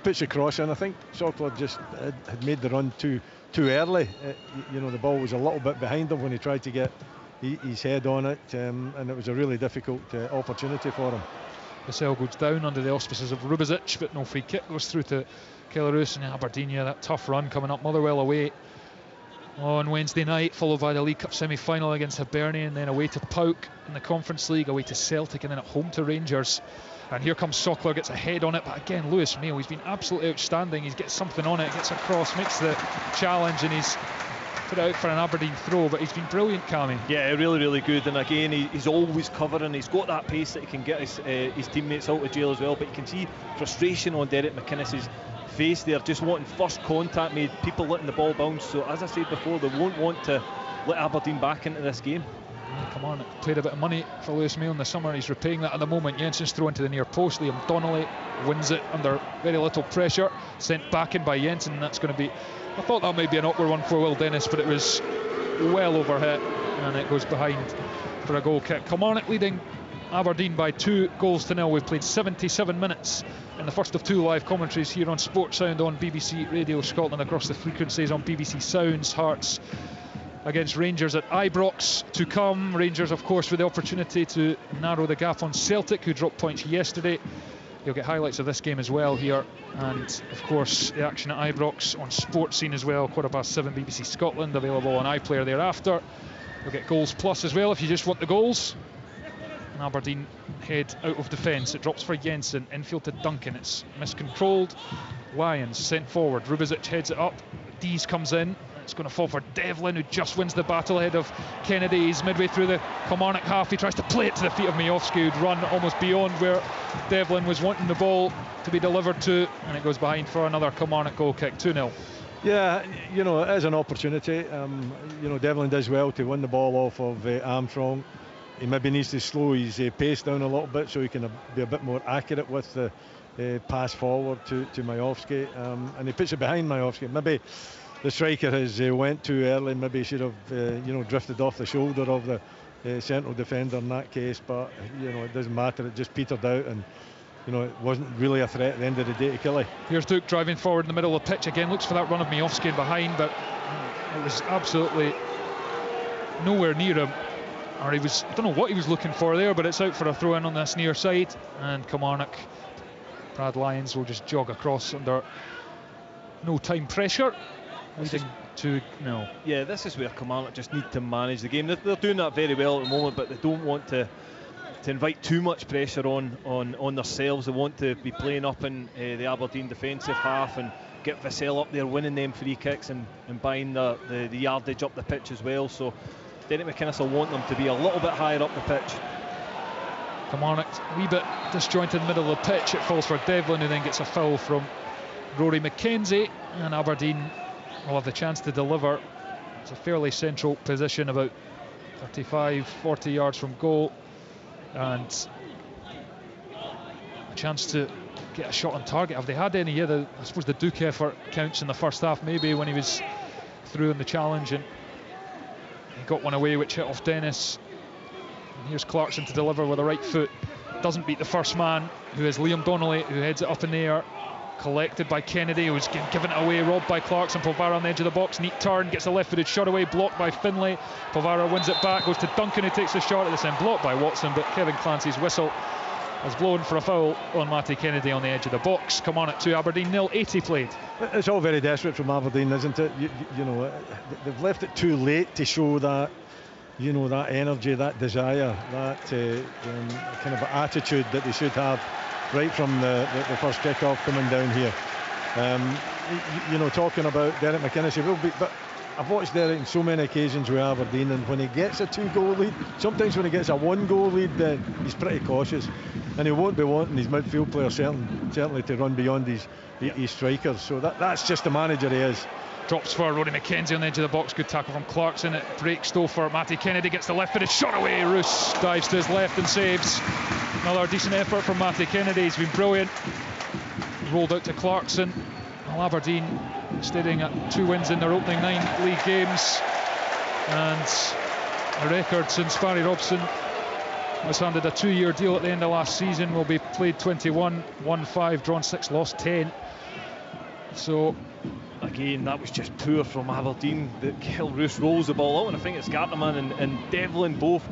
Puts the cross in. I think Sockler just had made the run too early. The ball was a little bit behind him when he tried to get his head on it, and it was a really difficult opportunity for him. The cell goes down under the auspices of Rubizic, but no free kick goes through to Kelarus and Aberdeen. That tough run coming up Motherwell away on Wednesday night, followed by the League Cup semi-final against Hibernian, then away to PAOK in the Conference League, away to Celtic, and then at home to Rangers. And here comes Sockler, gets a head on it, but again, Lewis Mayo, he's been absolutely outstanding. He gets something on it, gets across, makes the challenge, and he's put it out for an Aberdeen throw, but he's been brilliant, Cammy. Yeah, really, really good. And again, he's always covering. He's got that pace that he can get his teammates out of jail as well, but you can see frustration on Derek McInnes's face there, just wanting first contact made, people letting the ball bounce. So as I said before, they won't want to let Aberdeen back into this game. Come on, played a bit of money for Lewis Mayo in the summer. He's repaying that at the moment. Jensen's thrown to the near post. Liam Donnelly wins it under very little pressure, sent back in by Jensen, and that's going to be, I thought that might be an awkward one for Will Dennis, but it was well overhit, and it goes behind for a goal kick. Kilmarnock leading Aberdeen by 2-0. We've played 77 minutes in the first of 2 live commentaries here on Sports Sound on BBC Radio Scotland, across the frequencies on BBC Sounds. Hearts against Rangers at Ibrox to come. Rangers, of course, with the opportunity to narrow the gap on Celtic, who dropped points yesterday. You'll get highlights of this game as well here, and of course the action at Ibrox on Sports Scene as well, 7:15 BBC Scotland, available on iPlayer thereafter. You'll get Goals Plus as well if you just want the goals. And Aberdeen head out of defence. It drops for Jensen, infield to Duncan, it's miscontrolled. Lyons sent forward, Rubizic heads it up, Dees comes in. It's going to fall for Devlin, who just wins the battle ahead of Kennedy. He's midway through the Kilmarnock half. He tries to play it to the feet of Miofsky, who'd run almost beyond where Devlin was wanting the ball to be delivered to, and it goes behind for another Kilmarnock goal kick, 2-0. Yeah, it is an opportunity. Devlin does well to win the ball off of Armstrong. He maybe needs to slow his pace down a little bit so he can be a bit more accurate with the pass forward to Miofsky, and he puts it behind Miofsky. Maybe the striker has went too early. Maybe he should have drifted off the shoulder of the central defender in that case, but it doesn't matter. It just petered out, and it wasn't really a threat at the end of the day to Killie. Here's Duke driving forward in the middle of the pitch again, looks for that run of Miofsky behind, but it was absolutely nowhere near him, or I don't know what he was looking for there, but it's out for a throw in on this near side, and Kilmarnock, Brad Lyons will just jog across under no time pressure. Yeah, this is where Kilmarnock just need to manage the game. They're doing that very well at the moment, but they don't want to invite too much pressure on themselves. They want to be playing up in the Aberdeen defensive half and get Vassell up there winning them free kicks and buying the yardage up the pitch as well. So Derek McInnes will want them to be a little bit higher up the pitch. Kilmarnock a wee bit disjointed in the middle of the pitch. It falls for Devlin, who then gets a foul from Rory McKenzie, and Aberdeen will have the chance to deliver. It's a fairly central position, about 35-40 yards from goal, and a chance to get a shot on target. Have they had any? Yeah, I suppose the Duke effort counts in the first half, maybe, when he was through in the challenge and he got one away which hit off Dennis. And here's Clarkson to deliver with a right foot doesn't beat the first man, who is Liam Donnelly, who heads it up in the air. Collected by Kennedy, who's given it away, robbed by Clarkson. Polvara on the edge of the box, neat turn, gets a left-footed shot away, blocked by Finlay. Polvara wins it back, goes to Duncan, who takes the shot at this end, blocked by Watson, but Kevin Clancy's whistle has blown for a foul on Matty Kennedy on the edge of the box. Kilmarnock 2, Aberdeen 0, 80 played. It's all very desperate from Aberdeen, isn't it? You know, they've left it too late to show that, you know, that energy, that desire, that kind of attitude that they should have right from the first kick-off coming down here. You know, talking about Derek McInnes, he will be, but I've watched Derek on so many occasions with Aberdeen, and when he gets a 2-goal lead, sometimes when he gets a 1-goal lead, then he's pretty cautious, and he won't be wanting his midfield players certainly to run beyond his strikers. So that's just the manager he is. Drops for Rory McKenzie on the edge of the box. Good tackle from Clarkson. It breaks though for Matty Kennedy. Gets the left-footed shot away. Roos dives to his left and saves. Another decent effort from Matty Kennedy. He's been brilliant. Rolled out to Clarkson. Well, Aberdeen steadying at 2 wins in their opening 9 league games. And a record since Barry Robson was handed a 2-year deal at the end of last season. Will be played 21, won 5, drawn 6, lost 10. So again, that was just poor from Aberdeen. Gil Roos rolls the ball out, and I think it's Garterman and Devlin both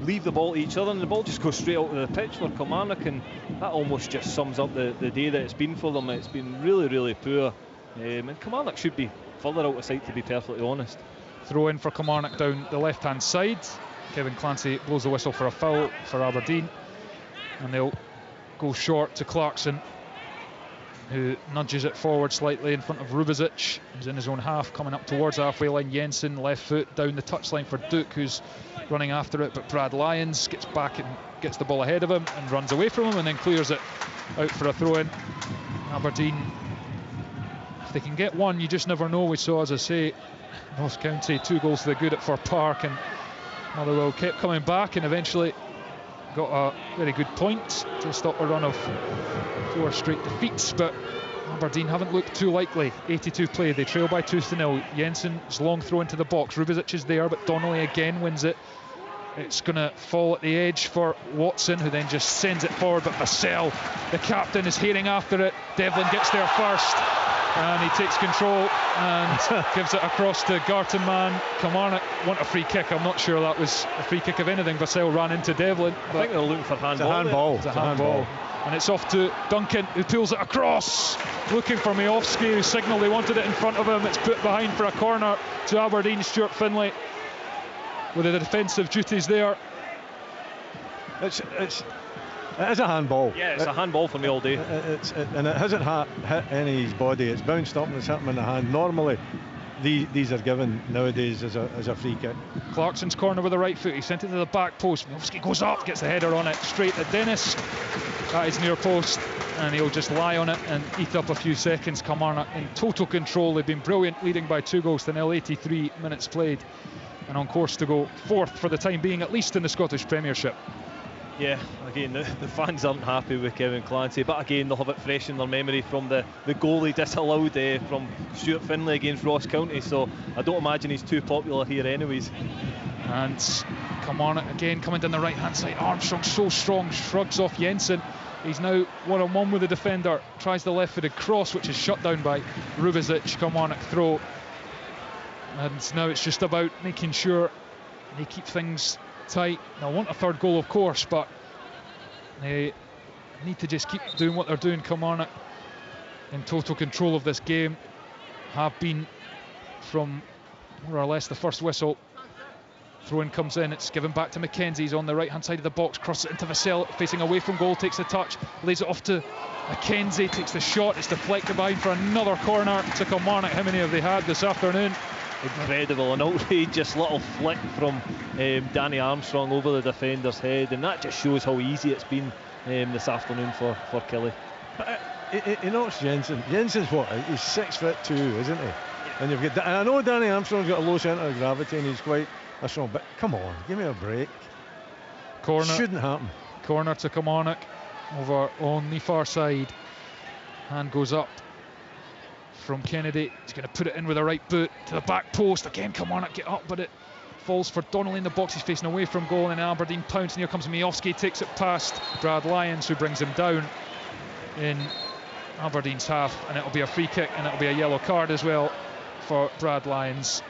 leave the ball to each other, and the ball just goes straight out of the pitch for Kilmarnock, and that almost just sums up the day that it's been for them. It's been really, really poor, and Kilmarnock should be further out of sight, to be perfectly honest. Throw in for Kilmarnock down the left-hand side. Kevin Clancy blows the whistle for a foul for Aberdeen, and they'll go short to Clarkson, who nudges it forward slightly in front of Rubizic, who's in his own half, coming up towards the halfway line. Jensen, left foot down the touchline for Duke, who's running after it, but Brad Lyons gets back and gets the ball ahead of him and runs away from him, and then clears it out for a throw-in. Aberdeen, if they can get one, you just never know. We saw, as I say, Ross County 2 goals to the good at Fir Park, and Motherwell kept coming back and eventually got a very good point to stop a run of 4 straight defeats, but Aberdeen haven't looked too likely. 82 play, they trail by 2-0. Jensen's long throw into the box. Rubizic is there, but Donnelly again wins it. It's going to fall at the edge for Watson, who then just sends it forward, but Vassell, the captain, is heading after it. Devlin gets there first, and he takes control and gives it across to Gartenmann. Kilmarnock want a free kick. I'm not sure that was a free kick of anything. Vassell ran into Devlin. I think they're looking for handball. It's a handball. And it's off to Duncan, who pulls it across, looking for Miofsky, who signalled they wanted it in front of him. It's put behind for a corner to Aberdeen. Stuart Finlay with the defensive duties there. It is a handball. Yeah, it's a handball for me all day. And it hasn't hit any of his body. It's bounced up and it's hit him in the hand. Normally, these are given nowadays as a free kick. Clarkson's corner with the right foot. He sent it to the back post. Miofsky goes up, gets the header on it, straight at Dennis. That is near post, and he'll just lie on it and eat up a few seconds. Kilmarnock in total control. They've been brilliant, leading by 2-0. 83 minutes played, and on course to go 4th for the time being, at least in the Scottish Premiership. Yeah, again, the fans aren't happy with Kevin Clancy, but again, they'll have it fresh in their memory from the goal he disallowed from Stuart Finlay against Ross County, so I don't imagine he's too popular here anyways. And Kilmarnock again coming down the right-hand side. Armstrong so strong, shrugs off Jensen. He's now one-on-one with the defender, tries the left-footed cross, which is shut down by Rubizic. Kilmarnock throw, and now it's just about making sure they keep things tight. They'll want a 3rd goal, of course, but they need to just keep doing what they're doing. Kilmarnock in total control of this game, have been from more or less the first whistle. Throw-in comes in, it's given back to McKenzie. He's on the right-hand side of the box, crosses it into Vassell, facing away from goal, takes the touch, lays it off to McKenzie, takes the shot, it's deflected behind for another corner to Kilmarnock. How many have they had this afternoon? Incredible, an outrageous little flick from Danny Armstrong over the defender's head, and that just shows how easy it's been this afternoon for Killie. You know, it's Jensen. Jensen's what? He's 6'2", isn't he? And you've got. And I know Danny Armstrong's got a low centre of gravity and he's quite a strong. But come on, give me a break. Corner. Shouldn't happen. Corner to Kilmarnock over on the far side. Hand goes up from Kennedy. He's going to put it in with the right boot to the back post. Again, Kilmarnock get up, but it falls for Donnelly in the box. He's facing away from goal, and Aberdeen pounce, and here comes Miofsky, takes it past Brad Lyons, who brings him down in Aberdeen's half, and it'll be a free kick, and it'll be a yellow card as well for Brad Lyons.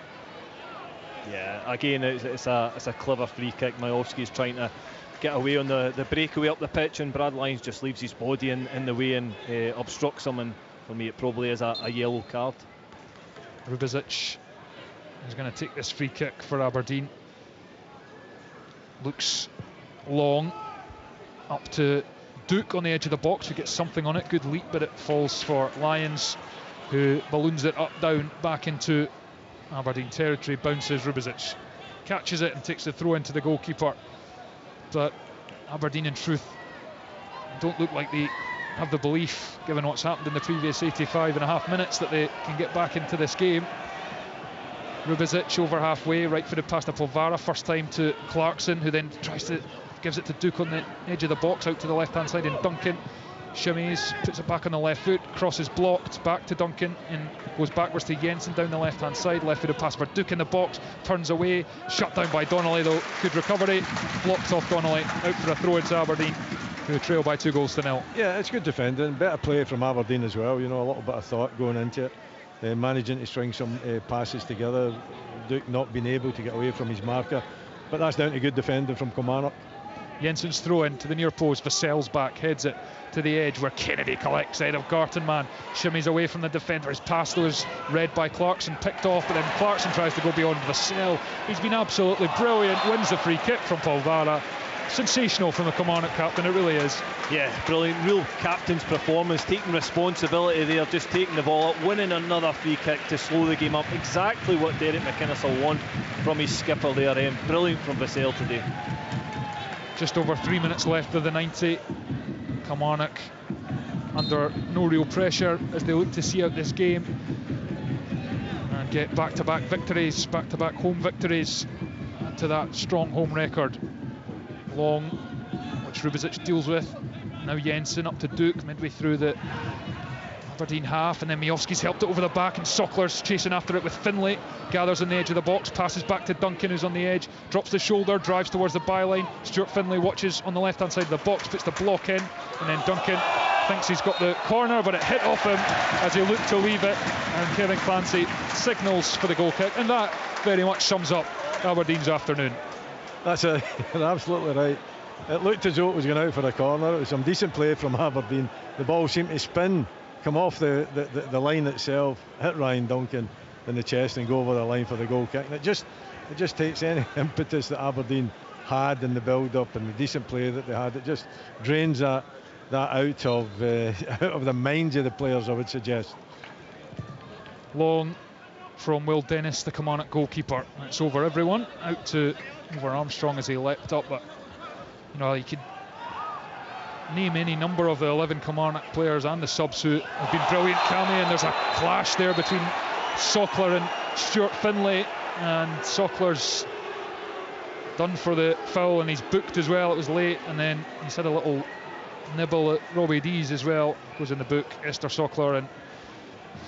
Yeah, again, it's a clever free kick. Miofsky's trying to get away on the breakaway up the pitch, and Brad Lyons just leaves his body in the way and obstructs him, and for me it probably is a yellow card. Rubizic is going to take this free kick for Aberdeen. Looks long, up to Duke on the edge of the box, who gets something on it. Good leap, but it falls for Lyons, who balloons it up, down, back into Aberdeen territory. Bounces, Rubizic catches it and takes the throw into the goalkeeper. But Aberdeen, in truth, don't look like they have the belief, given what's happened in the previous 85.5 minutes, that they can get back into this game. Rubizic over halfway, right-footed past to Polvara, first time to Clarkson, who then gives it to Duke on the edge of the box, out to the left-hand side, and Duncan shimmies, puts it back on the left foot, crosses blocked, back to Duncan, and goes backwards to Jensen down the left-hand side. Left-footed pass for Duke in the box, turns away, shut down by Donnelly though. Good recovery, blocked off Donnelly, out for a throw into Aberdeen, who trail by 2-0. Yeah, it's good defending, better play from Aberdeen as well. You know, a little bit of thought going into it, managing to string some passes together. Duke not being able to get away from his marker, but that's down to good defending from Kilmarnock. Jensen's throw in to the near post. Vassell's back, heads it to the edge where Kennedy collects ahead of Gartenmann, shimmies away from the defender. His pass though is read by Clarkson, picked off, but then Clarkson tries to go beyond Vassell. He's been absolutely brilliant, wins the free kick from Polvara. Sensational from the Kilmarnock captain, it really is. Yeah, brilliant, real captain's performance, taking responsibility there, just taking the ball up, winning another free kick to slow the game up. Exactly what Derek McInnes will want from his skipper there. Brilliant from Vassell today. Just over 3 minutes left of the 90. Kilmarnock under no real pressure as they look to see out this game and get back-to-back victories, back-to-back home victories, to that strong home record. Long, which Rubizic deals with. Now Jensen up to Duke midway through the Aberdeen half, and then Miofsky's helped it over the back, and Sockler's chasing after it with Finlay. Gathers on the edge of the box, passes back to Duncan, who's on the edge, drops the shoulder, drives towards the byline. Stuart Finlay watches on the left-hand side of the box, puts the block in, and then Duncan thinks he's got the corner, but it hit off him as he looked to leave it, and Kevin Clancy signals for the goal kick, and that very much sums up Aberdeen's afternoon. You're absolutely right. It looked as though it was going out for a corner. It was some decent play from Aberdeen. The ball seemed to spin, come off the line itself, hit Ryan Duncan in the chest and go over the line for the goal kick. And it just takes any impetus that Aberdeen had in the build-up and the decent play that they had. It just drains that out of the minds of the players, I would suggest. Long from Will Dennis, the Kilmarnock goalkeeper. It's over everyone, out to over Armstrong as he leapt up, but you know, you could name any number of the 11 Kilmarnock players and the subs who have been brilliant, Cammy, and there's a clash there between Sockler and Stuart Finlay, and Sockler's done for the foul and he's booked as well. It was late, and then he's had a little nibble at Robbie Dees as well, goes in the book. Esther Sockler, and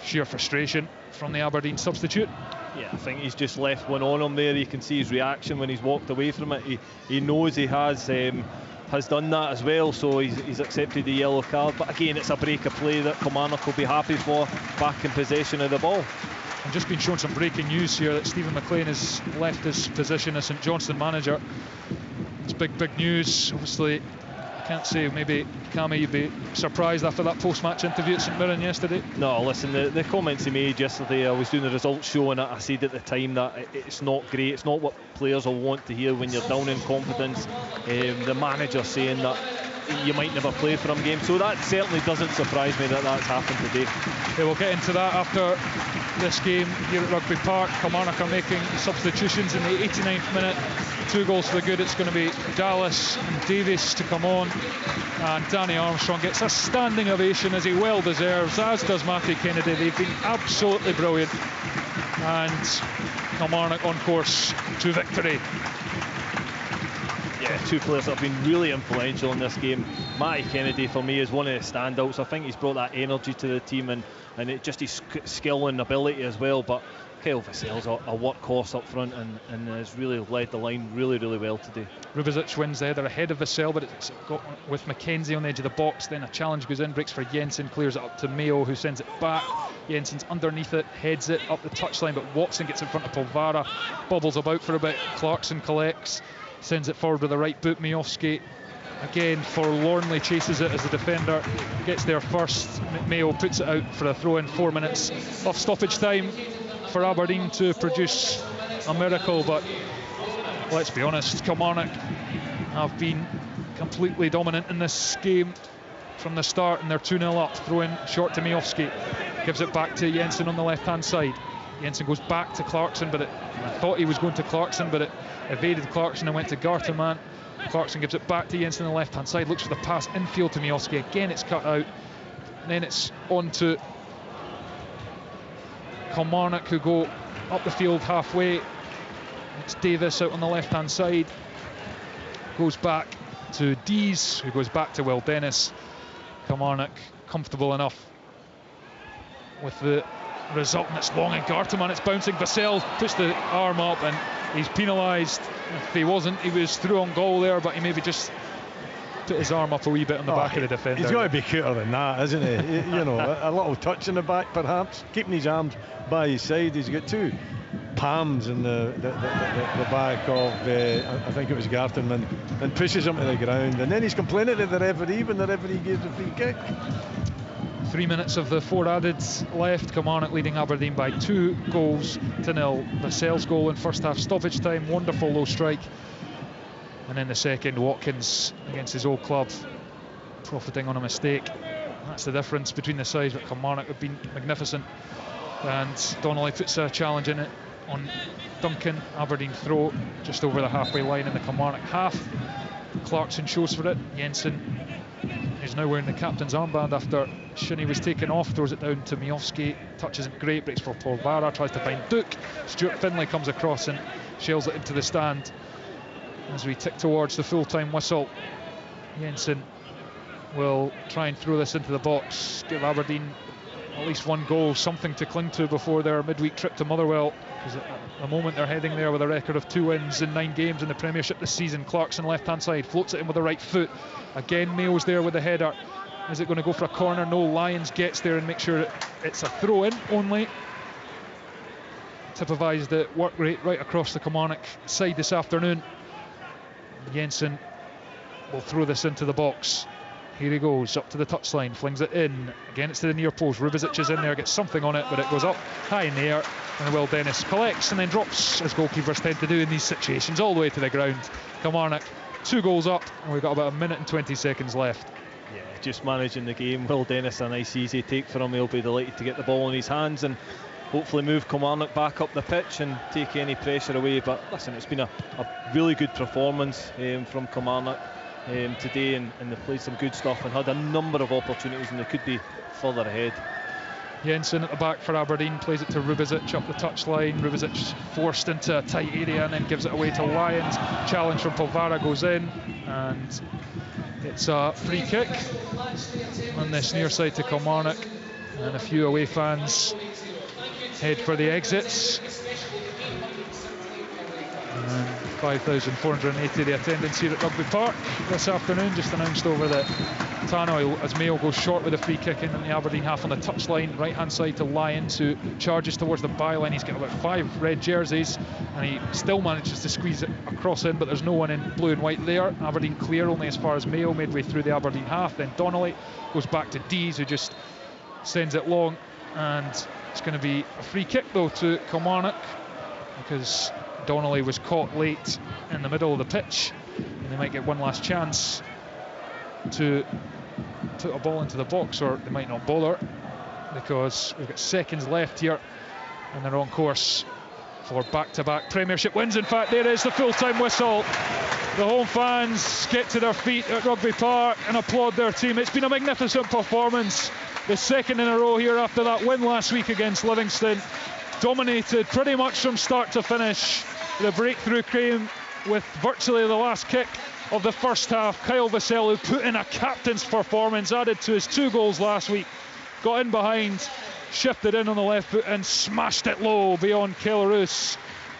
sheer frustration from the Aberdeen substitute. Yeah, I think he's just left one on him there. You can see his reaction when he's walked away from it. He knows he has done that as well, so he's accepted the yellow card. But again, it's a break of play that Kilmarnock will be happy for, back in possession of the ball. I've just been shown some breaking news here that Stephen McLean has left his position as St Johnstone manager. It's big news. Obviously, I can't say, maybe Cammy, you'd be surprised after that post-match interview at St Mirren yesterday. No, listen, the comments he made yesterday, I was doing the results show, and I said at the time that it's not great, it's not what players will want to hear when you're down in confidence. The manager saying that you might never play for him game, so that certainly doesn't surprise me that that's happened today. Yeah, we'll get into that after this game here at Rugby Park. Kilmarnock are making substitutions in the 89th minute. 2 goals for the good. It's going to be Dallas and Davies to come on, and Danny Armstrong gets a standing ovation, as he well deserves, as does Matthew Kennedy. They've been absolutely brilliant, and Kilmarnock on course to victory. Yeah, two players that have been really influential in this game. Matty Kennedy, for me, is one of the standouts. I think he's brought that energy to the team and just his skill and ability as well. But Kyle Vassell's a workhorse up front and has really led the line really, really well today. Rubizic wins the header ahead of Vassell, but it's got with McKenzie on the edge of the box. Then a challenge goes in, breaks for Jensen, clears it up to Mayo, who sends it back. Jensen's underneath it, heads it up the touchline, but Watson gets in front of Polvara, bobbles about for a bit. Clarkson collects, sends it forward with the right boot. Miofsky again forlornly chases it as the defender gets there first. Mayo puts it out for a throw in. 4 minutes of stoppage time for Aberdeen to produce a miracle, but let's be honest, Kilmarnock have been completely dominant in this game from the start, and they're 2-0 up. Throw in short to Miofsky, gives it back to Jensen on the left hand side. Jensen goes back to Clarkson, but I thought he was going to Clarkson, but it evaded Clarkson and went to Garterman. Clarkson gives it back to Jensen on the left hand side, looks for the pass infield to Miofsky. Again, it's cut out, and then it's on to Kilmarnock, who go up the field halfway. It's Davis out on the left hand side, goes back to Dees, who goes back to Will Dennis. Kilmarnock comfortable enough with the result, and it's long and Garterman, it's bouncing. Vassell puts the arm up and he's penalised. If he wasn't, he was through on goal there, but he maybe just put his arm up a wee bit on the back of the defender. He's got to be cuter than that, isn't he? You know, a little touch in the back perhaps, keeping his arms by his side. He's got two palms in the back of I think it was Garterman, and pushes him to the ground, and then he's complaining to the referee when the referee gives a free kick. 3 minutes of the 4 added left. Kilmarnock leading Aberdeen by 2-0. Vassell's goal in first half stoppage time, wonderful low strike, and then the second, Watkins against his old club profiting on a mistake. That's the difference between the sides, but Kilmarnock have been magnificent, and Donnelly puts a challenge in it on Duncan. Aberdeen throw just over the halfway line in the Kilmarnock half. Clarkson shows for it. Jensen, who's now wearing the captain's armband after Shinnie was taken off, throws it down to Miofsky. Touch isn't great, breaks for Polvara, tries to find Duke. Stuart Finlay comes across and shells it into the stand as we tick towards the full-time whistle. Jensen will try and throw this into the box, give Aberdeen at least one goal, something to cling to before their midweek trip to Motherwell, because at the moment they're heading there with a record of 2 wins in 9 games in the Premiership this season. Clarkson left hand side, floats it in with the right foot. Again, Mayo's there with the header. Is it going to go for a corner? No. Lyons gets there and makes sure it's a throw in only. Typifies the work rate right across the Kilmarnock side this afternoon. Jensen will throw this into the box. Here he goes, up to the touchline, flings it in. Again, it's to the near post. Rubizic is in there, gets something on it, but it goes up high in the air. And Will Dennis collects and then drops, as goalkeepers tend to do in these situations, all the way to the ground. Kilmarnock 2 goals up, and we've got about 1 minute and 20 seconds left. Yeah, just managing the game. Will Dennis, a nice easy take for him. He'll be delighted to get the ball in his hands and hopefully move Kilmarnock back up the pitch and take any pressure away. But listen, it's been a really good performance from Kilmarnock today, and they played some good stuff and had a number of opportunities, and they could be further ahead. Jensen at the back for Aberdeen, plays it to Rubizic up the touchline. Rubizic forced into a tight area and then gives it away to Lyons. Challenge from Polvara goes in, and it's a free kick on this near side to Kilmarnock, and a few away fans head for the exits. And 5,480 the attendance here at Rugby Park this afternoon, just announced over the tannoy as Mayo goes short with a free kick in the Aberdeen half on the touchline, right hand side to Lyons, who charges towards the byline. He's got about 5 red jerseys and he still manages to squeeze it across in, but there's no one in blue and white there. Aberdeen clear only as far as Mayo, midway through the Aberdeen half. Then Donnelly goes back to Dees, who just sends it long, and it's going to be a free kick though to Kilmarnock, because Donnelly was caught late in the middle of the pitch, and they might get one last chance to put a ball into the box, or they might not bother, because we've got seconds left here and they're on course for back-to-back Premiership wins. In fact, there is the full-time whistle. The home fans get to their feet at Rugby Park and applaud their team. It's been a magnificent performance, the second in a row here after that win last week against Livingston. Dominated pretty much from start to finish. The breakthrough came with virtually the last kick of the first half. Kyle Vassell, who put in a captain's performance, added to his 2 goals last week, got in behind, shifted in on the left foot and smashed it low beyond Kilmarnock.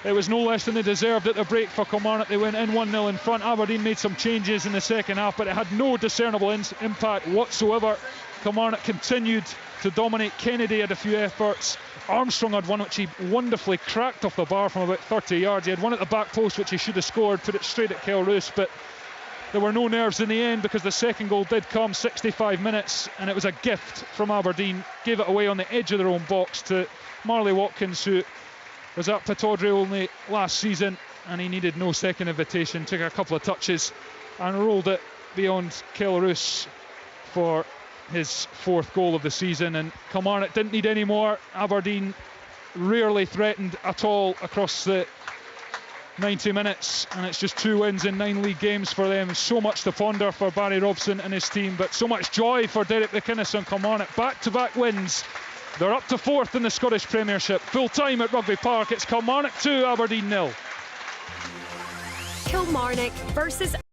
It was no less than they deserved at the break for Kilmarnock. They went in 1-0 in front. Aberdeen made some changes in the second half, but it had no discernible impact whatsoever. Kilmarnock continued to dominate. Kennedy had a few efforts. Armstrong had one which he wonderfully cracked off the bar from about 30 yards. He had one at the back post which he should have scored, put it straight at Kilmarnock, but there were no nerves in the end because the second goal did come 65 minutes and it was a gift from Aberdeen. Gave it away on the edge of their own box to Marley Watkins, who was at Pittodrie only last season and he needed no second invitation. Took a couple of touches and rolled it beyond Kilmarnock for his 4th goal of the season. And Kilmarnock didn't need any more. Aberdeen rarely threatened at all across the 90 minutes, and it's just 2 wins in 9 league games for them. So much to ponder for Barry Robson and his team, but so much joy for Derek McInnes and Kilmarnock. Back-to-back wins. They're up to 4th in the Scottish Premiership. Full time at Rugby Park. It's Kilmarnock 2, Aberdeen 0. Kilmarnock versus